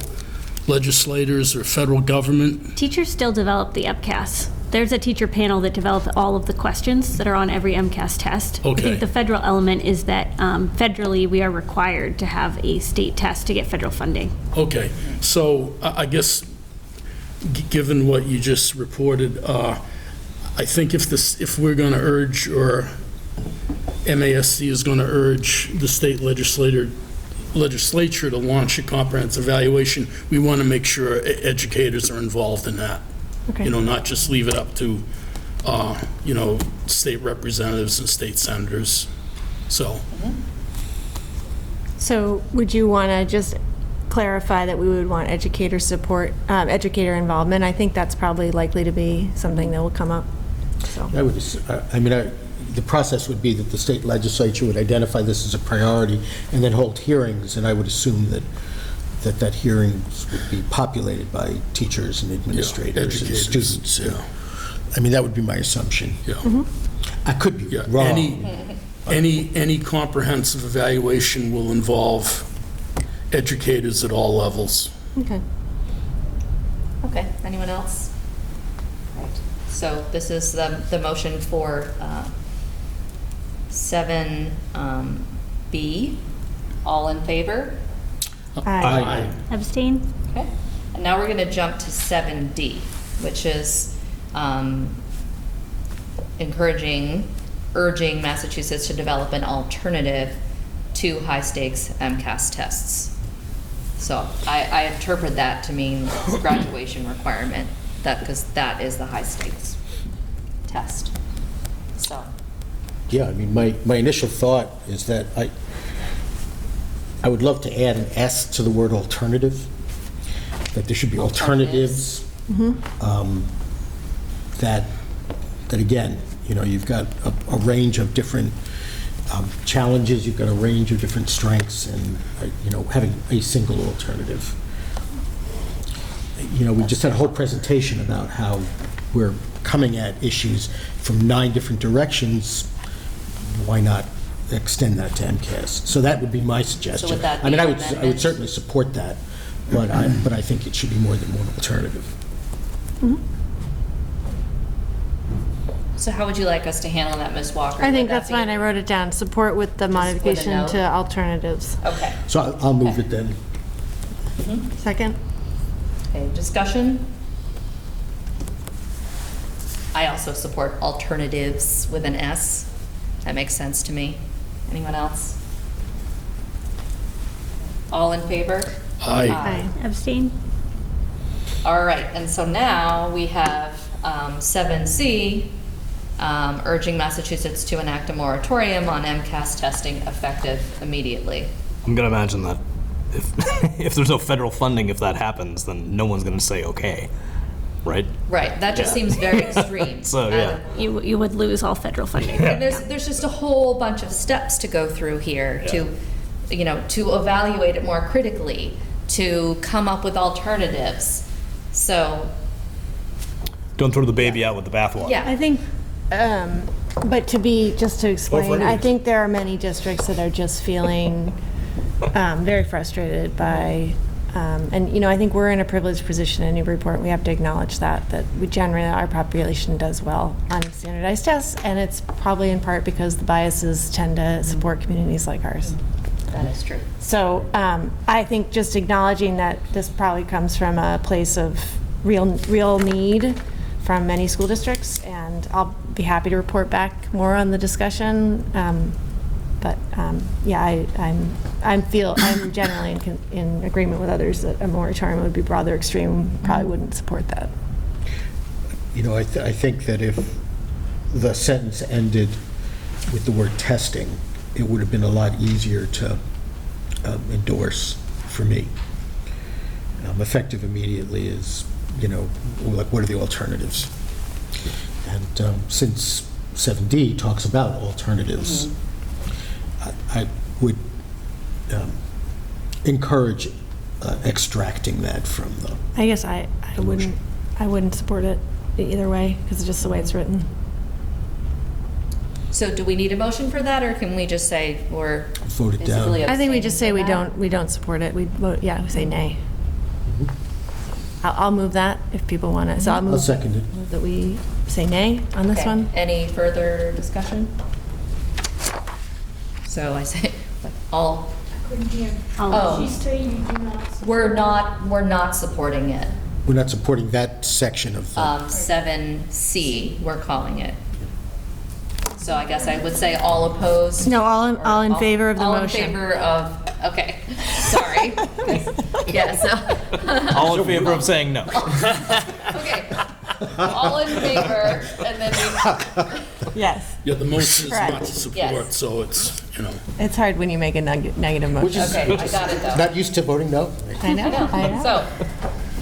legislators or federal government. Teachers still develop the MCAS. There's a teacher panel that developed all of the questions that are on every MCAS test. Okay. I think the federal element is that federally we are required to have a state test to get federal funding. Okay, so I guess, given what you just reported, I think if we're going to urge, or MASC is going to urge the state legislature to launch a comprehensive evaluation, we want to make sure educators are involved in that. Okay. You know, not just leave it up to, state representatives and state senators. So, So would you want to just clarify that we would want educator support, educator involvement? I think that's probably likely to be something that will come up, so. The process would be that the state legislature would identify this as a priority and then hold hearings, and I would assume that hearings would be populated by teachers and administrators and educators, students. yeah. I mean, that would be my assumption. Yeah. I could be Yeah, wrong. any comprehensive evaluation will involve educators at all levels. Okay. Okay, anyone else? Right. So this is the motion for 7B. All in favor? Aye. Abstain? Okay. And now we're going to jump to 7D, which is urging Massachusetts to develop an alternative to high-stakes MCAS tests. So I interpret that to mean graduation requirement, because that is the high-stakes test. So. Yeah, I mean, my initial thought is that I would love to add an S to the word alternative, that there should be alternatives. That again, you know, you've got a range of different challenges, you've got a range of different strengths, and, you know, having a single alternative. You know, we just had a whole presentation about how we're coming at issues from 9 different directions. Why not extend that to MCAS? So that would be my suggestion. So would that I mean, be I an would amendment? certainly support that, but I think it should be more than one alternative. So how would you like us to handle that, Ms. Walker? I think Would that that's be- fine. I wrote it down. Support with the modification note? to alternatives. Okay. So I'll move it then. Second? Okay, discussion? I also support alternatives with an S. That makes sense to me. Anyone else? All in favor? Aye. Abstain? All right, and so now we have 7C, urging Massachusetts to enact a moratorium on MCAS testing effective immediately. I'm gonna imagine that if there's no federal funding, if that happens, then no one's gonna say okay, right? Right, that just Yeah. seems very extreme. So, yeah. You would lose all federal funding. And there's just a whole bunch of steps to go through here to, you know, to evaluate it more critically, to come up with alternatives. So, Don't throw the baby out with the bathwater. yeah. I think, but just to explain, I anything. think there are many districts that are just feeling very frustrated by, and, you know, I think we're in a privileged position in Newburyport. We have to acknowledge that we generally, our population does well on standardized tests, and it's probably in part because the biases tend to support communities like ours. That is true. So I think just acknowledging that this probably comes from a place of real need from many school districts, and I'll be happy to report back more on the discussion. But yeah, I'm generally in agreement with others that a moratorium would be rather extreme. Probably wouldn't support that. You know, I think that if the sentence ended with the word testing, it would have been a lot easier to endorse for me. Effective immediately is, you know, like, what are the alternatives? And since 7D talks about alternatives, I would encourage extracting that from the I guess I wouldn't support it either way because it's just the way it's written. So do we need a motion for that, or can we just say we're Vote it down. basically I think we abstaining just say from we that? don't support it. We vote, yeah, we say nay. I'll move that if people want it. So I'll I'll move second it. that we say nay on this Okay. one. Any further discussion? So I say, all, oh, we're not supporting it. We're not supporting that section of the, 7C, we're calling it. So I guess I would say all opposed? No, all or in favor of the motion. All in favor of, okay, sorry. Yeah, so, All in favor of saying no. okay. All in favor, and then we, Yes. Yeah, the motion is Correct. not to support, Yes. so it's, you know. It's hard when you make a negative motion. okay, I got it though. not used to voting no? I know, I know. So,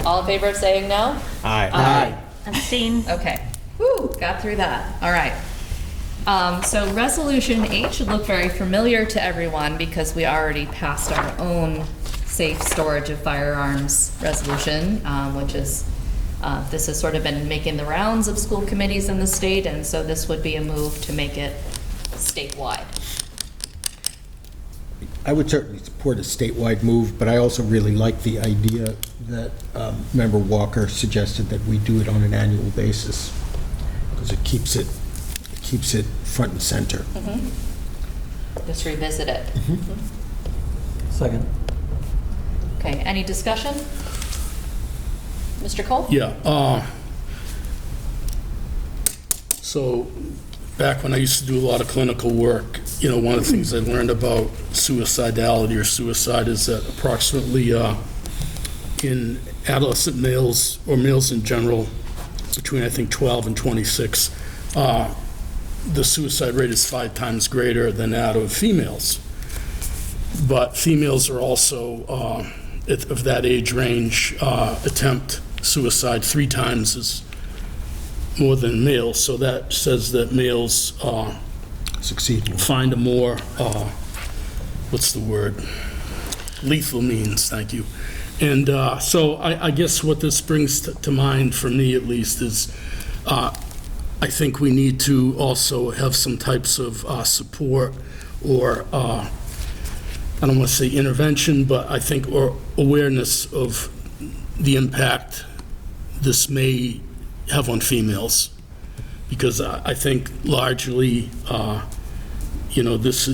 all in favor of saying no? Aye. Abstain? Okay. Woo, got through that. All right. So Resolution 8 should look very familiar to everyone because we already passed our own safe storage of firearms resolution, which is, this has sort of been making the rounds of school committees in the state, and so this would be a move to make it statewide. I would certainly support a statewide move, but I also really like the idea that Member Walker suggested that we do it on an annual basis, because it keeps it front and center. Just revisit it. Second. Okay, any discussion? Mr. Cole? Yeah, so back when I used to do a lot of clinical work, you know, one of the things I learned about suicidality or suicide is that approximately in adolescent males or males in general, between I think 12 and 26, the suicide rate is 5 times greater than that of females. but females are also, of that age range, attempt suicide 3 times as more than males. So that says that males Succeed. find a more, what's the word? Lethal means, thank you. And so I guess what this brings to mind, for me at least, is I think we need to also have some types of support or, I don't want to say intervention, but I think, or awareness of the impact this may have on females. Because I think largely, this,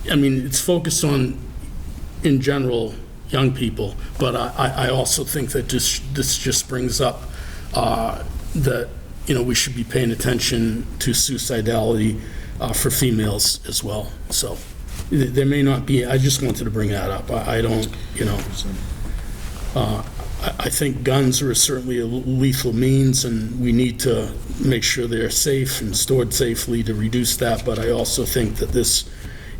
it's focused on, in general, young people, but I also think that this just brings up that, we should be paying attention to suicidality for females as well. So there may not be, I just wanted to bring that up. I don't, I think guns are certainly a lethal means, and we need to make sure they're safe and stored safely to reduce that, but I also think that this,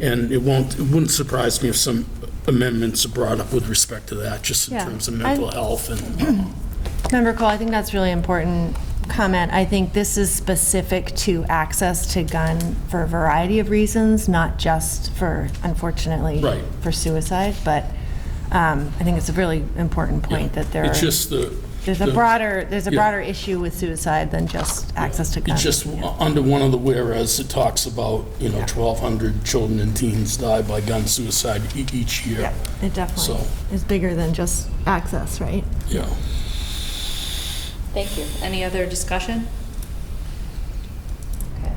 and it wouldn't surprise me if some amendments are brought up with respect to that, just in terms of mental health and... Member Cole, I think that's really important comment. I think this is specific to access to gun for a variety of reasons, not just for, unfortunately, Right. for suicide, but I think it's a really important point that there It's are, just there's a broader issue with suicide than just access to guns. It's just under one of the whereas, it talks about, 1,200 children and teens die by gun suicide each year. Yeah, it definitely So, is bigger than just access, right? yeah. Thank you. Any other discussion? Okay.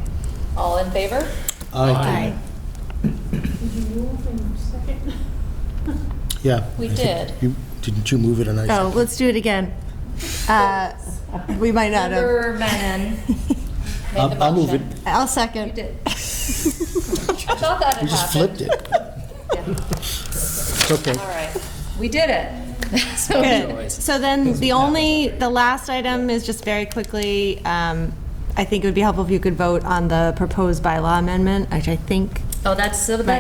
All in favor? Aye. Yeah. We I think did. Didn't you move it? And I Oh, let's do it again. We might not have. Member Menon made the I'll move it. motion. I'll second. You did. I thought that had We just happened. flipped it. Yeah. It's okay. All right. We did it. So Good. So then the last item is just very quickly, I think it would be helpful if you could vote on the proposed bylaw amendment, which I think. Oh, that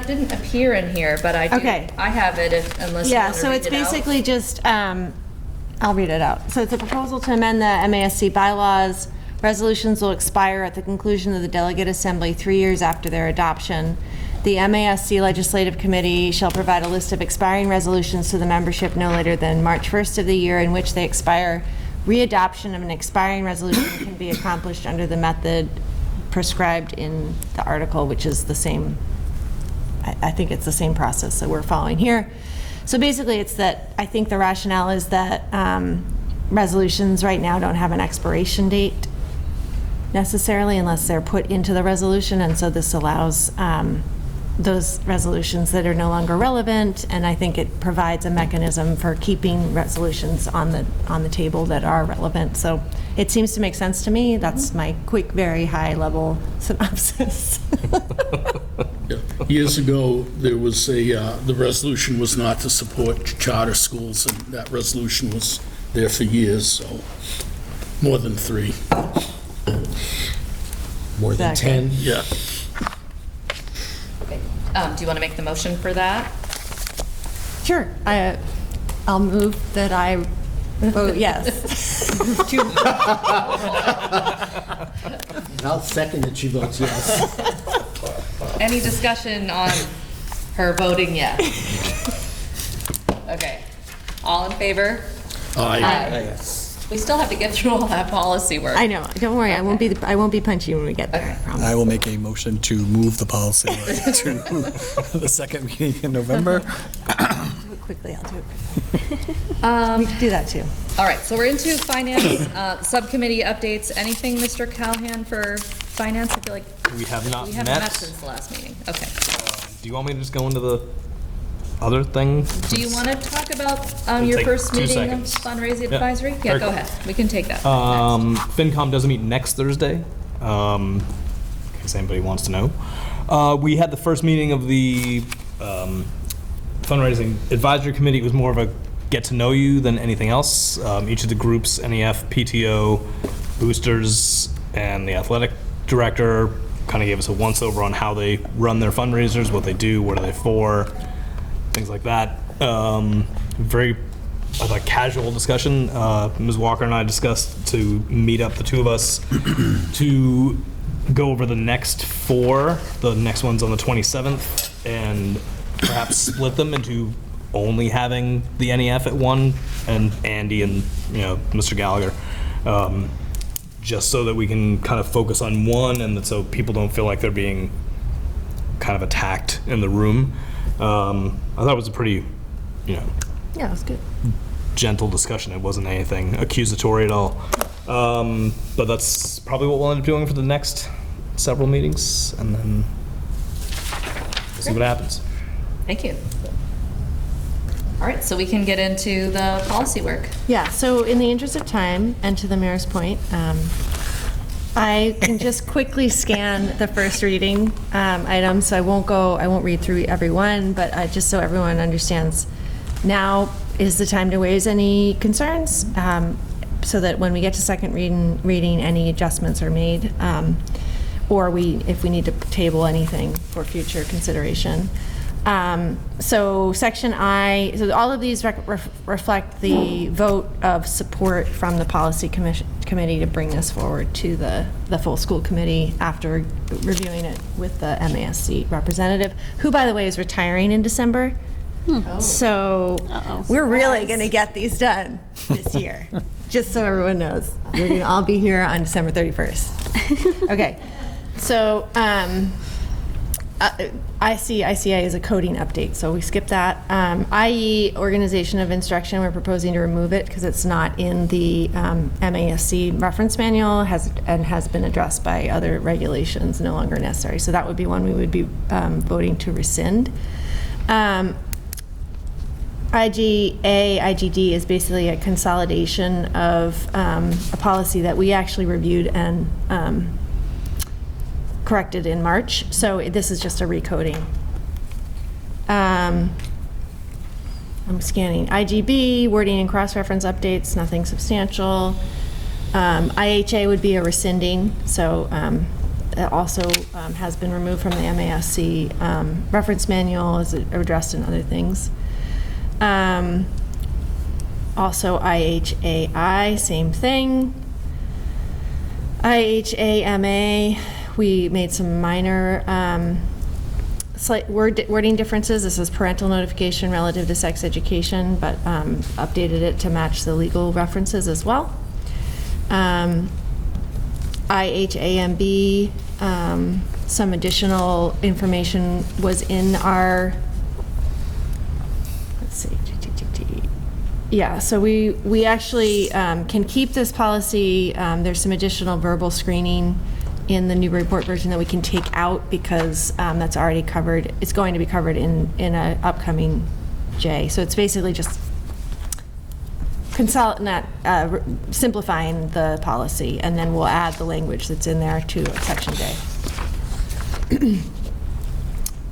didn't appear in here, but I do. Okay. I have it unless you Yeah, want to so read it's it out. basically just, I'll read it out. So it's a proposal to amend the MASC bylaws. Resolutions will expire at the conclusion of the delegate assembly 3 years after their adoption. The MASC Legislative Committee shall provide a list of expiring resolutions to the membership no later than March 1st of the year in which they expire. Readoption of an expiring resolution can be accomplished under the method prescribed in the article, which is the same, I think it's the same process that we're following here. So basically, it's that, I think the rationale is that resolutions right now don't have an expiration date necessarily unless they're put into the resolution, and so this allows those resolutions that are no longer relevant, and I think it provides a mechanism for keeping resolutions on the table that are relevant. So it seems to make sense to me. That's my quick, very high-level synopsis. Yeah. Years ago, there was the resolution was not to support charter schools, and that resolution was there for years, so more than 3. More than Exactly. 10. Yeah. Okay. Do you want to make the motion for that? Sure. I'll move that I vote yes. And I'll second that she votes yes. Any discussion on her voting yes? Okay. All in favor? Aye. Yes. We still have to get through all that policy work. I know. Don't worry. I won't be punchy when we get there. I promise. I will make a motion to move the policy to the second meeting in November. Do it quickly. I'll do it quickly. We can do that too. All right, so we're into finance subcommittee updates. Anything, Mr. Callahan, for finance? I feel like We have not we haven't met met. since the last meeting. Okay. Do you want me to just go into the other thing? Do you want to talk about your take first 2 meeting seconds. of fundraising Yeah. advisory? Yeah, Very go cool. ahead. We can take that. FinCom doesn't meet next Thursday, in case anybody wants to know. We had the first meeting of the fundraising advisory committee. It was more of a get to know you than anything else. Each of the groups, NEF, PTO, boosters, and the athletic director kind of gave us a once over on how they run their fundraisers, what they do, what are they for. things like that. Very like casual discussion. Ms. Walker and I discussed to meet up, the two of us, to go over the next 4. The next one's on the 27th, and perhaps split them into only having the NEF at one, and Andy and Mr. Gallagher, just so that we can kind of focus on one, and that so people don't feel like they're being kind of attacked in the room. I thought it was a pretty, Yeah, it was good. gentle discussion. It wasn't anything accusatory at all. But that's probably what we'll end up doing for the next several meetings, and then we'll see what happens. Thank you. All right, so we can get into the policy work. Yeah, so in the interest of time, and to the mayor's point, I can just quickly scan the first reading items, so I won't read through every one, but just so everyone understands, now is the time to raise any concerns, so that when we get to second reading, any adjustments are made, or if we need to table anything for future consideration. So section I, so all of these reflect the vote of support from the policy committee to bring this forward to the full school committee after reviewing it with the MASC representative, who, by the way, is retiring in December. So we're really going to get these done this year, just so everyone knows. We're going to all be here on December 31st. Okay, so ICA is a coding update, so we skip that. IE, organization of instruction, we're proposing to remove it because it's not in the MASC reference manual, and has been addressed by other regulations, no longer necessary. So that would be one we would be voting to rescind. IGA, IGD is basically a consolidation of a policy that we actually reviewed and corrected in March, so this is just a recoding. I'm scanning. IGB, wording and cross-reference updates, nothing substantial. IHA would be a rescinding, so it also has been removed from the MASC reference manual, is addressed in other things. Also IHAI, same thing. IHAMA, we made some minor slight wording differences. This is parental notification relative to sex education, but updated it to match the legal references as well. IHAMB, some additional information was in our, let's see, yeah, so we actually can keep this policy. There's some additional verbal screening in the Newburyport version that we can take out because that's already covered. It's going to be covered in an upcoming J. So it's basically just simplifying the policy, and then we'll add the language that's in there to section J.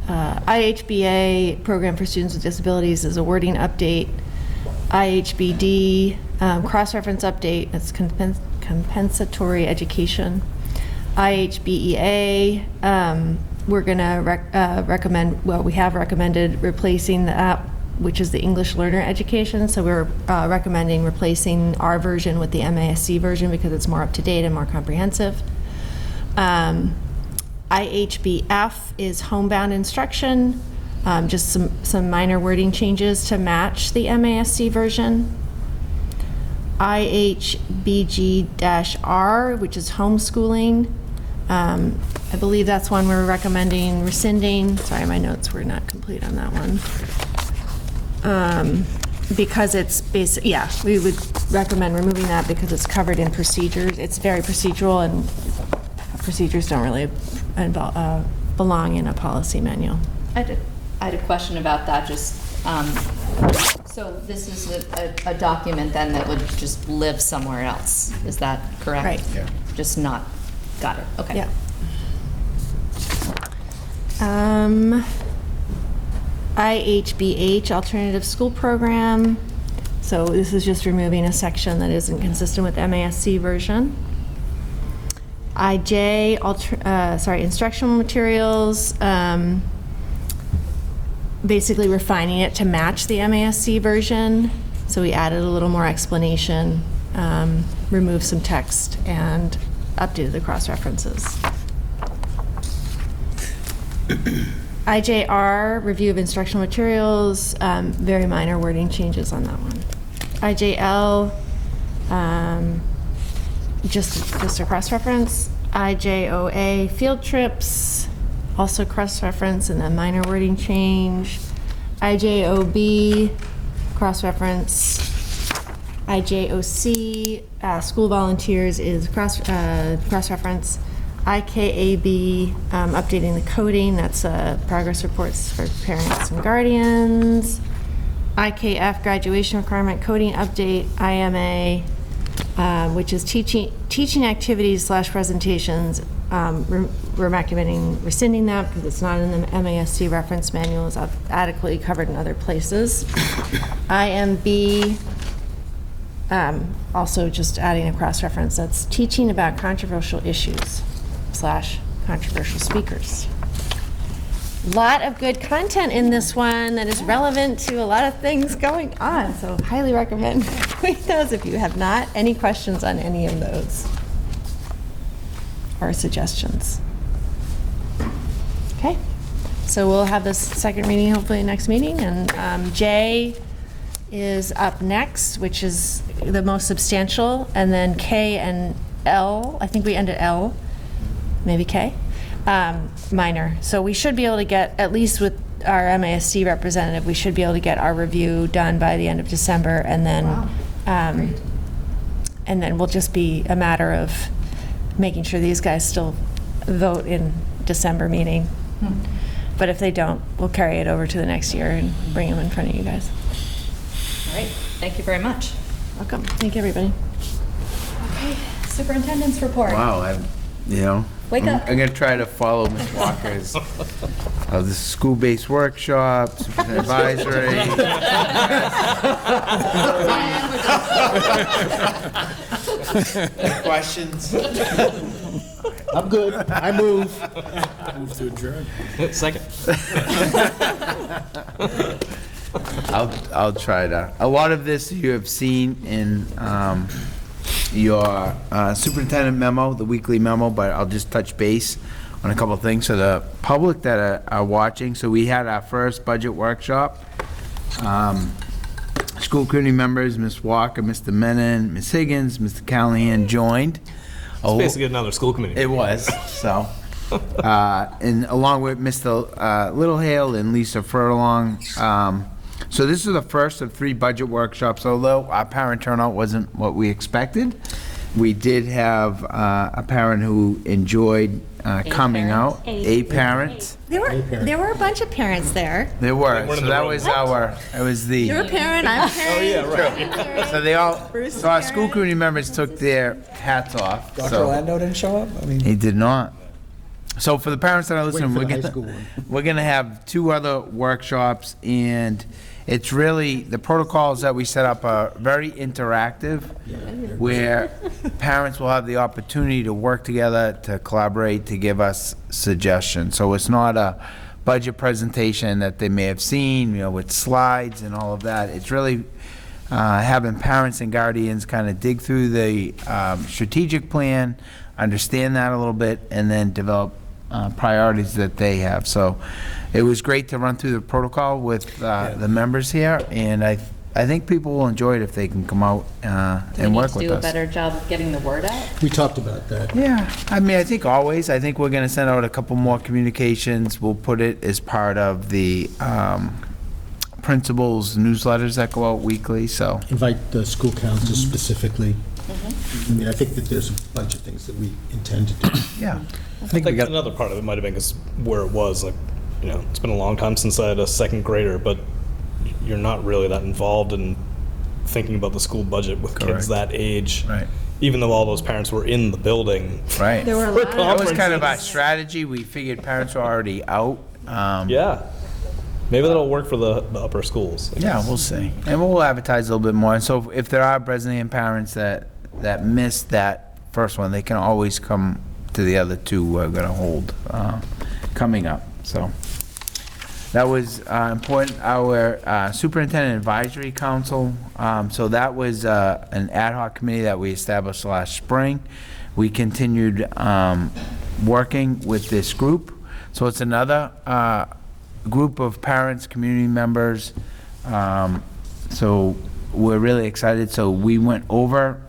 IHBA, Program for Students with Disabilities, is a wording update. IHBD, cross-reference update, that's compensatory education. IHBEA, we're going to recommend, well, we have recommended replacing that, which is the English learner education. So we're recommending replacing our version with the MASC version because it's more up to date and more comprehensive. IHBF is homebound instruction, just some minor wording changes to match the MASC version. IHBG-R, which is homeschooling. I believe that's one we're recommending rescinding. Sorry, my notes were not complete on that one. Because it's basic, yeah, we would recommend removing that because it's covered in procedures. It's very procedural, and procedures don't really belong in a policy manual. I had a question about that. Just so this is a document then that would just live somewhere else. Is that correct? Right. Yeah. Just not. Got it. Okay. Yeah. IHBH, Alternative School Program. So this is just removing a section that isn't consistent with MASC version. IJ, instructional materials. basically refining it to match the MASC version. So we added a little more explanation, removed some text, and updated the cross-references. IJR, review of instructional materials, very minor wording changes on that one. IJL, just a cross-reference. IJOA, field trips, also cross-reference and then minor wording change. IJOB, cross-reference. IJOC, school volunteers is cross-reference. IKAB, updating the coding, that's progress reports for parents and guardians. IKF, graduation requirement coding update. IMA, which is teaching activities / presentations. We're rescinding that because it's not in the MASC reference manual. It's adequately covered in other places. IMB, also just adding a cross-reference. That's teaching about controversial issues / controversial speakers. Lot of good content in this one that is relevant to a lot of things going on, so highly recommend reading those if you have not. Any questions on any of those or suggestions? Okay, so we'll have this second reading hopefully next meeting, and J is up next, which is the most substantial, and then K and L, I think we end at L, maybe K. Minor. So we should be able to get, at least with our MASC representative, we should be able to get our review done by the end of December, and then and then we'll just be a matter of making sure these guys still vote in December meeting. But if they don't, we'll carry it over to the next year and bring them in front of you guys. All right, thank you very much. Welcome. Thank you, everybody. Okay, superintendent's report. Wow, Wake up. I'm gonna try to follow Ms. Walker's, the school-based workshop, superintendent advisory. Any questions? I'm good. I move. Move to adjourn. Second. I'll try to. A lot of this you have seen in your superintendent memo, the weekly memo, but I'll just touch base on a couple of things for the public that are watching. So we had our first budget workshop. School committee members, Ms. Walker, Mr. Menon, Ms. Higgins, Mr. Callahan joined. It's basically another school committee. It was, so. And along with Mr. Littlehale and Lisa Furlong. So this is the first of 3 budget workshops, although our parent turnout wasn't what we expected. We did have a parent who enjoyed coming out, a parent. There were a bunch of parents there. There were, weren't so in the that room. was it was the. You're a parent, I'm a parent. right. So they all, Bruce so our is school parent. committee members took their hats off. Dr. so- Orlando didn't show up? I mean, He did not. So for the parents that are listening, Wait for the high school one. we're gonna have 2 other workshops, and it's really, the protocols that we set up are very interactive, where parents will have the opportunity to work together, to collaborate, to give us suggestions. So it's not a budget presentation that they may have seen, with slides and all of that. It's really having parents and guardians kind of dig through the strategic plan, understand that a little bit, and then develop priorities that they have. So it was great to run through the protocol with the members here, and I think people will enjoy it if they can come out and work with us. Do we need to do a better job of getting the word out? We talked about that. Yeah, I mean, I think always. I think we're going to send out a couple more communications. We'll put it as part of the principals newsletters that go out weekly, so. Invite the school council specifically. I mean, I think that there's a bunch of things that we intend to do. Yeah. I think another part of it might have been because where it was, like, it's been a long time since I had a second grader, but you're not really that involved in thinking about the school budget with kids that age. Right. Even though all those parents were in the building. Right. There were a lot of That was kind of our strategy. We figured parents were already out. Yeah. Maybe that'll work for the upper schools. I Yeah, guess. we'll see. And we'll advertise a little bit more. And so if there are Bresnahan parents that missed that first one, they can always come to the other 2 we're going to hold coming up. So That was important. Our Superintendent Advisory Council, so that was an ad hoc committee that we established last spring. We continued working with this group. So it's another group of parents, community members. So we're really excited. So we went over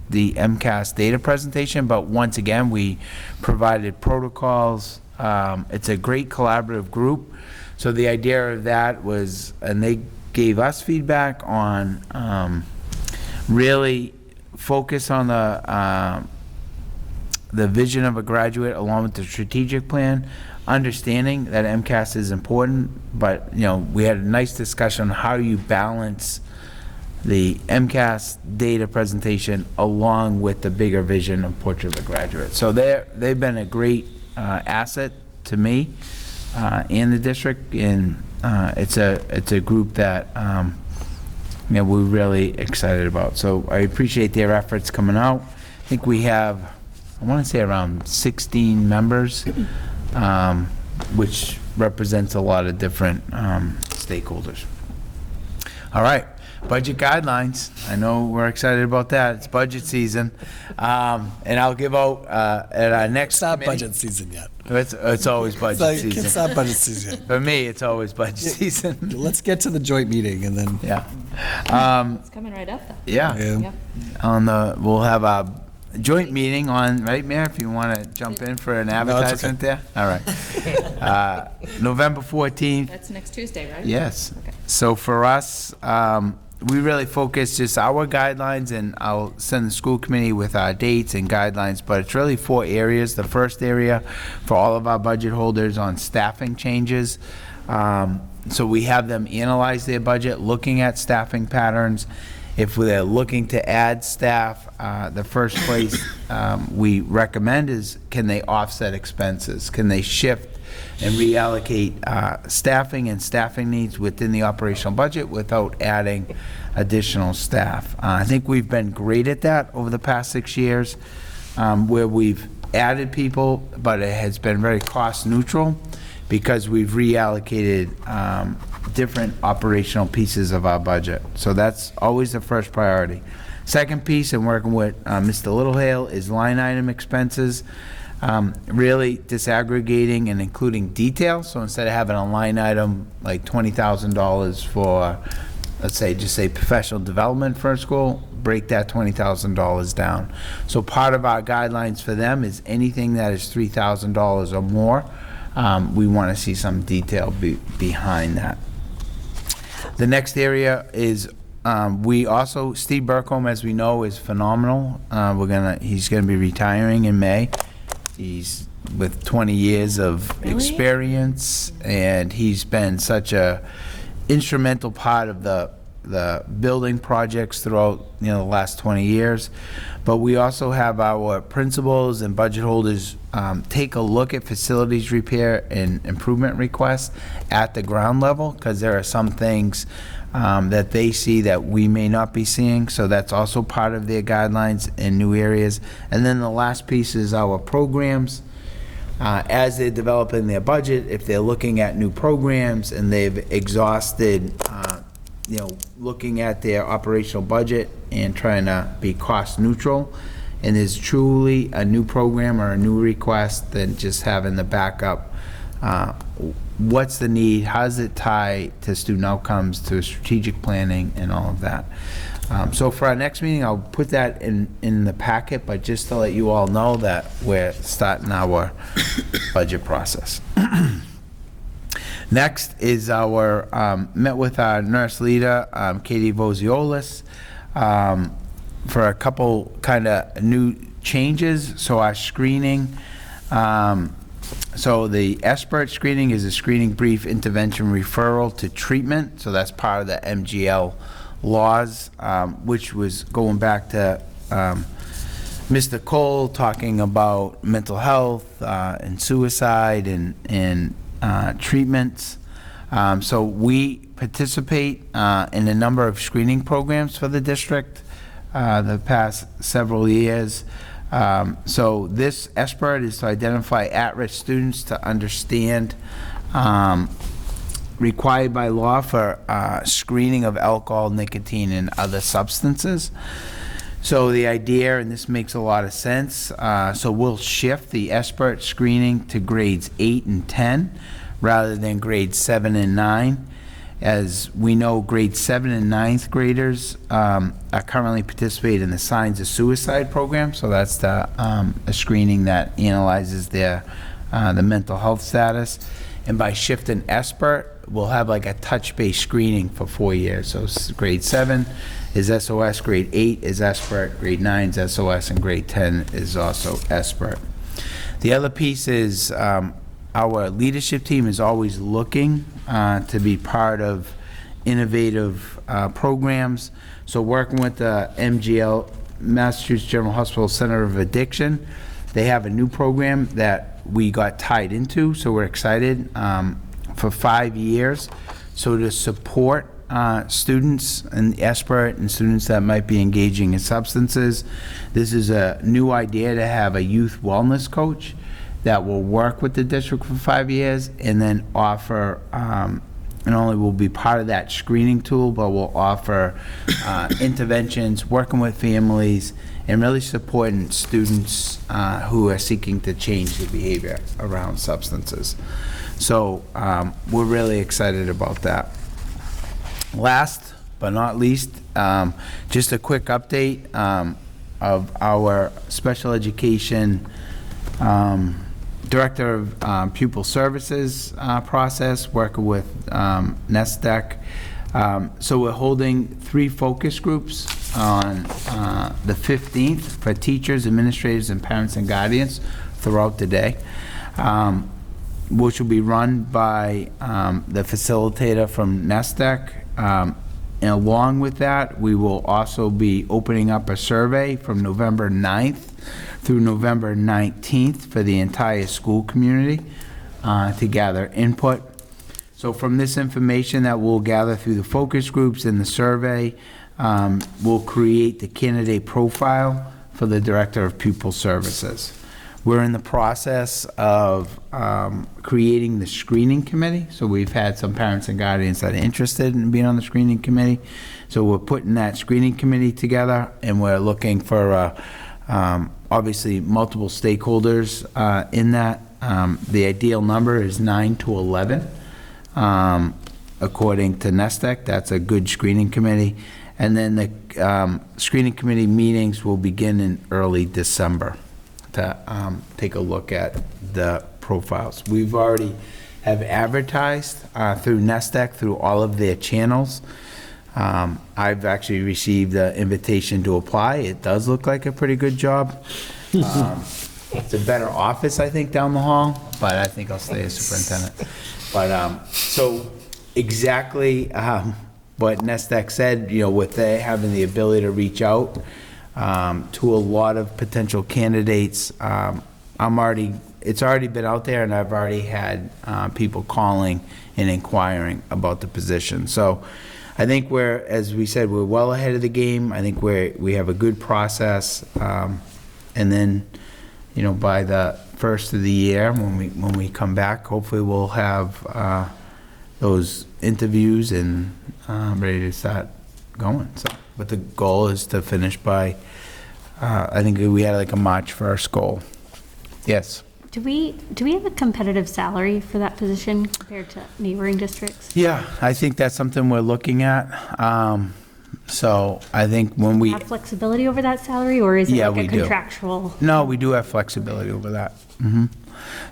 the MCAS data presentation, but once again, we provided protocols. It's a great collaborative group. So the idea of that was, and they gave us feedback on really focus on the vision of a graduate along with the strategic plan, understanding that MCAS is important, but we had a nice discussion on how you balance the MCAS data presentation along with the bigger vision of Portrait of a Graduate. So they've been a great asset to me and the district, and it's a group that we're really excited about. So I appreciate their efforts coming out. I think we have, I want to say, around 16 members, which represents a lot of different stakeholders. All right. Budget guidelines. I know we're excited about that. It's budget season. And I'll give out at our next It's not committee. budget season yet. It's always budget season. It's not budget season. For me, it's always budget season. Let's get to the joint meeting and then. Yeah. It's coming right up, though. Yeah. Yep. We'll have a joint meeting on, right, Mayor, if you want to jump in for an advertisement there? All right. November 14th. That's next Tuesday, right? Yes. Okay. So for us, we really focus just our guidelines, and I'll send the school committee with our dates and guidelines, but it's really 4 areas. The first area for all of our budget holders on staffing changes. So we have them analyze their budget, looking at staffing patterns. If they're looking to add staff, the first place we recommend is, can they offset expenses? Can they shift and reallocate staffing and staffing needs within the operational budget without adding additional staff? I think we've been great at that over the past 6 years, where we've added people, but it has been very cost neutral because we've reallocated different operational pieces of our budget. So that's always the first priority. Second piece, and working with Mr. Littlehale, is line item expenses. Really disaggregating and including detail. So instead of having a line item like $20,000 for, let's say, just say professional development for a school, break that $20,000 down. So part of our guidelines for them is anything that is $3,000 or more, we want to see some detail behind that. The next area is we also, Steve Burkholm, as we know, is phenomenal. He's gonna be retiring in May. He's with 20 years of experience, and he's been such a instrumental part of the building projects throughout the last 20 years. But we also have our principals and budget holders take a look at facilities repair and improvement requests at the ground level, because there are some things that they see that we may not be seeing. So that's also part of their guidelines in new areas. And then the last piece is our programs. As they're developing their budget, if they're looking at new programs and they've exhausted, looking at their operational budget and trying to be cost neutral, and there's truly a new program or a new request, then just having the backup. What's the need? How does it tie to student outcomes, to strategic planning, and all of that? So for our next meeting, I'll put that in the packet, but just to let you all know that we're starting our budget process. Next is our, met with our nurse leader, Katie Voziolis, for a couple kind of new changes. So our screening, so the expert screening is a screening brief intervention referral to treatment. So that's part of the MGL laws, which was going back to Mr. Cole talking about mental health and suicide and treatments. So we participate in a number of screening programs for the district the past several years. So this expert is to identify at-risk students, to understand required by law for screening of alcohol, nicotine, and other substances. So the idea, and this makes a lot of sense, so we'll shift the expert screening to grades 8 and 10 rather than grades 7 and 9. As we know, grade 7 and 9th graders are currently participating in the Signs of Suicide program. So that's the a screening that analyzes their the mental health status. And by shifting expert, we'll have like a touch-based screening for 4 years. So grade 7 is SOS, grade 8 is expert, grade 9 is SOS, and grade 10 is also expert. The other piece is our leadership team is always looking to be part of innovative programs. So working with the MGL, Massachusetts General Hospital Center of Addiction, they have a new program that we got tied into, so we're excited, for 5 years. So to support students and expert and students that might be engaging in substances, this is a new idea to have a youth wellness coach that will work with the district for 5 years and then offer, not only will be part of that screening tool, but will offer interventions, working with families, and really supporting students who are seeking to change their behavior around substances. So we're really excited about that. Last but not least, just a quick update of our special education Director of Pupil Services process, working with NESDEC. So we're holding 3 focus groups on the 15th for teachers, administrators, and parents and guardians throughout the day, which will be run by the facilitator from NESDEC. And along with that, we will also be opening up a survey from November 9th through November 19th for the entire school community to gather input. So from this information that we'll gather through the focus groups and the survey, we'll create the candidate profile for the Director of Pupil Services. We're in the process of creating the screening committee. So we've had some parents and guardians that are interested in being on the screening committee. So we're putting that screening committee together, and we're looking for obviously multiple stakeholders in that. The ideal number is 9 to 11. According to NESDEC, that's a good screening committee. And then the screening committee meetings will begin in early December to take a look at the profiles. We've already have advertised through NESDEC, through all of their channels. I've actually received an invitation to apply. It does look like a pretty good job. It's a better office, I think, down the hall, but I think I'll stay as superintendent. But so exactly what NESDEC said, you know, with they having the ability to reach out to a lot of potential candidates, it's already been out there, and I've already had people calling and inquiring about the position. So I think as we said, we're well ahead of the game. I think we have a good process, and then, you know, by the first of the year, when we come back, hopefully we'll have those interviews and ready to start going. So, but the goal is to finish by, I think we had like a March 1st goal. Yes. Do we have a competitive salary for that position compared to neighboring districts? Yeah, I think that's something we're looking at. So I think when we have flexibility over that salary, or is it like a contractual? No, we do have flexibility over that.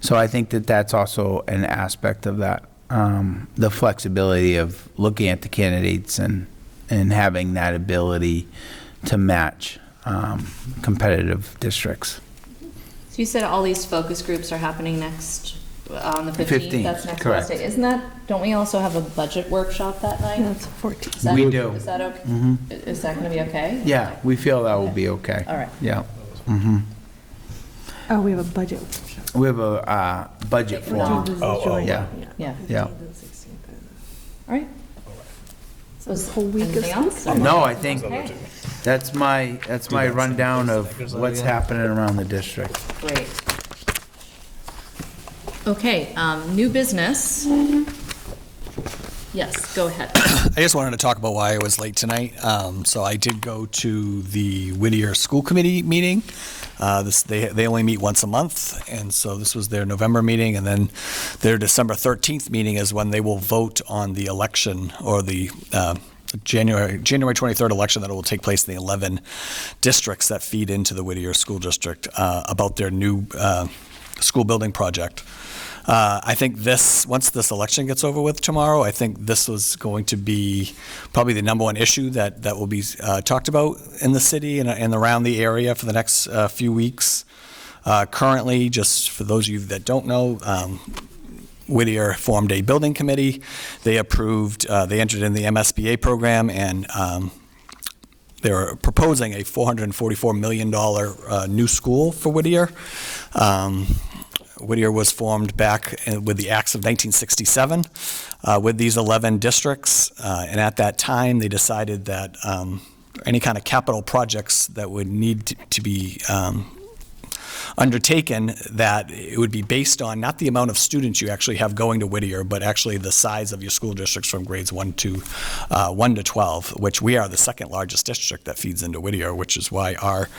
So I think that's also an aspect of that, the flexibility of looking at the candidates and having that ability to match competitive districts. So you said all these focus groups are happening next, on the 15th? That's next correct. Wednesday. Isn't that, don't we also have a budget workshop that night? That's 14th. We do. Is that okay? Is that going to be okay? Yeah, we feel that will be okay. All right. Yeah. Oh, we have a budget. We have a budget forum. Yeah. Yeah. Yeah. All right. So the whole week anything else? No, I think that's my rundown of what's happening around the district. Great. Okay, new business. Yes, go ahead. I just wanted to talk about why I was late tonight. So I did go to the Whittier School Committee meeting. They only meet once a month, and so this was their November meeting, and then their December 13th meeting is when they will vote on the election, or the January 23rd election that will take place in the 11 districts that feed into the Whittier School District, about their new school building project. I think once this election gets over with tomorrow, I think this was going to be probably the number one issue that will be talked about in the city and around the area for the next few weeks. Currently, just for those of you that don't know, Whittier formed a building committee. They entered in the MSBA program, and they're proposing a $444 million new school for Whittier. Whittier was formed back with the Acts of 1967 with these 11 districts, and at that time they decided that any kind of capital projects that would need to be undertaken, that it would be based on not the amount of students you actually have going to Whittier, but actually the size of your school districts from grades 1 to 12, which we are the second largest district that feeds into Whittier, which is why our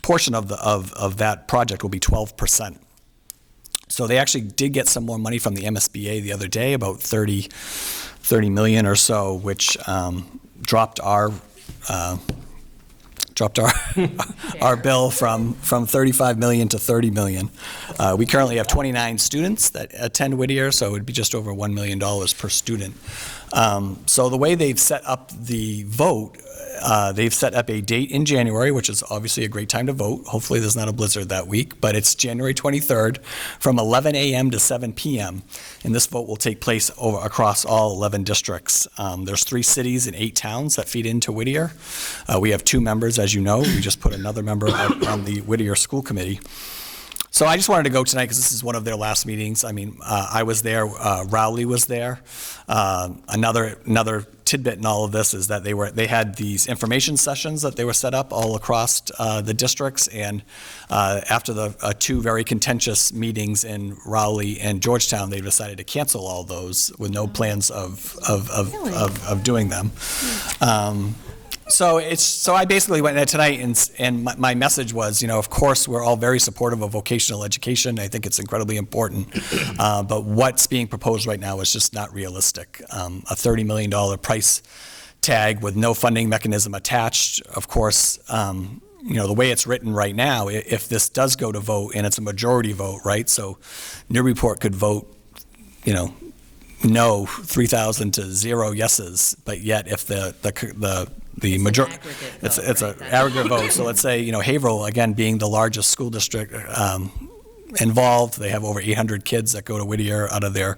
portion of that project will be 12%. So they actually did get some more money from the MSBA the other day, about 30 million or so, which dropped our our bill from 35 million to 30 million. We currently have 29 students that attend Whittier, so it would be just over $1 million per student. So the way they've set up the vote, they've set up a date in January, which is obviously a great time to vote. Hopefully there's not a blizzard that week, but it's January 23rd from 11 a.m. to 7 p.m. And this vote will take place across all 11 districts. There's 3 cities and 8 towns that feed into Whittier. We have 2 members, as you know. We just put another member on the Whittier School Committee. So I just wanted to go tonight because this is one of their last meetings. I mean, I was there, Rowley was there. Another tidbit in all of this is that they had these information sessions that they were set up all across the districts, and after the 2 very contentious meetings in Rowley and Georgetown, they decided to cancel all those with no plans of doing them. So I basically went there tonight, and my message was, of course, we're all very supportive of vocational education. I think it's incredibly important, but what's being proposed right now is just not realistic. A $30 million price tag with no funding mechanism attached. Of course, the way it's written right now, if this does go to vote, and it's a majority vote, right? So Newburyport could vote, no 3,000 to 0 yeses, but yet if the majority, it's an aggregate vote. So let's say, Haverhill, again, being the largest school district involved, they have over 800 kids that go to Whittier out of their,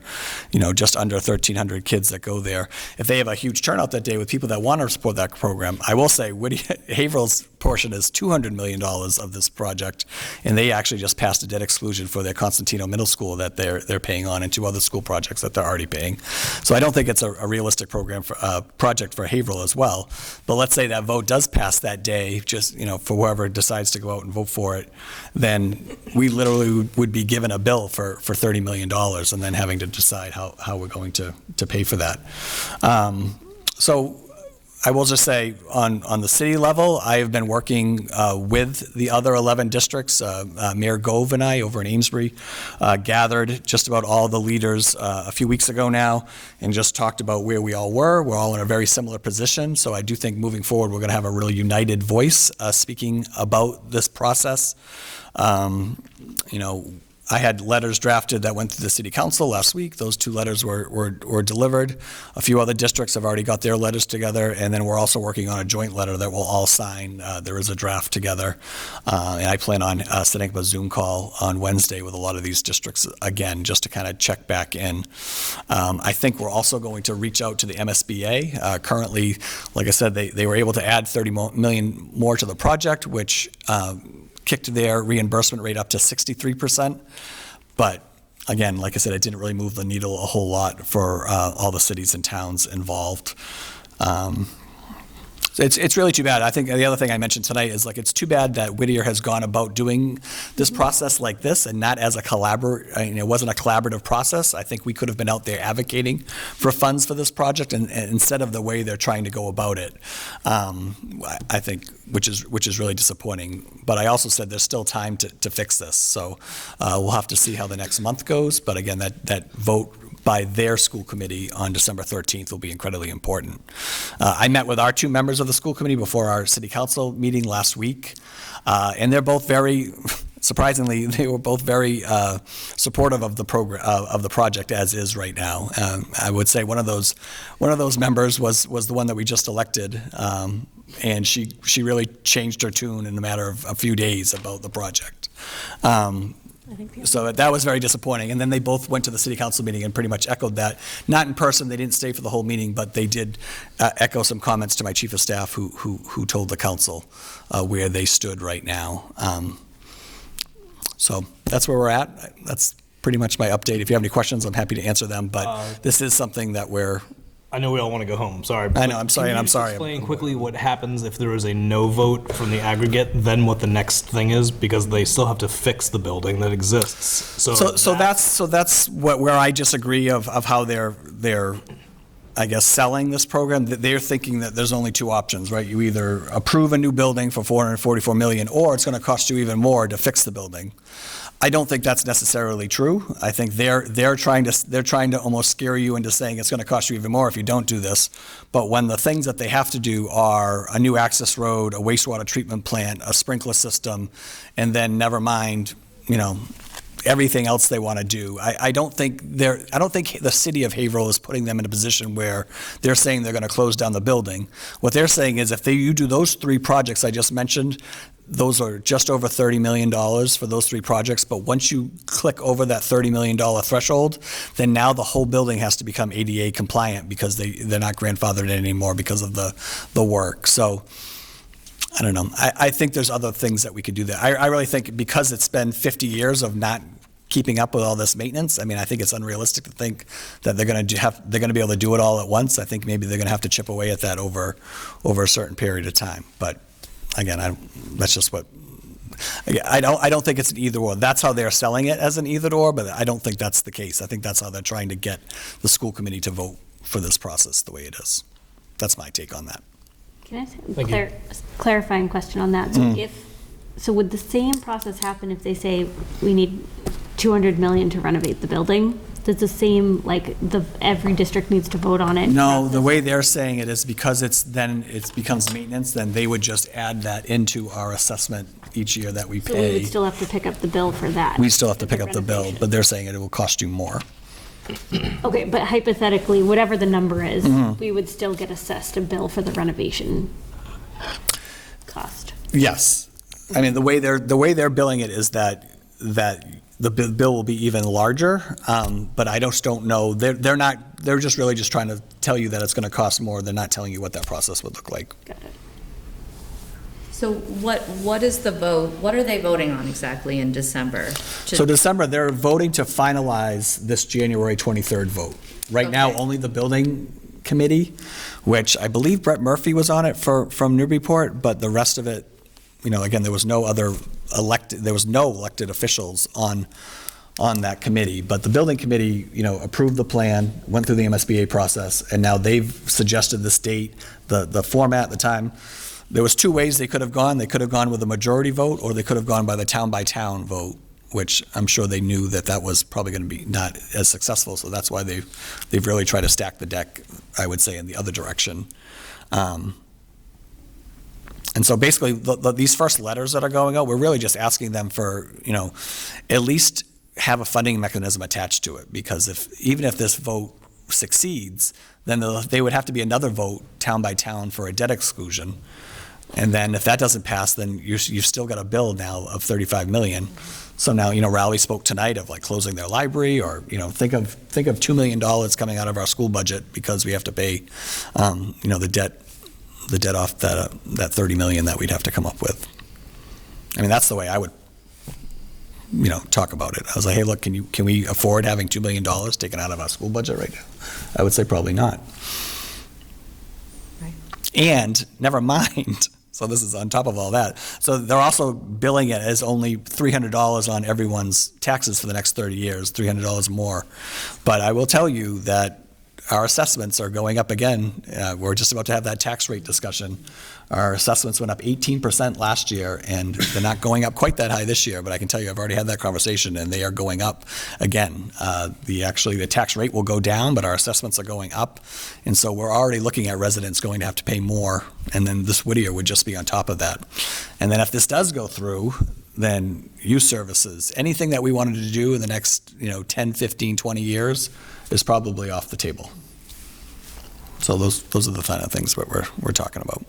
just under 1,300 kids that go there. If they have a huge turnout that day with people that want to support that program, I will say Haverhill's portion is $200 million of this project, and they actually just passed a debt exclusion for their Constantino Middle School that they're paying on, and 2 other school projects that they're already paying. So I don't think it's a realistic project for Haverhill as well. But let's say that vote does pass that day, just for whoever decides to go out and vote for it, then we literally would be given a bill for $30 million, and then having to decide how we're going to pay for that. So I will just say, on the city level, I have been working with the other 11 districts. Mayor Gove and I over in Amesbury gathered just about all the leaders a few weeks ago now, and just talked about where we all were. We're all in a very similar position, so I do think moving forward we're going to have a really united voice speaking about this process. I had letters drafted that went to the city council last week. Those 2 letters were delivered. A few other districts have already got their letters together, and then we're also working on a joint letter that we'll all sign. There is a draft together, and I plan on setting up a Zoom call on Wednesday with a lot of these districts again, just to kind of check back in. I think we're also going to reach out to the MSBA. Currently, like I said, they were able to add $30 million more to the project, which kicked their reimbursement rate up to 63%. But again, like I said, it didn't really move the needle a whole lot for all the cities and towns involved. It's really too bad. I think the other thing I mentioned tonight is like, it's too bad that Whittier has gone about doing this process like this and not as a it wasn't a collaborative process. I think we could have been out there advocating for funds for this project, and instead of the way they're trying to go about it, I think, which is really disappointing. But I also said there's still time to fix this. So we'll have to see how the next month goes. But again, that vote by their school committee on December 13th will be incredibly important. I met with our 2 members of the school committee before our city council meeting last week, and they're both very, surprisingly, they were both very supportive of the program, of the project as is right now. I would say one of those members was the one that we just elected, and she really changed her tune in a matter of a few days about the project. So that was very disappointing. And then they both went to the city council meeting and pretty much echoed that. Not in person, they didn't stay for the whole meeting, but they did echo some comments to my chief of staff who told the council where they stood right now. So that's where we're at. That's pretty much my update. If you have any questions, I'm happy to answer them, but this is something that I know we all want to go home, sorry. I know, I'm sorry, and I'm sorry. Explain quickly what happens if there is a no vote from the aggregate, then what the next thing is, because they still have to fix the building that exists. So that's where I disagree of how they're I guess selling this program. They're thinking that there's only 2 options, right? You either approve a new building for $444 million, or it's going to cost you even more to fix the building. I don't think that's necessarily true. I think they're trying to almost scare you into saying it's going to cost you even more if you don't do this. But when the things that they have to do are a new access road, a wastewater treatment plant, a sprinkler system, and then never mind, everything else they want to do. I don't think the city of Haverhill is putting them in a position where they're saying they're going to close down the building. What they're saying is if you do those 3 projects I just mentioned, those are just over $30 million for those 3 projects. But once you click over that $30 million threshold, then now the whole building has to become ADA compliant because they're not grandfathered in anymore because of the work. So I don't know. I think there's other things that we could do there. I really think because it's been 50 years of not keeping up with all this maintenance, I mean, I think it's unrealistic to think that they're going to be able to do it all at once. I think maybe they're going to have to chip away at that over a certain period of time. But again, that's just what. I don't think it's an either or. That's how they're selling it, as an either or, but I don't think that's the case. I think that's how they're trying to get the school committee to vote for this process the way it is. That's my take on that. Can I ask a clarifying question on that? So would the same process happen if they say we need $200 million to renovate the building? Does the same, every district needs to vote on it? No, the way they're saying it is because it becomes maintenance, then they would just add that into our assessment each year that we pay. So we would still have to pick up the bill for that? We still have to pick up the bill, but they're saying it will cost you more. Okay, but hypothetically, whatever the number is, we would still get assessed a bill for the renovation cost? Yes. I mean, the way they're billing it is that the bill will be even larger, but I just don't know. They're just really just trying to tell you that it's going to cost more. They're not telling you what that process would look like. Got it. So what is the vote? What are they voting on exactly in December? So December, they're voting to finalize this January 23rd vote. Right now, only the building committee, which I believe Brett Murphy was on it from Newburyport, but the rest of it, again, there was no elected officials on that committee. But the building committee, approved the plan, went through the MSBA process, and now they've suggested this date, the format at the time. There was 2 ways they could have gone. They could have gone with a majority vote, or they could have gone by the town-by-town vote, which I'm sure they knew that was probably going to be not as successful. So that's why they've really tried to stack the deck, I would say, in the other direction. And so basically, these first letters that are going out, we're really just asking them for, at least have a funding mechanism attached to it. Because even if this vote succeeds, then they would have to be another vote town by town for a debt exclusion. And then if that doesn't pass, then you've still got a bill now of $35 million. So now, Raleigh spoke tonight of closing their library, or, think of $2 million coming out of our school budget because we have to pay, the debt off that $30 million that we'd have to come up with. I mean, that's the way I would, talk about it. I was like, hey, look, can we afford having $2 million taken out of our school budget right now? I would say probably not. Right. And never mind, so this is on top of all that. So they're also billing it as only $300 on everyone's taxes for the next 30 years, $300 more. But I will tell you that our assessments are going up again. We're just about to have that tax rate discussion. Our assessments went up 18% last year, and they're not going up quite that high this year, but I can tell you I've already had that conversation, and they are going up again. The tax rate will go down, but our assessments are going up, and so we're already looking at residents going to have to pay more, and then this Whittier would just be on top of that. And then if this does go through, then youth services, anything that we wanted to do in the next 10, 15, 20 years is probably off the table. So those are the kind of things that we're talking about.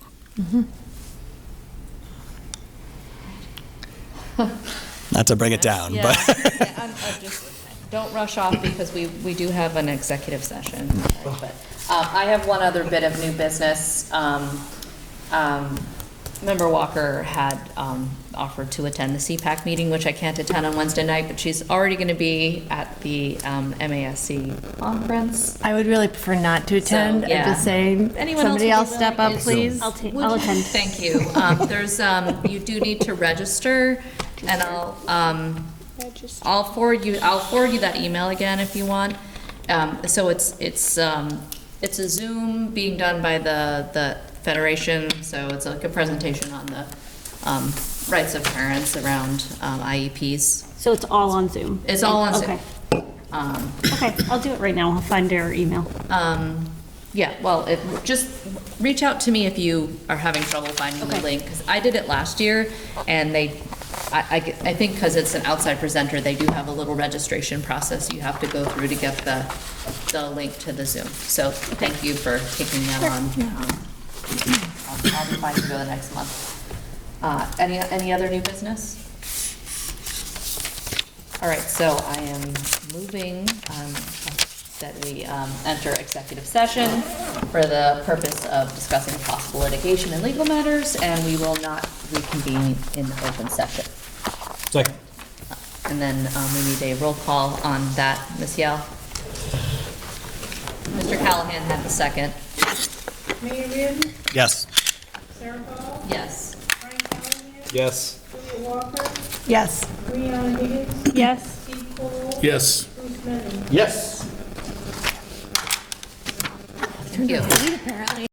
Not to bring it down, Yeah. but Yeah, I'm just, don't rush off because we do have an executive session. But I have one other bit of new business. Member Walker had offered to attend the CPAC meeting, which I can't attend on Wednesday night, but she's already going to be at the MASC conference. I would really prefer not to attend. So, yeah. I'm just saying, Anyone somebody else else would be step willing? up, please. I'll attend. Thank you. There's, you do need to register, and I'll forward you that email again if you want. So it's a Zoom being done by the Federation, so it's like a presentation on the rights of parents around IEPs. So it's all on Zoom? It's all on Zoom. Okay. Okay, I'll do it right now. I'll find their email. Yeah, well, just reach out to me if you are having trouble finding the link, because I did it last year, and I think because it's an outside presenter, they do have a little registration process you have to go through to get the link to the Zoom. So thank you for taking that on. I'll be fine to go the next month. Any other new business? All right, so I am moving that we enter executive session for the purpose of discussing possible litigation and legal matters, and we will not reconvene in open session. Second. And then we need a roll call on that. Ms. Yell? Mr. Callahan had the second. Mayor Reardon? yes. Sarah Paul? Yes. Brian Callahan? Yes. Julia Walker? Yes. Brianna Higgins? Yes. Steve Cole? Yes. Bruce Menon? Yes. Thank you. Apparently.